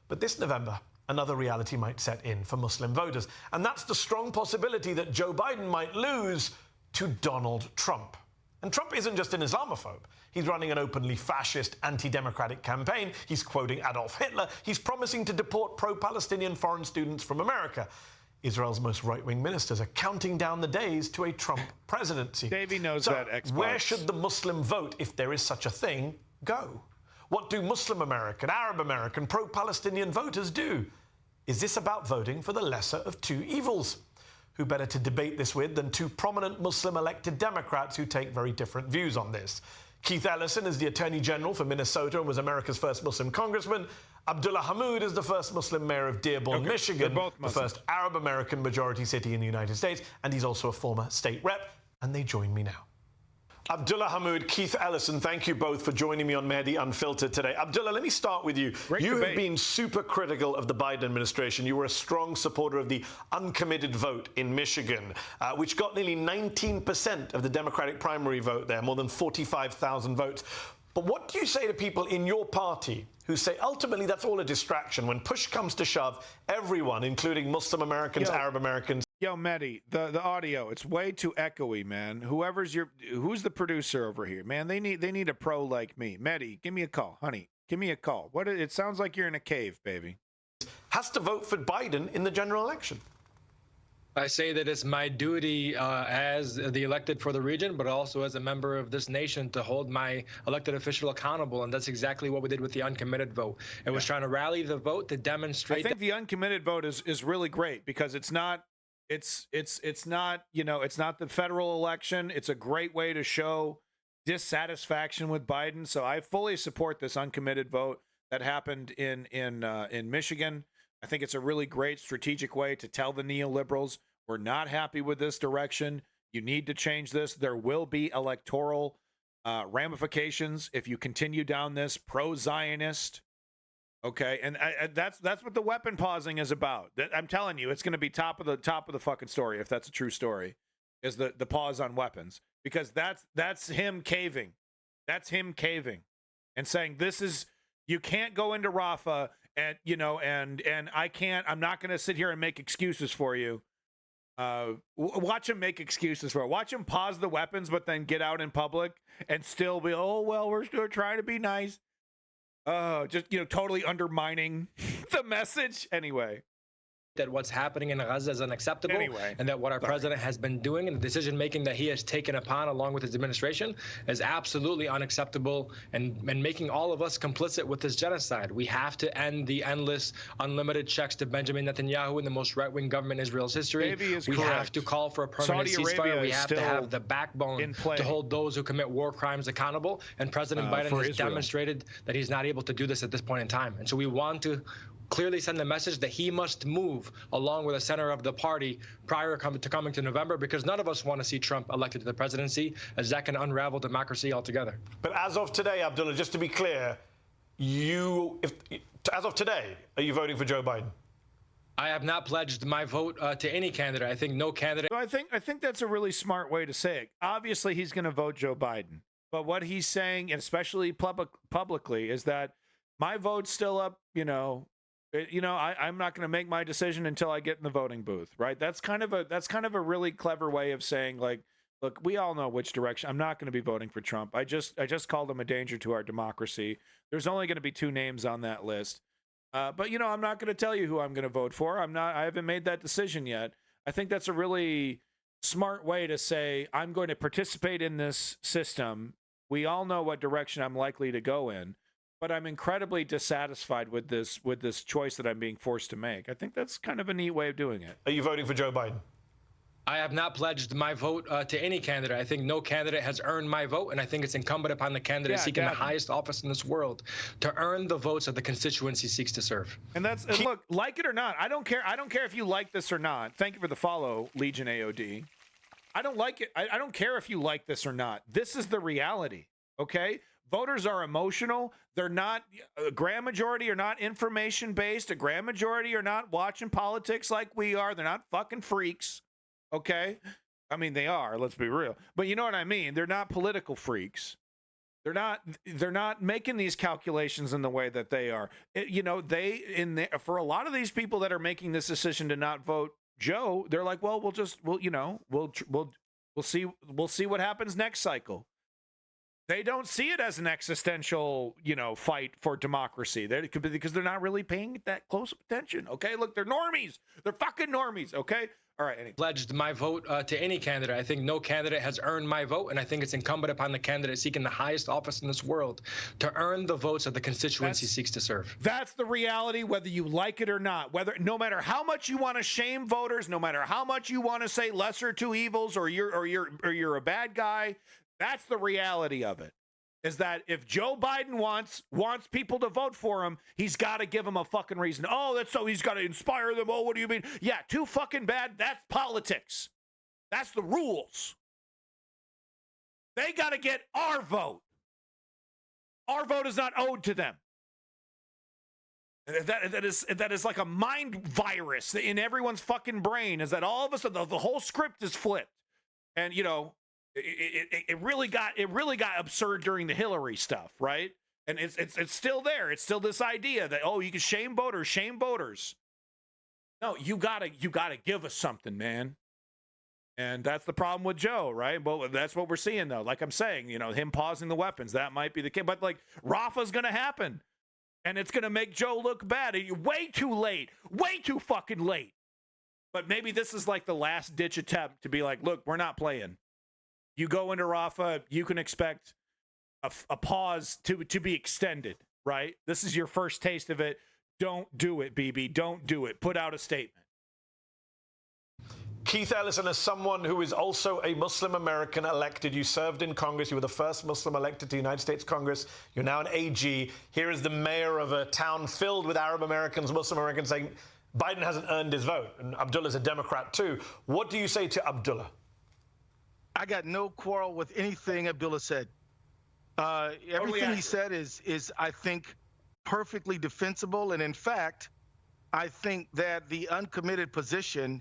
[SPEAKER 20] But this November, another reality might set in for Muslim voters, and that's the strong possibility that Joe Biden might lose to Donald Trump. And Trump isn't just an Islamophobe. He's running an openly fascist, anti-democratic campaign. He's quoting Adolf Hitler. He's promising to deport pro-Palestinian foreign students from America. Israel's most right-wing ministers are counting down the days to a Trump presidency.
[SPEAKER 1] Davey knows
[SPEAKER 20] so
[SPEAKER 1] that Xbox.
[SPEAKER 20] Where should the Muslim vote, if there is such a thing, go? What do Muslim American, Arab American, pro-Palestinian voters do? Is this about voting for the lesser of two evils? Who better to debate this with than two prominent Muslim elected Democrats who take very different views on this? Keith Ellison is the Attorney General for Minnesota and was America's first Muslim congressman. Abdullah Hammoud is the first Muslim mayor of Dearborn, Michigan, the first Arab American majority city in the United States, and he's also a former state rep, and they join me now. Abdullah Hammoud, Keith Ellison, thank you both for joining me on Mehdi Unfiltered today. Abdullah, let me start with you. You have been super critical of the Biden administration. You were a strong supporter of the uncommitted vote in Michigan, which got nearly 19% of the Democratic primary vote there, more than 45,000 votes. But what do you say to people in your party who say ultimately that's all a distraction? When push comes to shove, everyone, including Muslim Americans, Arab Americans.
[SPEAKER 1] Yo, Mehdi, the audio, it's way too echoey, man. Who's the producer over here? Man, they need a pro like me. Mehdi, give me a call, honey. Give me a call. It sounds like you're in a cave, baby.
[SPEAKER 20] Has to vote for Biden in the general election.
[SPEAKER 21] I say that it's my duty as the elected for the region, but also as a member of this nation to hold my elected official accountable. And that's exactly what we did with the uncommitted vote. It was trying to rally the vote to demonstrate.
[SPEAKER 1] I think the uncommitted vote is really great because it's not the federal election. It's a great way to show dissatisfaction with Biden. So I fully support this uncommitted vote that happened in Michigan. I think it's a really great strategic way to tell the neoliberals, we're not happy with this direction. You need to change this. There will be electoral ramifications if you continue down this pro-Zionist. Okay, and that's what the weapon pausing is about. I'm telling you, it's going to be top of the fucking story if that's a true story, is the pause on weapons, because that's him caving. That's him caving and saying you can't go into Rafah. And I'm not going to sit here and make excuses for you. Watch him make excuses for it. Watch him pause the weapons, but then get out in public and still be, oh, well, we're still trying to be nice. Just, totally undermining the message. Anyway.
[SPEAKER 21] That what's happening in Gaza is unacceptable, and that what our president has been doing and the decision-making that he has taken upon along with his administration is absolutely unacceptable and making all of us complicit with this genocide. We have to end the endless, unlimited checks to Benjamin Netanyahu in the most right-wing government in Israel's history. We have to call for a permanent ceasefire. We have to have the backbone to hold those who commit war crimes accountable, and President Biden has demonstrated that he's not able to do this at this point in time. And so we want to clearly send the message that he must move along with the center of the party prior to coming to November, because none of us want to see Trump elected to the presidency, as that can unravel democracy altogether.
[SPEAKER 20] But as of today, Abdullah, just to be clear, as of today, are you voting for Joe Biden?
[SPEAKER 21] I have not pledged my vote to any candidate. I think no candidate.
[SPEAKER 1] I think that's a really smart way to say it. Obviously, he's going to vote Joe Biden. But what he's saying, and especially publicly, is that my vote's still up, I'm not going to make my decision until I get in the voting booth, right? That's kind of a really clever way of saying, like, look, we all know which direction. I'm not going to be voting for Trump. I just called him a danger to our democracy. There's only going to be 2 names on that list. But I'm not going to tell you who I'm going to vote for. I haven't made that decision yet. I think that's a really smart way to say, I'm going to participate in this system. We all know what direction I'm likely to go in. But I'm incredibly dissatisfied with this choice that I'm being forced to make. I think that's kind of a neat way of doing it.
[SPEAKER 20] Are you voting for Joe Biden?
[SPEAKER 21] I have not pledged my vote to any candidate. I think no candidate has earned my vote, and I think it's incumbent upon the candidate seeking the highest office in this world to earn the votes of the constituency seeks to serve. And
[SPEAKER 1] look, like it or not, I don't care. I don't care if you like this or not. Thank you for the follow, Legion AOD. I don't like it. I don't care if you like this or not. This is the reality. Okay. Voters are emotional. They're not, a grand majority are not information based. A grand majority are not watching politics like we are. They're not fucking freaks. Okay. I mean, they are, let's be real. But you know what I mean? They're not political freaks. They're not making these calculations in the way that they are. For a lot of these people that are making this decision to not vote Joe, they're like, well, we'll see what happens next cycle. They don't see it as an existential, fight for democracy. Because they're not really paying that close attention. Okay, look, they're normies. They're fucking normies. Okay. All right. Anyway.
[SPEAKER 21] Pledged my vote to any candidate. I think no candidate has earned my vote, and I think it's incumbent upon the candidate seeking the highest office in this world to earn the votes of the constituents he seeks to serve.
[SPEAKER 1] That's the reality, whether you like it or not. No matter how much you want to shame voters, no matter how much you want to say lesser two evils, or you're a bad guy. That's the reality of it. Is that if Joe Biden wants people to vote for him, he's got to give them a fucking reason. Oh, that's so he's got to inspire them. Oh, what do you mean? Yeah, too fucking bad. That's politics. That's the rules. They got to get our vote. Our vote is not owed to them. That is like a mind virus in everyone's fucking brain. Is that all of a sudden the whole script is flipped, and It really got absurd during the Hillary stuff, right? And it's still there. It's still this idea that, oh, you can shame voters. No, you gotta give us something, man. And that's the problem with Joe, right? Well, that's what we're seeing though. Like I'm saying, him pausing the weapons, that might be the case. But like Rafah's gonna happen, and it's gonna make Joe look bad. Way too late, way too fucking late. But maybe this is like the last ditch attempt to be like, look, we're not playing. You go into Rafah, you can expect a pause to be extended, right? This is your first taste of it. Don't do it, Bibi. Don't do it. Put out a statement.
[SPEAKER 20] Keith Ellison, as someone who is also a Muslim American elected, you served in Congress. You were the first Muslim elected to the United States Congress. You're now an AG. Here is the mayor of a town filled with Arab Americans, Muslim Americans, saying Biden hasn't earned his vote. And Abdullah's a Democrat too. What do you say to Abdullah?
[SPEAKER 2] I got no quarrel with anything Abdullah said. Everything he said is, I think, perfectly defensible. And in fact, I think that the uncommitted position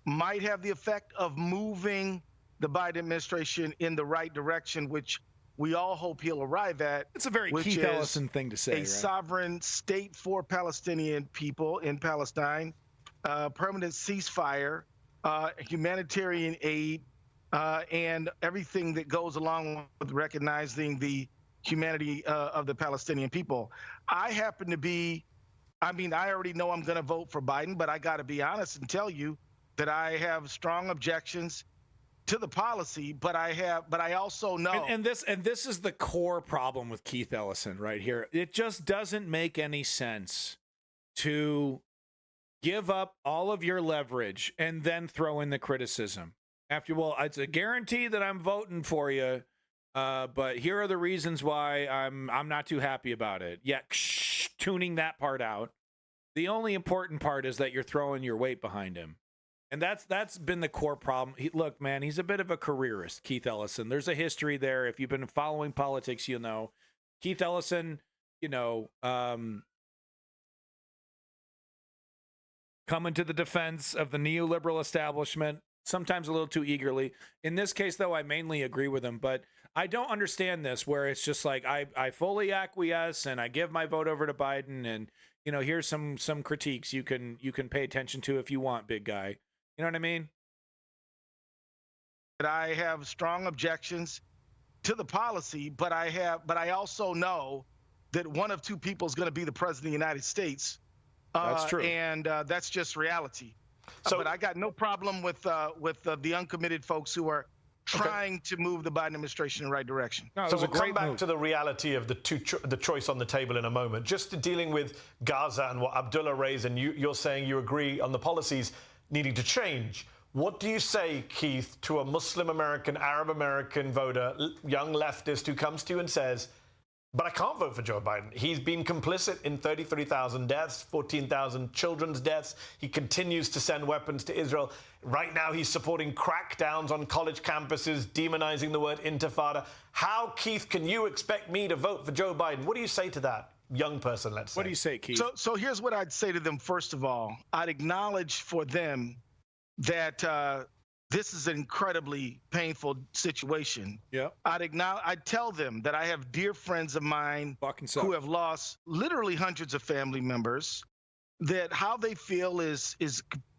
[SPEAKER 2] might have the effect of moving the Biden administration in the right direction, which we all hope he'll arrive at.
[SPEAKER 1] It's a very Keith Ellison thing to say,
[SPEAKER 2] a sovereign state for Palestinian people in Palestine, permanent ceasefire, humanitarian aid, and everything that goes along with recognizing the humanity of the Palestinian people. I happen to be, I already know I'm going to vote for Biden, but I got to be honest and tell you that I have strong objections to the policy, but I also know.
[SPEAKER 1] And this is the core problem with Keith Ellison right here. It just doesn't make any sense to give up all of your leverage and then throw in the criticism. Well, it's a guarantee that I'm voting for you, but here are the reasons why I'm not too happy about it. Yeah, tuning that part out. The only important part is that you're throwing your weight behind him. And that's been the core problem. Look, man, he's a bit of a careerist, Keith Ellison. There's a history there. If you've been following politics, you'll know. Keith Ellison, coming to the defense of the neoliberal establishment, sometimes a little too eagerly. In this case, though, I mainly agree with him. But I don't understand this, where it's just like I fully acquiesce and I give my vote over to Biden. And, here's some critiques you can pay attention to if you want, big guy. You know what I mean?
[SPEAKER 2] I have strong objections to the policy, but I also know that one of two people is going to be the president of the United States.
[SPEAKER 1] That's true.
[SPEAKER 2] And that's just reality. But I got no problem with the uncommitted folks who are trying to move the Biden administration in the right direction.
[SPEAKER 20] No, so we'll come back to the reality of the choice on the table in a moment. Just dealing with Gaza and what Abdullah raised, and you're saying you agree on the policies needing to change. What do you say, Keith, to a Muslim American, Arab American voter, young leftist who comes to you and says, but I can't vote for Joe Biden. He's been complicit in 33,000 deaths, 14,000 children's deaths. He continues to send weapons to Israel. Right now, he's supporting crackdowns on college campuses, demonizing the word intifada. How, Keith, can you expect me to vote for Joe Biden? What do you say to that young person, let's say?
[SPEAKER 1] What do you say, Keith?
[SPEAKER 2] So here's what I'd say to them. First of all, I'd acknowledge for them that this is an incredibly painful situation.
[SPEAKER 1] Yeah.
[SPEAKER 2] I'd tell them that I have dear friends of mine who have lost literally hundreds of family members, that how they feel is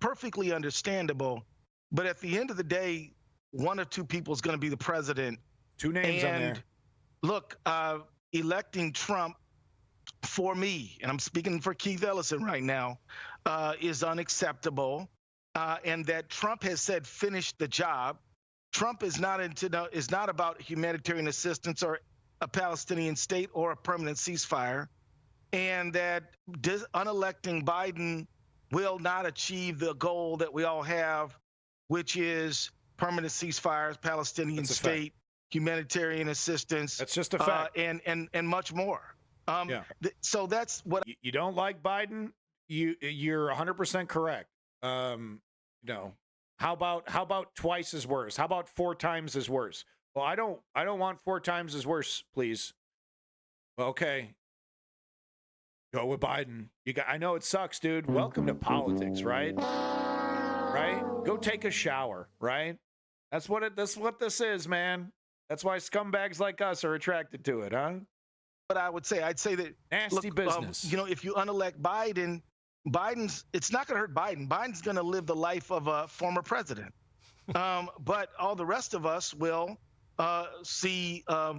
[SPEAKER 2] perfectly understandable. But at the end of the day, one or two people is going to be the president.
[SPEAKER 1] Two names on there.
[SPEAKER 2] look, electing Trump, for me, and I'm speaking for Keith Ellison right now, is unacceptable, and that Trump has said finish the job. Trump is not about humanitarian assistance or a Palestinian state or a permanent ceasefire, and that unelecting Biden will not achieve the goal that we all have, which is permanent ceasefires, Palestinian state, humanitarian assistance.
[SPEAKER 1] That's just a fact,
[SPEAKER 2] and much more. So that's what
[SPEAKER 1] you don't like Biden. You're 100% correct. No. How about twice as worse? How about 4 times as worse? Well, I don't want 4 times as worse, please. Okay. Go with Biden. I know it sucks, dude. Welcome to politics, right? Right? Go take a shower, right? That's what this is, man. That's why scumbags like us are attracted to it, huh?
[SPEAKER 2] But I'd say that
[SPEAKER 1] nasty business.
[SPEAKER 2] If you unelect Biden, it's not going to hurt Biden. Biden's going to live the life of a former president. But all the rest of us will see a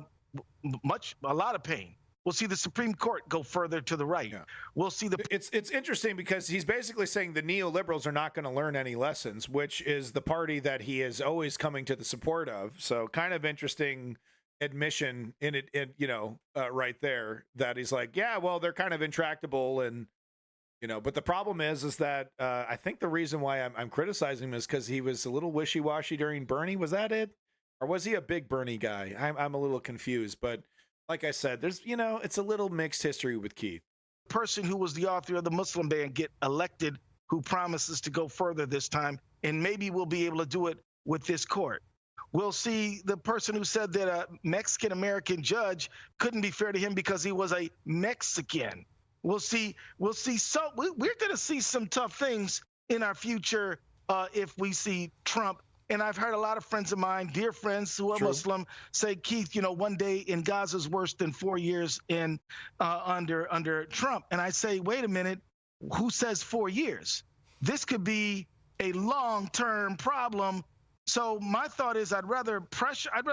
[SPEAKER 2] lot of pain. We'll see the Supreme Court go further to the right. Yeah. We'll see
[SPEAKER 1] It's interesting because he's basically saying the neoliberals are not going to learn any lessons, which is the party that he is always coming to the support of. So kind of interesting admission in it, right there, that he's like, yeah, well, they're kind of intractable, and but the problem is that I think the reason why I'm criticizing him is because he was a little wishy-washy during Bernie. Was that it, or was he a big Bernie guy? I'm a little confused, but like I said, there's it's a little mixed history with Keith.
[SPEAKER 2] Person who was the author of the Muslim ban get elected, who promises to go further this time, and maybe we'll be able to do it with this court. We'll see the person who said that a Mexican-American judge couldn't be fair to him because he was a Mexican. We'll see. So we're going to see some tough things in our future if we see Trump. And I've heard a lot of friends of mine, dear friends who are Muslim, say, Keith, one day in Gaza is worse than 4 years under Trump. And I say, wait a minute, who says 4 years? This could be a long-term problem. So my thought is I'd rather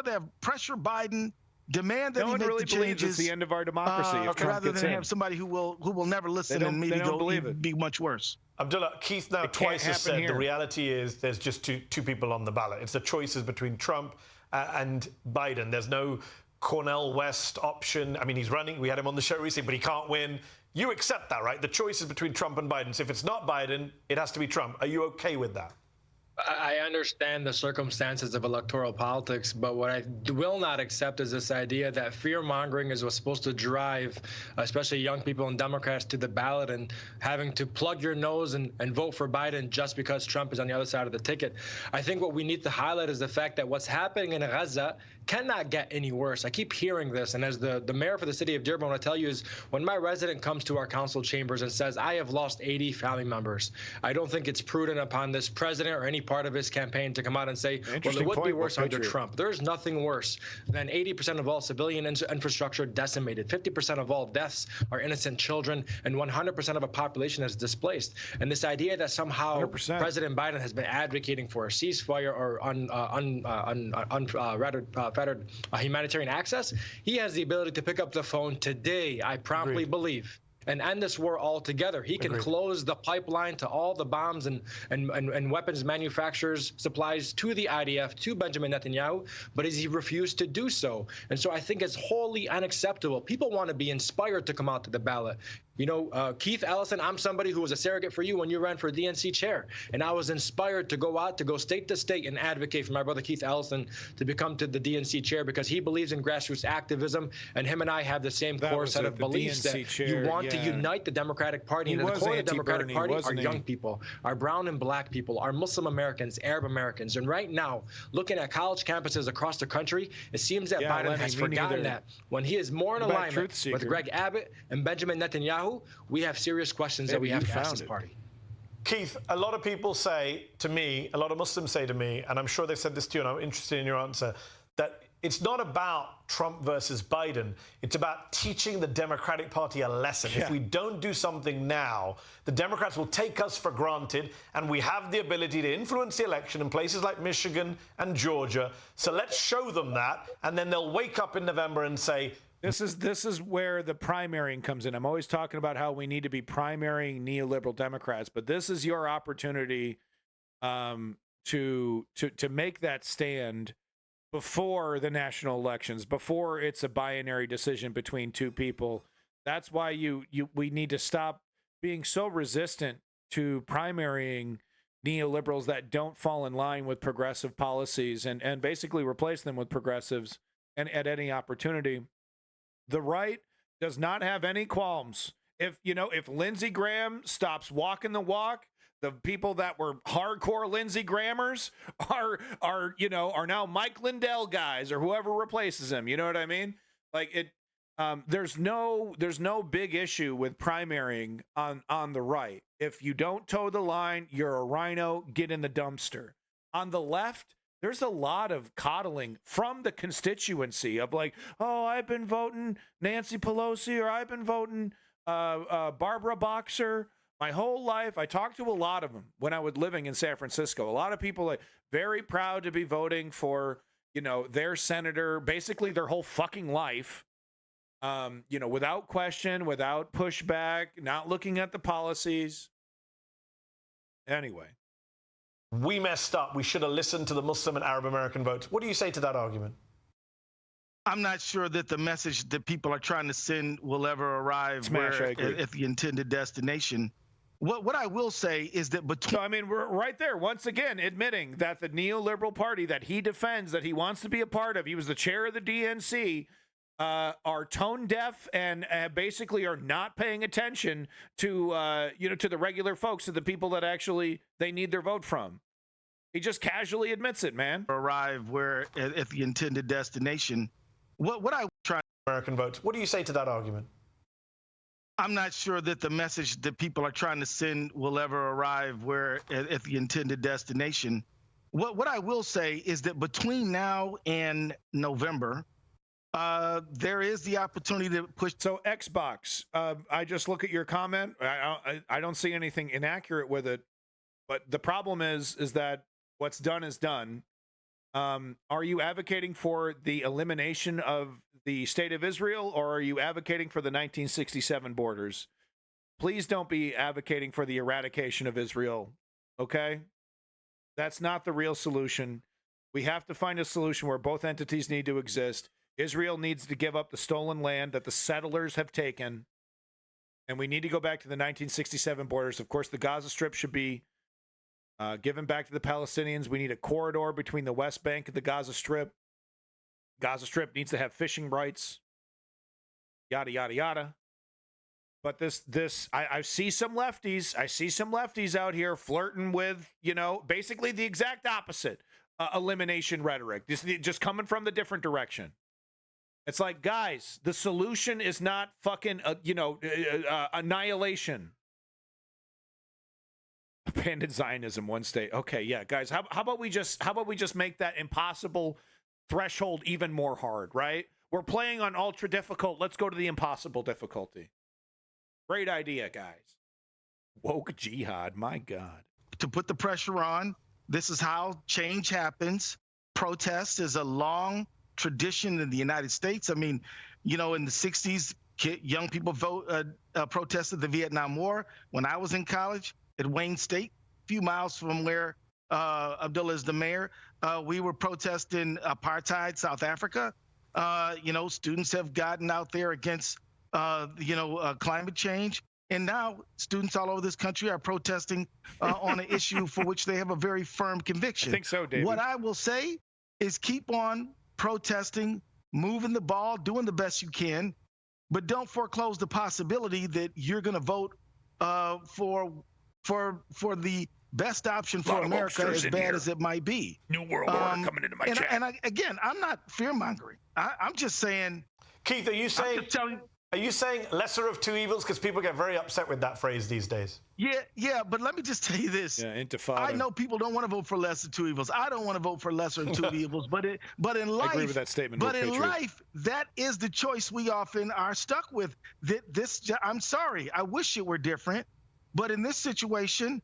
[SPEAKER 2] have pressure Biden, demand that he make
[SPEAKER 1] really
[SPEAKER 2] the changes.
[SPEAKER 1] It's the end of our democracy if Trump
[SPEAKER 2] rather
[SPEAKER 1] gets
[SPEAKER 2] than
[SPEAKER 1] in.
[SPEAKER 2] have somebody who will never listen and maybe be much worse.
[SPEAKER 20] Abdullah, Keith now twice has said the reality is there's just two people on the ballot. It's the choices between Trump and Biden. There's no Cornel West option. I mean, he's running. We had him on the show recently, but he can't win. You accept that, right? The choice is between Trump and Biden. So if it's not Biden, it has to be Trump. Are you okay with that?
[SPEAKER 21] I understand the circumstances of electoral politics, but what I will not accept is this idea that fear-mongering is what's supposed to drive, especially young people and Democrats, to the ballot and having to plug your nose and vote for Biden just because Trump is on the other side of the ticket. I think what we need to highlight is the fact that what's happening in Gaza cannot get any worse. I keep hearing this, and as the mayor for the city of Dearborn, what I tell you is when my resident comes to our council chambers and says, I have lost 80 family members, I don't think it's prudent upon this president or any part of his campaign to come out and say, well, it would be worse under Trump. There's nothing worse than 80% of all civilian infrastructure decimated, 50% of all deaths are innocent children, and 100% of a population is displaced. And this idea that somehow 100%. President Biden has been advocating for a ceasefire or unfettered humanitarian access, he has the ability to pick up the phone today, I promptly believe, and end this war altogether. He can close the pipeline to all the bombs and weapons manufacturers' supplies to the IDF, to Benjamin Netanyahu, but he refused to do so. And so I think it's wholly unacceptable. People want to be inspired to come out to the ballot. Keith Ellison, I'm somebody who was a surrogate for you when you ran for DNC chair. And I was inspired to go out, to go state to state and advocate for my brother Keith Ellison to become to the DNC chair because he believes in grassroots activism. And him and I have the same core set of beliefs that you want to unite the Democratic Party. And at the core of the Democratic Party are young people, are brown and black people, are Muslim Americans, Arab Americans. And right now, looking at college campuses across the country, it seems that Biden has forgotten that when he is more in alignment with Greg Abbott and Benjamin Netanyahu, we have serious questions that we have to ask this party.
[SPEAKER 20] Keith, a lot of people say to me, a lot of Muslims say to me, and I'm sure they've said this to you, and I'm interested in your answer, that it's not about Trump versus Biden. It's about teaching the Democratic Party a lesson.
[SPEAKER 1] Yeah.
[SPEAKER 20] If we don't do something now, the Democrats will take us for granted, and we have the ability to influence the election in places like Michigan and Georgia. So let's show them that, and then they'll wake up in November and say,
[SPEAKER 1] This is where the primarying comes in. I'm always talking about how we need to be primarying neoliberal Democrats, but this is your opportunity to make that stand before the national elections, before it's a binary decision between two people. That's why we need to stop being so resistant to primarying neoliberals that don't fall in line with progressive policies and basically replace them with progressives and at any opportunity. The right does not have any qualms. If Lindsey Graham stops walking the walk, the people that were hardcore Lindsey Grammers are now Mike Lindell guys or whoever replaces him. You know what I mean? Like it. There's no big issue with primarying on the right. If you don't toe the line, you're a rhino. Get in the dumpster. On the left, there's a lot of coddling from the constituency of like, oh, I've been voting Nancy Pelosi or I've been voting Barbara Boxer my whole life. I talked to a lot of them when I was living in San Francisco. A lot of people are very proud to be voting for, their senator, basically their whole fucking life, without question, without pushback, not looking at the policies. Anyway.
[SPEAKER 20] We messed up. We should have listened to the Muslim and Arab American votes. What do you say to that argument?
[SPEAKER 2] I'm not sure that the message that people are trying to send will ever arrive at the intended destination. What I will say is that
[SPEAKER 1] we're right there once again admitting that the neoliberal party that he defends, that he wants to be a part of, he was the chair of the DNC, are tone deaf and basically are not paying attention to to the regular folks, to the people that actually they need their vote from. He just casually admits it, man.
[SPEAKER 2] Arrive where at the intended destination. What I try
[SPEAKER 20] American votes. What do you say to that argument?
[SPEAKER 2] I'm not sure that the message that people are trying to send will ever arrive where at the intended destination. What I will say is that between now and November, there is the opportunity to push.
[SPEAKER 1] So Xbox, I just look at your comment. I don't see anything inaccurate with it, but the problem is that what's done is done. Are you advocating for the elimination of the state of Israel, or are you advocating for the 1967 borders? Please don't be advocating for the eradication of Israel, okay? That's not the real solution. We have to find a solution where both entities need to exist. Israel needs to give up the stolen land that the settlers have taken, and we need to go back to the 1967 borders. Of course, the Gaza Strip should be given back to the Palestinians. We need a corridor between the West Bank and the Gaza Strip. Gaza Strip needs to have fishing rights. Yada, yada, yada. But I see some lefties. I see some lefties out here flirting with, basically the exact opposite elimination rhetoric. Just coming from the different direction. It's like, guys, the solution is not fucking, annihilation. Abandoned Zionism, one state. Okay, yeah, guys. How about we just make that impossible threshold even more hard, right? We're playing on ultra difficult. Let's go to the impossible difficulty. Great idea, guys. Woke jihad, my God.
[SPEAKER 2] To put the pressure on, this is how change happens. Protest is a long tradition in the United States. I mean, in the 60s, young people protested the Vietnam War. When I was in college at Wayne State, a few miles from where Abdullah is the mayor, we were protesting apartheid, South Africa. Students have gotten out there against, climate change. And now students all over this country are protesting on an issue for which they have a very firm conviction.
[SPEAKER 1] I think so, David.
[SPEAKER 2] What I will say is keep on protesting, moving the ball, doing the best you can, but don't foreclose the possibility that you're going to vote for the best option for America, as bad as it might be.
[SPEAKER 1] New World Order coming into my chat.
[SPEAKER 2] And again, I'm not fear-mongering. I'm just saying.
[SPEAKER 20] Keith, are you saying Are you saying lesser of two evils? Because people get very upset with that phrase these days.
[SPEAKER 2] Yeah, but let me just tell you this.
[SPEAKER 1] Yeah, intifada.
[SPEAKER 2] I know people don't want to vote for lesser of two evils. I don't want to vote for lesser of two evils. But in life,
[SPEAKER 1] I agree with that statement.
[SPEAKER 2] But in life, that is the choice we often are stuck with. I'm sorry. I wish it were different. But in this situation,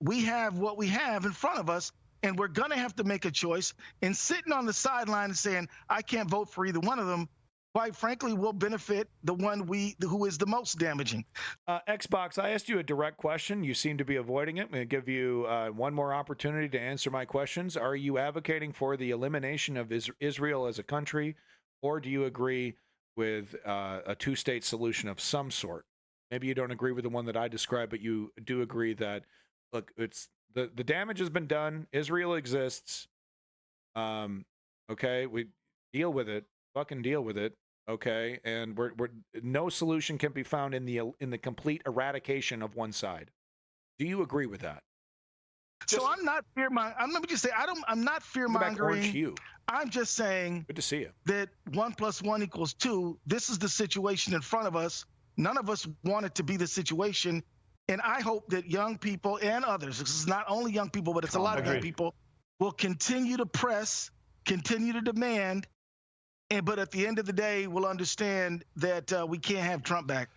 [SPEAKER 2] we have what we have in front of us, and we're going to have to make a choice. And sitting on the sideline and saying, I can't vote for either one of them, quite frankly, will benefit the one who is the most damaging.
[SPEAKER 1] Xbox, I asked you a direct question. You seem to be avoiding it. I'm going to give you one more opportunity to answer my questions. Are you advocating for the elimination of Israel as a country, or do you agree with a two-state solution of some sort? Maybe you don't agree with the one that I described, but you do agree that, look, it's the damage has been done. Israel exists. Okay, we deal with it. Fucking deal with it, okay? And we're no solution can be found in the complete eradication of one side. Do you agree with that?
[SPEAKER 2] So I'm not fear-mongering. Let me just say, I'm not fear-mongering. I'm just saying.
[SPEAKER 1] Good to see you.
[SPEAKER 2] That 1 + 1 = 2. This is the situation in front of us. None of us want it to be the situation, and I hope that young people and others. This is not only young people, but it's a lot of young people will continue to press, continue to demand. But at the end of the day, we'll understand that we can't have Trump back.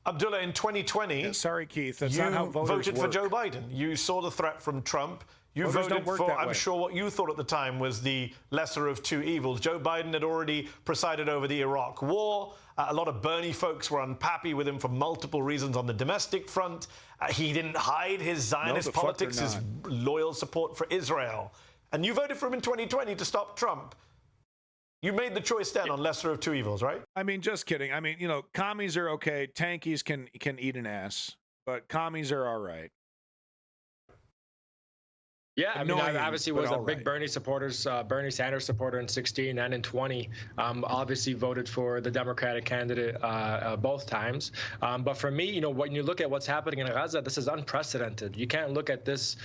[SPEAKER 20] Abdullah, in 2020,
[SPEAKER 1] sorry, Keith, that's not how voters
[SPEAKER 20] voted
[SPEAKER 1] work.
[SPEAKER 20] for Joe Biden. You saw the threat from Trump. You
[SPEAKER 1] Voters
[SPEAKER 20] voted
[SPEAKER 1] don't work
[SPEAKER 20] for,
[SPEAKER 1] that
[SPEAKER 20] I'm
[SPEAKER 1] way.
[SPEAKER 20] sure what you thought at the time was the lesser of two evils. Joe Biden had already presided over the Iraq War. A lot of Bernie folks were unhappy with him for multiple reasons on the domestic front. He didn't hide his Zionist politics, his loyal support for Israel. And you voted for him in 2020 to stop Trump. You made the choice then on lesser of two evils, right?
[SPEAKER 1] I mean, just kidding. I mean, you know, commies are okay. Tankies can eat an ass, but commies are all right.
[SPEAKER 21] Yeah, I mean, I obviously was a big Bernie Bernie Sanders supporter in 16 and in 20. Obviously voted for the Democratic candidate both times. But for me, you know, when you look at what's happening in Gaza, this is unprecedented. You can't look at this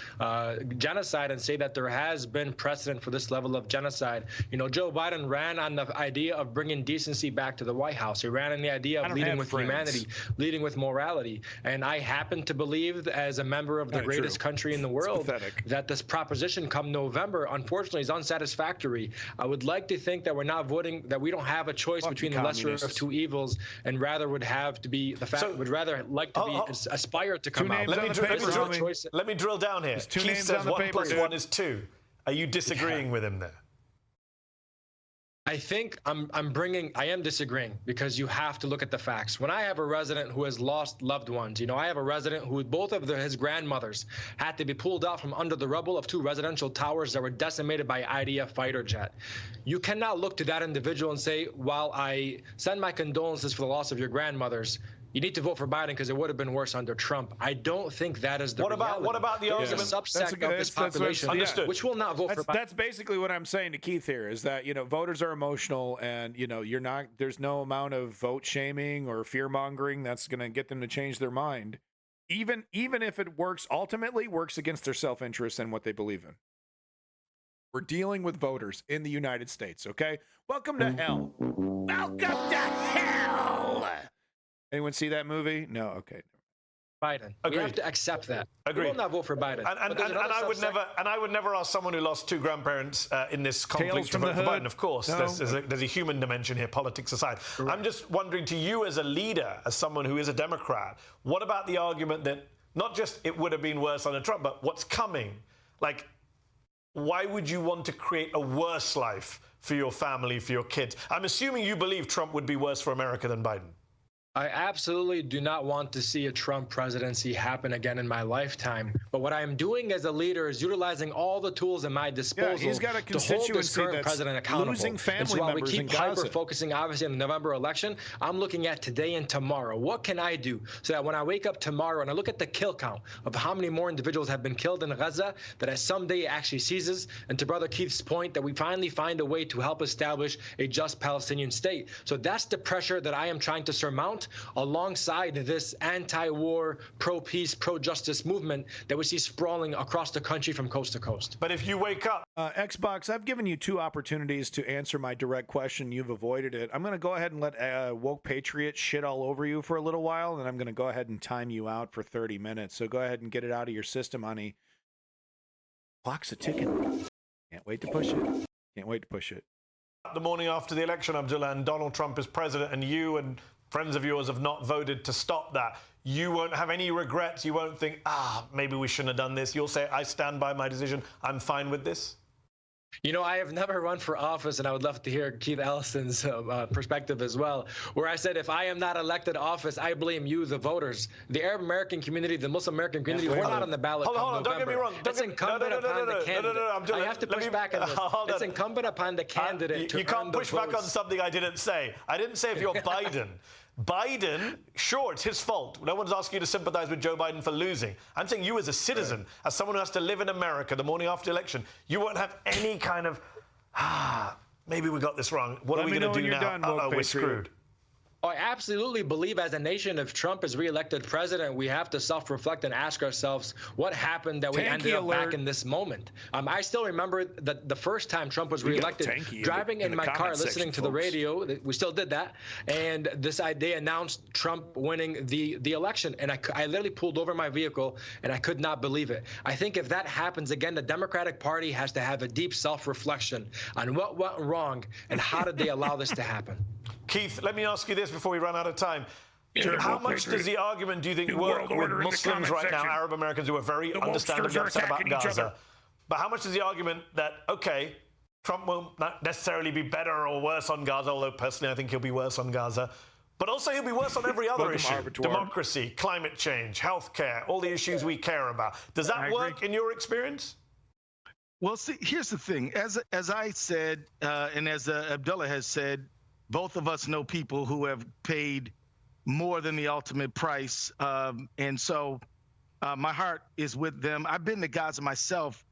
[SPEAKER 21] genocide and say that there has been precedent for this level of genocide. You know, Joe Biden ran on the idea of bringing decency back to the White House. He ran on the idea of leading with humanity, leading with morality. And I happen to believe, as a member of the greatest country in the world, that this proposition come November, unfortunately, is unsatisfactory. I would like to think that we're not voting, that we don't have a choice between the lesser of two evils, and rather would have to be the fact, would rather like to be aspire to come out.
[SPEAKER 20] Let me drill down here. Keith says 1 + 1 is 2. Are you disagreeing with him there?
[SPEAKER 21] I think I am disagreeing, because you have to look at the facts. When I have a resident who has lost loved ones, you know, I have a resident who both of his grandmothers had to be pulled out from under the rubble of 2 residential towers that were decimated by IDF fighter jet. You cannot look to that individual and say, while I send my condolences for the loss of your grandmothers, you need to vote for Biden because it would have been worse under Trump. I don't think that is the reality.
[SPEAKER 20] What about the argument?
[SPEAKER 21] There's a subset of this population which will not vote for Biden.
[SPEAKER 1] That's basically what I'm saying to Keith here, is that, you know, voters are emotional, and, you know, there's no amount of vote shaming or fear mongering that's going to get them to change their mind, even if it ultimately works against their self-interest and what they believe in. We're dealing with voters in the United States, okay? Welcome to hell. Welcome to hell. Anyone see that movie? No. Okay.
[SPEAKER 21] Biden.
[SPEAKER 20] Agreed.
[SPEAKER 21] We have to accept that.
[SPEAKER 20] Agreed.
[SPEAKER 21] We will not vote for Biden.
[SPEAKER 20] And I would never ask someone who lost 2 grandparents in this conflict to vote for Biden. Of course, there's a human dimension here, politics aside. Correct. I'm just wondering, to you as a leader, as someone who is a Democrat, what about the argument that not just it would have been worse under Trump, but what's coming? Like, why would you want to create a worse life for your family, for your kids? I'm assuming you believe Trump would be worse for America than Biden.
[SPEAKER 21] I absolutely do not want to see a Trump presidency happen again in my lifetime. But what I am doing as a leader is utilizing all the tools at my disposal
[SPEAKER 1] he's got a
[SPEAKER 21] to hold this current president accountable.
[SPEAKER 1] Losing family
[SPEAKER 21] and so while we
[SPEAKER 1] members
[SPEAKER 21] keep
[SPEAKER 1] in Gaza.
[SPEAKER 21] hyper-focusing, obviously, on the November election, I'm looking at today and tomorrow. What can I do so that when I wake up tomorrow and I look at the kill count of how many more individuals have been killed in Gaza, that as someday it actually ceases, and to Brother Keith's point, that we finally find a way to help establish a just Palestinian state. So that's the pressure that I am trying to surmount. out alongside this anti-war, pro-peace, pro-justice movement that we see sprawling across the country from coast to coast.
[SPEAKER 20] But if you wake up...
[SPEAKER 1] Xbox, I've given you 2 opportunities to answer my direct question. You've avoided it. I'm going to go ahead and let Woke Patriot shit all over you for a little while, and then I'm going to go ahead and time you out for 30 minutes. So go ahead and get it out of your system, honey. Clock's a ticking. Can't wait to push it. Can't wait to push it.
[SPEAKER 20] The morning after the election, Abdullah, and Donald Trump is president, and you and friends of yours have not voted to stop that. You won't have any regrets. You won't think, maybe we shouldn't have done this. You'll say, I stand by my decision. I'm fine with this.
[SPEAKER 21] You know, I have never run for office, and I would love to hear Keith Ellison's perspective as well, where I said, if I am not elected office, I blame you, the voters. The Arab American community, the Muslim American community, we're not on the ballot.
[SPEAKER 20] Hold on, don't get me wrong.
[SPEAKER 21] It's incumbent upon the candidate. I have to push back on this. It's incumbent upon the candidate to
[SPEAKER 20] You can't push back on something I didn't say. I didn't say if you're Biden. Biden, sure, it's his fault. No one's asking you to sympathize with Joe Biden for losing. I'm saying you as a citizen, as someone who has to live in America the morning after the election, you won't have any kind of, maybe we got this wrong. What are we going to do now? We're screwed.
[SPEAKER 21] I absolutely believe as a nation, if Trump is reelected president, we have to self-reflect and ask ourselves what happened that we ended up back in this moment. I still remember that the first time Trump was reelected, driving in my car, listening to the radio, we still did that, and they announced Trump winning the election, and I literally pulled over my vehicle, and I could not believe it. I think if that happens again, the Democratic Party has to have a deep self-reflection on what went wrong and how did they allow this to happen.
[SPEAKER 20] Keith, let me ask you this before we run out of time. How much does the argument, do you think, work with Muslims right now, Arab Americans who are very understandably upset about Gaza? But how much is the argument that, okay, Trump won't not necessarily be better or worse on Gaza, although personally I think he'll be worse on Gaza, but also he'll be worse on every other issue. Democracy, climate change, healthcare, all the issues we care about. Does that work in your experience?
[SPEAKER 2] Well, see, here's the thing. As I said, and as Abdullah has said, both of us know people who have paid more than the ultimate price. And so my heart is with them. I've been to Gaza myself,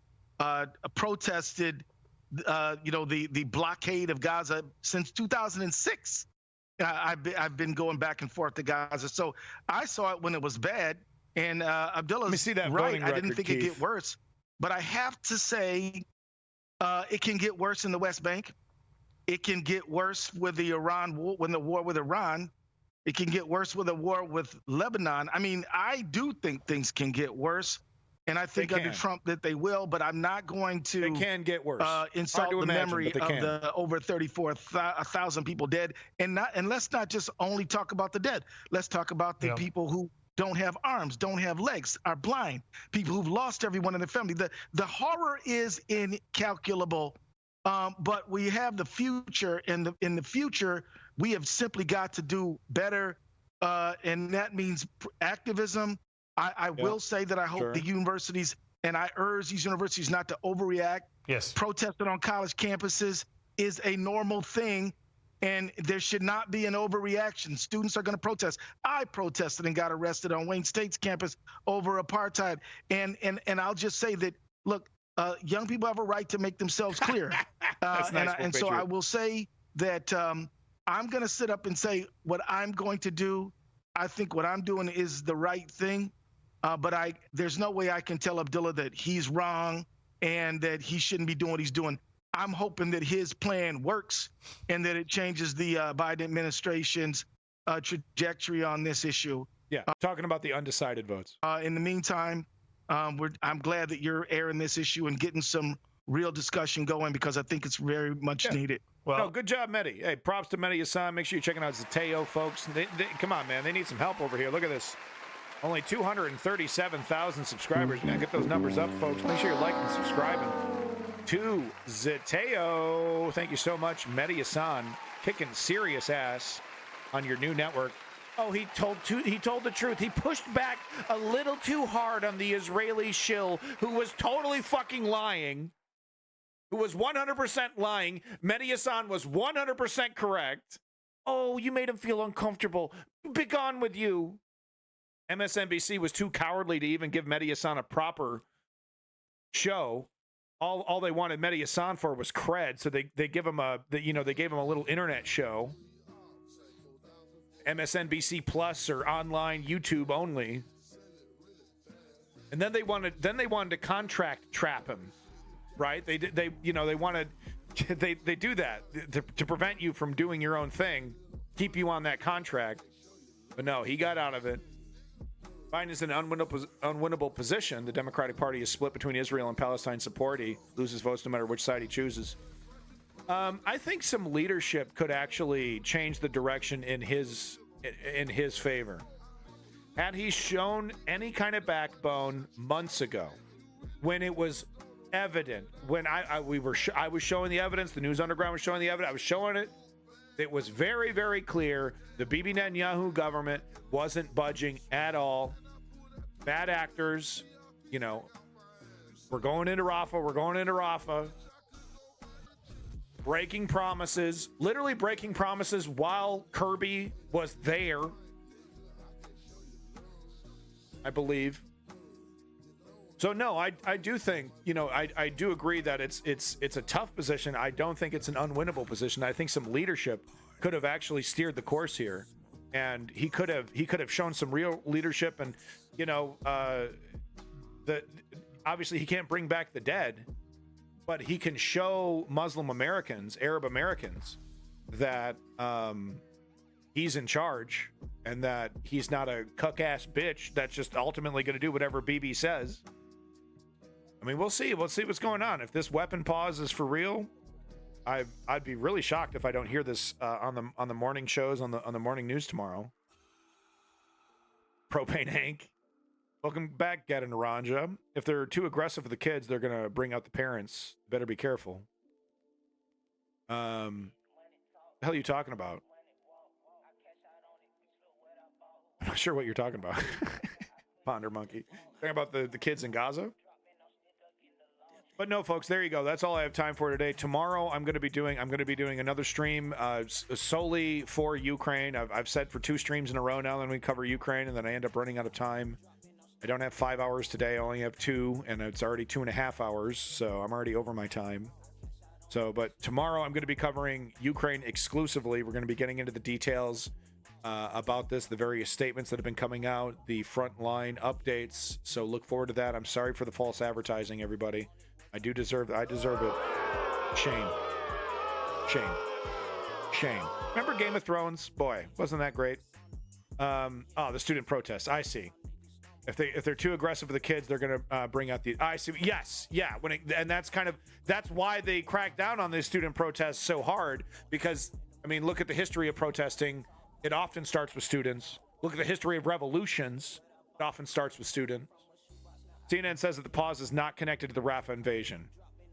[SPEAKER 2] protested, the blockade of Gaza since 2006. I've been going back and forth to Gaza. So I saw it when it was bad. And Abdullah's right. I didn't think it'd get worse. But I have to say it can get worse in the West Bank. It can get worse with the war with Iran. It can get worse with the war with Lebanon. I mean, I do think things can get worse, and I think under Trump that they will. But I'm not going to.
[SPEAKER 1] They can get worse.
[SPEAKER 2] Insult the memory of the over 34,000 people dead, and let's not just only talk about the dead. Let's talk about the people who don't have arms, don't have legs, are blind. People who've lost everyone in their family. The horror is incalculable. But we have the future, and in the future, we have simply got to do better, and that means activism. I will say that I hope the universities, and I urge these universities not to overreact.
[SPEAKER 20] Yes.
[SPEAKER 2] Protesting on college campuses is a normal thing, and there should not be an overreaction. Students are going to protest. I protested and got arrested on Wayne State's campus over apartheid, and I'll just say that, look, young people have a right to make themselves clear. And so I will say that I'm going to sit up and say what I'm going to do. I think what I'm doing is the right thing. But there's no way I can tell Abdullah that he's wrong and that he shouldn't be doing what he's doing. I'm hoping that his plan works and that it changes the Biden administration's trajectory on this issue.
[SPEAKER 1] Yeah, talking about the undecided votes.
[SPEAKER 2] In the meantime, I'm glad that you're airing this issue and getting some real discussion going, because I think it's very much needed.
[SPEAKER 1] Well, no, good job, Mehdi. Hey, props to Mehdi Hassan. Make sure you're checking out Zateo, folks. Come on, man. They need some help over here. Look at this. Only 237,000 subscribers. You got to get those numbers up, folks. Make sure you're liking and subscribing to Zateo. Thank you so much, Mehdi Hassan, kicking serious ass on your new network. Oh, he told the truth. He pushed back a little too hard on the Israeli shill, who was totally fucking lying, who was 100% lying. Mehdi Hassan was 100% correct. Oh, you made him feel uncomfortable. Begone with you. MSNBC was too cowardly to even give Mehdi Hassan a proper show. All they wanted Mehdi Hassan for was cred, so they give him they gave him a little internet show. MSNBC Plus or online YouTube only. And then they wanted to contract trap him, right? They wanted they do that to prevent you from doing your own thing, keep you on that contract. But no, he got out of it. Biden is in an unwinnable position. The Democratic Party is split between Israel and Palestine support. He loses votes no matter which side he chooses. I think some leadership could actually change the direction in his favor. Had he shown any kind of backbone months ago, when it was evident, when I was showing the evidence, the News Underground was showing the evidence, I was showing it. It was very, very clear the Bibi Netanyahu government wasn't budging at all. Bad actors, we're going into Rafah. Breaking promises, literally breaking promises while Kirby was there, I believe. So no, I do think, I do agree that it's a tough position. I don't think it's an unwinnable position. I think some leadership could have actually steered the course here, and he could have shown some real leadership. And obviously he can't bring back the dead, but he can show Muslim Americans, Arab Americans, that he's in charge and that he's not a cuck-ass bitch that's just ultimately going to do whatever Bibi says. I mean, we'll see. We'll see what's going on. If this weapon pause is for real, I'd be really shocked if I don't hear this on the morning shows, on the morning news tomorrow. Propane Hank. Welcome back, Gad and Naranja. If they're too aggressive with the kids, they're going to bring out the parents. Better be careful. The hell are you talking about? I'm not sure what you're talking about. Ponder Monkey. Talking about the kids in Gaza? But no, folks, there you go. That's all I have time for today. Tomorrow, I'm going to be doing another stream solely for Ukraine. I've said for 2 streams in a row now, then we cover Ukraine, and then I end up running out of time. I don't have 5 hours today. I only have 2, and it's already 2.5 hours, so I'm already over my time. But tomorrow I'm going to be covering Ukraine exclusively. We're going to be getting into the details about this, the various statements that have been coming out, the frontline updates. So look forward to that. I'm sorry for the false advertising, everybody. I deserve it. Shame. Remember Game of Thrones? Boy, wasn't that great? The student protests. I see. If they're too aggressive with the kids, they're gonna bring out the. I see. Yes, yeah. And that's why they crack down on these student protests so hard, because look at the history of protesting. It often starts with students. Look at the history of revolutions. It often starts with students. CNN says that the pause is not connected to the Rafah invasion.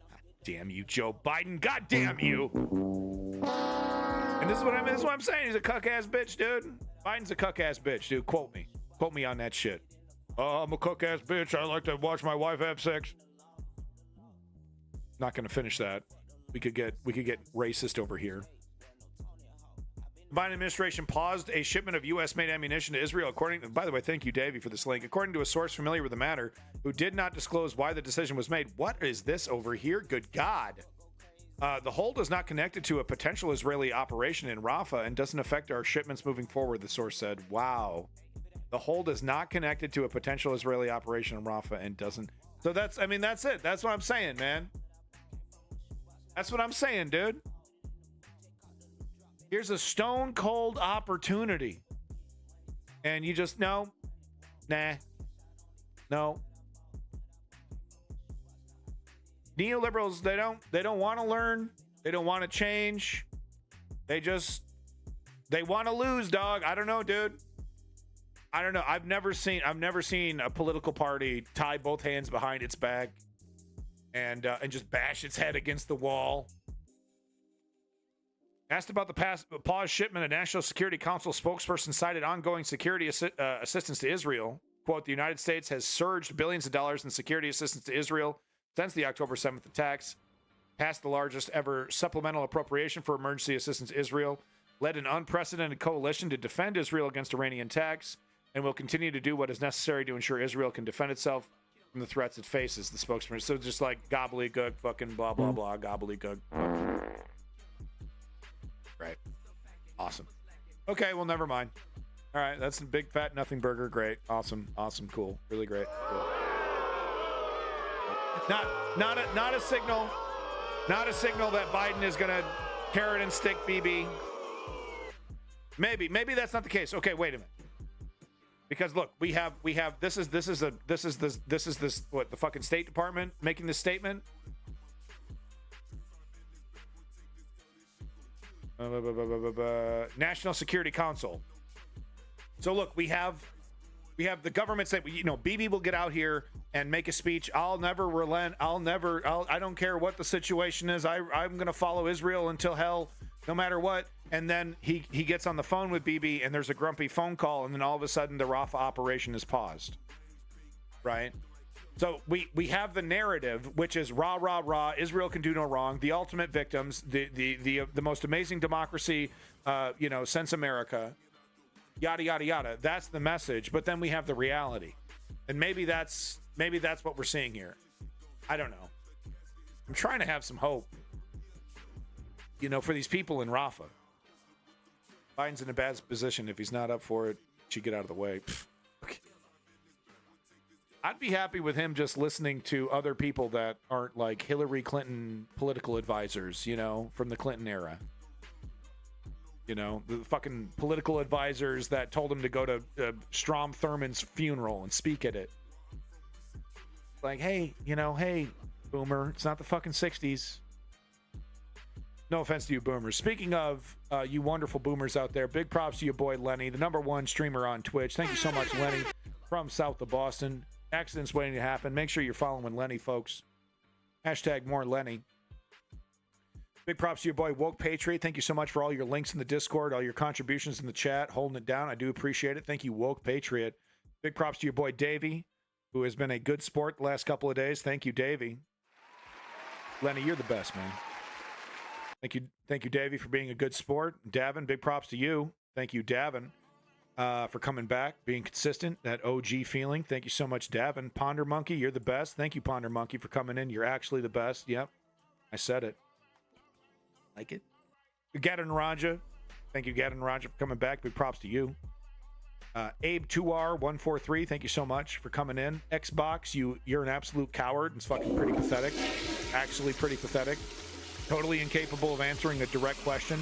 [SPEAKER 1] God damn you, Joe Biden. God damn you. And this is what I'm saying. He's a cuck-ass bitch, dude. Biden's a cuck-ass bitch, dude. Quote me on that shit. I'm a cuck-ass bitch. I like to watch my wife have sex. Not going to finish that. We could get racist over here. The Biden administration paused a shipment of U.S.-made ammunition to Israel. By the way, thank you, Davey, for this link. According to a source familiar with the matter, who did not disclose why the decision was made. What is this over here? Good God. The hold is not connected to a potential Israeli operation in Rafah and doesn't affect our shipments moving forward, the source said. Wow. The hold is not connected to a potential Israeli operation in Rafah and doesn't. So that's it. That's what I'm saying, man. That's what I'm saying, dude. Here's a stone cold opportunity. And you just, no. Neoliberals, they don't want to learn. They don't want to change. They want to lose, dog. I don't know, dude. I don't know. I've never seen a political party tie both hands behind its back and just bash its head against the wall. Asked about the pause shipment, a National Security Council spokesperson cited ongoing security assistance to Israel. Quote, the United States has surged billions of dollars in security assistance to Israel since the October 7th attacks, passed the largest ever supplemental appropriation for emergency assistance to Israel, led an unprecedented coalition to defend Israel against Iranian attacks, and will continue to do what is necessary to ensure Israel can defend itself from the threats it faces, the spokesman. So just like gobbledygook, fucking blah, blah, blah, gobbledygook. Right. Awesome. Okay, well, never mind. All right, that's a big fat nothing burger. Great, awesome, cool, really great. Cool. Not a signal that Biden is gonna carrot and stick BB. Maybe that's not the case. Okay, wait a minute. Because look, we have this is what, the fucking State Department making this statement. National Security Council. So look, we have the government saying, Bibi will get out here and make a speech. I'll never relent. I don't care what the situation is. I'm going to follow Israel until hell, no matter what. And then he gets on the phone with Bibi, and there's a grumpy phone call, and then all of a sudden the Rafah operation is paused. Right? So we have the narrative, which is rah, rah, rah, Israel can do no wrong, the ultimate victims, the most amazing democracy, since America, yada, yada, yada. That's the message. But then we have the reality. And maybe that's what we're seeing here. I don't know. I'm trying to have some hope, for these people in Rafah. Biden's in a bad position. If he's not up for it, should get out of the way. Okay. I'd be happy with him just listening to other people that aren't like Hillary Clinton political advisors, from the Clinton era. The fucking political advisors that told him to go to Strom Thurmond's funeral and speak at it. Like, hey, boomer, it's not the fucking 60s. No offense to you boomers. Speaking of you wonderful boomers out there, big props to your boy Lenny, the #1 streamer on Twitch. Thank you so much, Lenny, from south of Boston. Accidents waiting to happen. Make sure you're following Lenny, folks. # more Lenny. Big props to your boy Woke Patriot. Thank you so much for all your links in the Discord, all your contributions in the chat, holding it down. I do appreciate it. Thank you, Woke Patriot. Big props to your boy Davey, who has been a good sport the last couple of days. Thank you, Davey. Lenny, you're the best, man. Thank you, Davey, for being a good sport. Davin, big props to you. Thank you, Davin, for coming back, being consistent, that OG feeling. Thank you so much, Davin. Ponder Monkey, you're the best. Thank you, Ponder Monkey, for coming in. You're actually the best. Yep, I said it. Like it. Gadden Raja, thank you, Gadden Raja, for coming back. Big props to you. Abe2R143, thank you so much for coming in. Xbox, you're an absolute coward. It's fucking pretty pathetic. Actually pretty pathetic. Totally incapable of answering a direct question.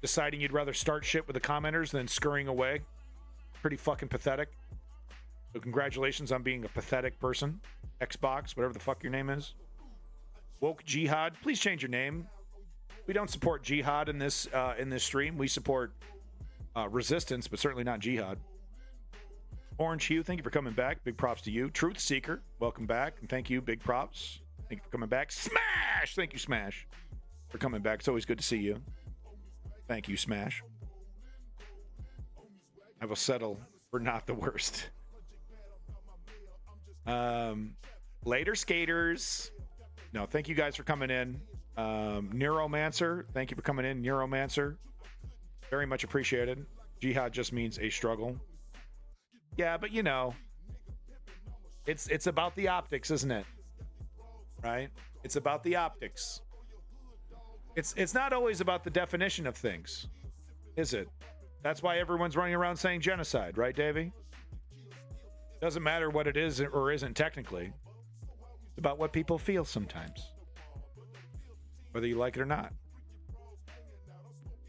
[SPEAKER 1] Deciding you'd rather start shit with the commenters than scurrying away. Pretty fucking pathetic. So congratulations on being a pathetic person. Xbox, whatever the fuck your name is. Woke Jihad, please change your name. We don't support jihad in this stream. We support resistance, but certainly not jihad. Orange Hue, thank you for coming back. Big props to you. Truth Seeker, welcome back. And thank you, big props. Thank you for coming back. Smash! Thank you, Smash, for coming back. It's always good to see you. Thank you, Smash. I will settle for not the worst. Later, skaters. No, thank you guys for coming in. Neuromancer, thank you for coming in. Neuromancer, very much appreciated. Jihad just means a struggle. Yeah, but it's about the optics, isn't it? Right? It's about the optics. It's not always about the definition of things, is it? That's why everyone's running around saying genocide, right, Davey? Doesn't matter what it is or isn't technically. It's about what people feel sometimes, whether you like it or not.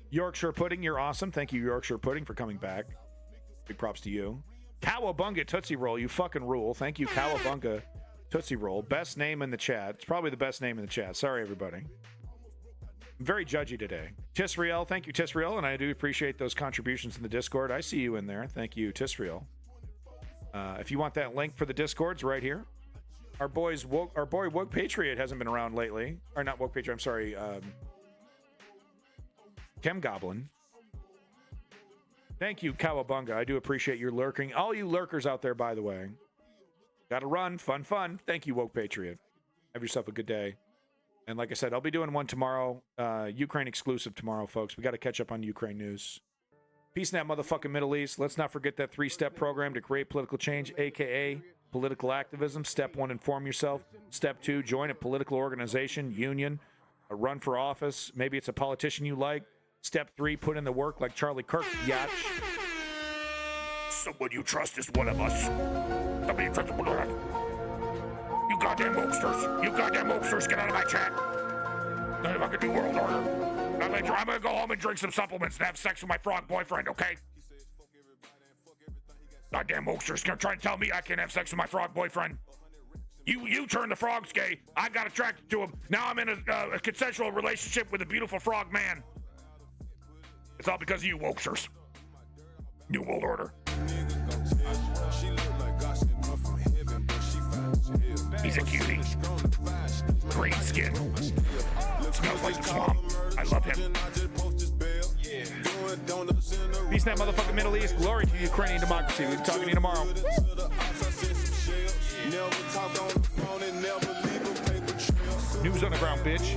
[SPEAKER 1] Yorkshire Pudding, you're awesome. Thank you, Yorkshire Pudding, for coming back. Big props to you. Cowabunga Tootsie Roll, you fucking rule. Thank you, Cowabunga Tootsie Roll. Best name in the chat. It's probably the best name in the chat. Sorry, everybody. I'm very judgy today. Tisriel, thank you, Tisriel, and I do appreciate those contributions in the Discord. I see you in there. Thank you, Tisriel. If you want that link for the Discord's right here. Our boy Woke Patriot hasn't been around lately. Or not Woke Patriot, I'm sorry. Chem Goblin. Thank you, Cowabunga. I do appreciate your lurking. All you lurkers out there, by the way. Gotta run. Fun. Thank you, Woke Patriot. Have yourself a good day. And like I said, I'll be doing one tomorrow. Ukraine exclusive tomorrow, folks. We got to catch up on Ukraine news. Peace in that motherfucking Middle East. Let's not forget that 3-step program to create political change, a.k.a. political activism. Step 1, inform yourself. Step 2, join a political organization, union, run for office. Maybe it's a politician you like. Step 3, put in the work like Charlie Kirk, biatch.
[SPEAKER 5] Someone you trust is one of us. Somebody you trust is one of us. You goddamn wokesters. You goddamn wokesters, get out of my chat. Don't fucking do world order. I'm gonna go home and drink some supplements and have sex with my frog boyfriend, okay? Goddamn wokesters gonna try and tell me I can't have sex with my frog boyfriend. You turned the frogs gay. I got attracted to him. Now I'm in a consensual relationship with a beautiful frog man. It's all because of you wokesters. New world order. He's a cutie. Green skin. Smells like the swamp. I love him.
[SPEAKER 1] Peace in that motherfucking Middle East. Glory to Ukrainian democracy. We'll be talking to you tomorrow. News on the ground, bitch.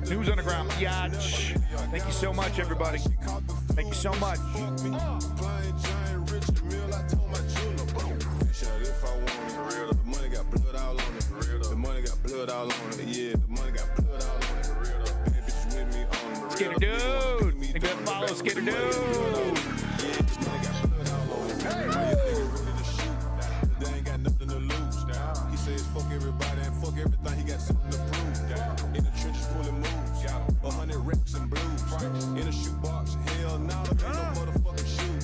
[SPEAKER 1] News on the ground, biatch. Thank you so much, everybody. Thank you so much. Skater dude. Think that follow Skater dude. He says fuck everybody and fuck everything. He got something to prove. In the trenches pulling moves. 100 wrecks and blues. In a shoebox. Hell no, there ain't no motherfucking shoe.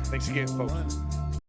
[SPEAKER 1] Thanks again, folks.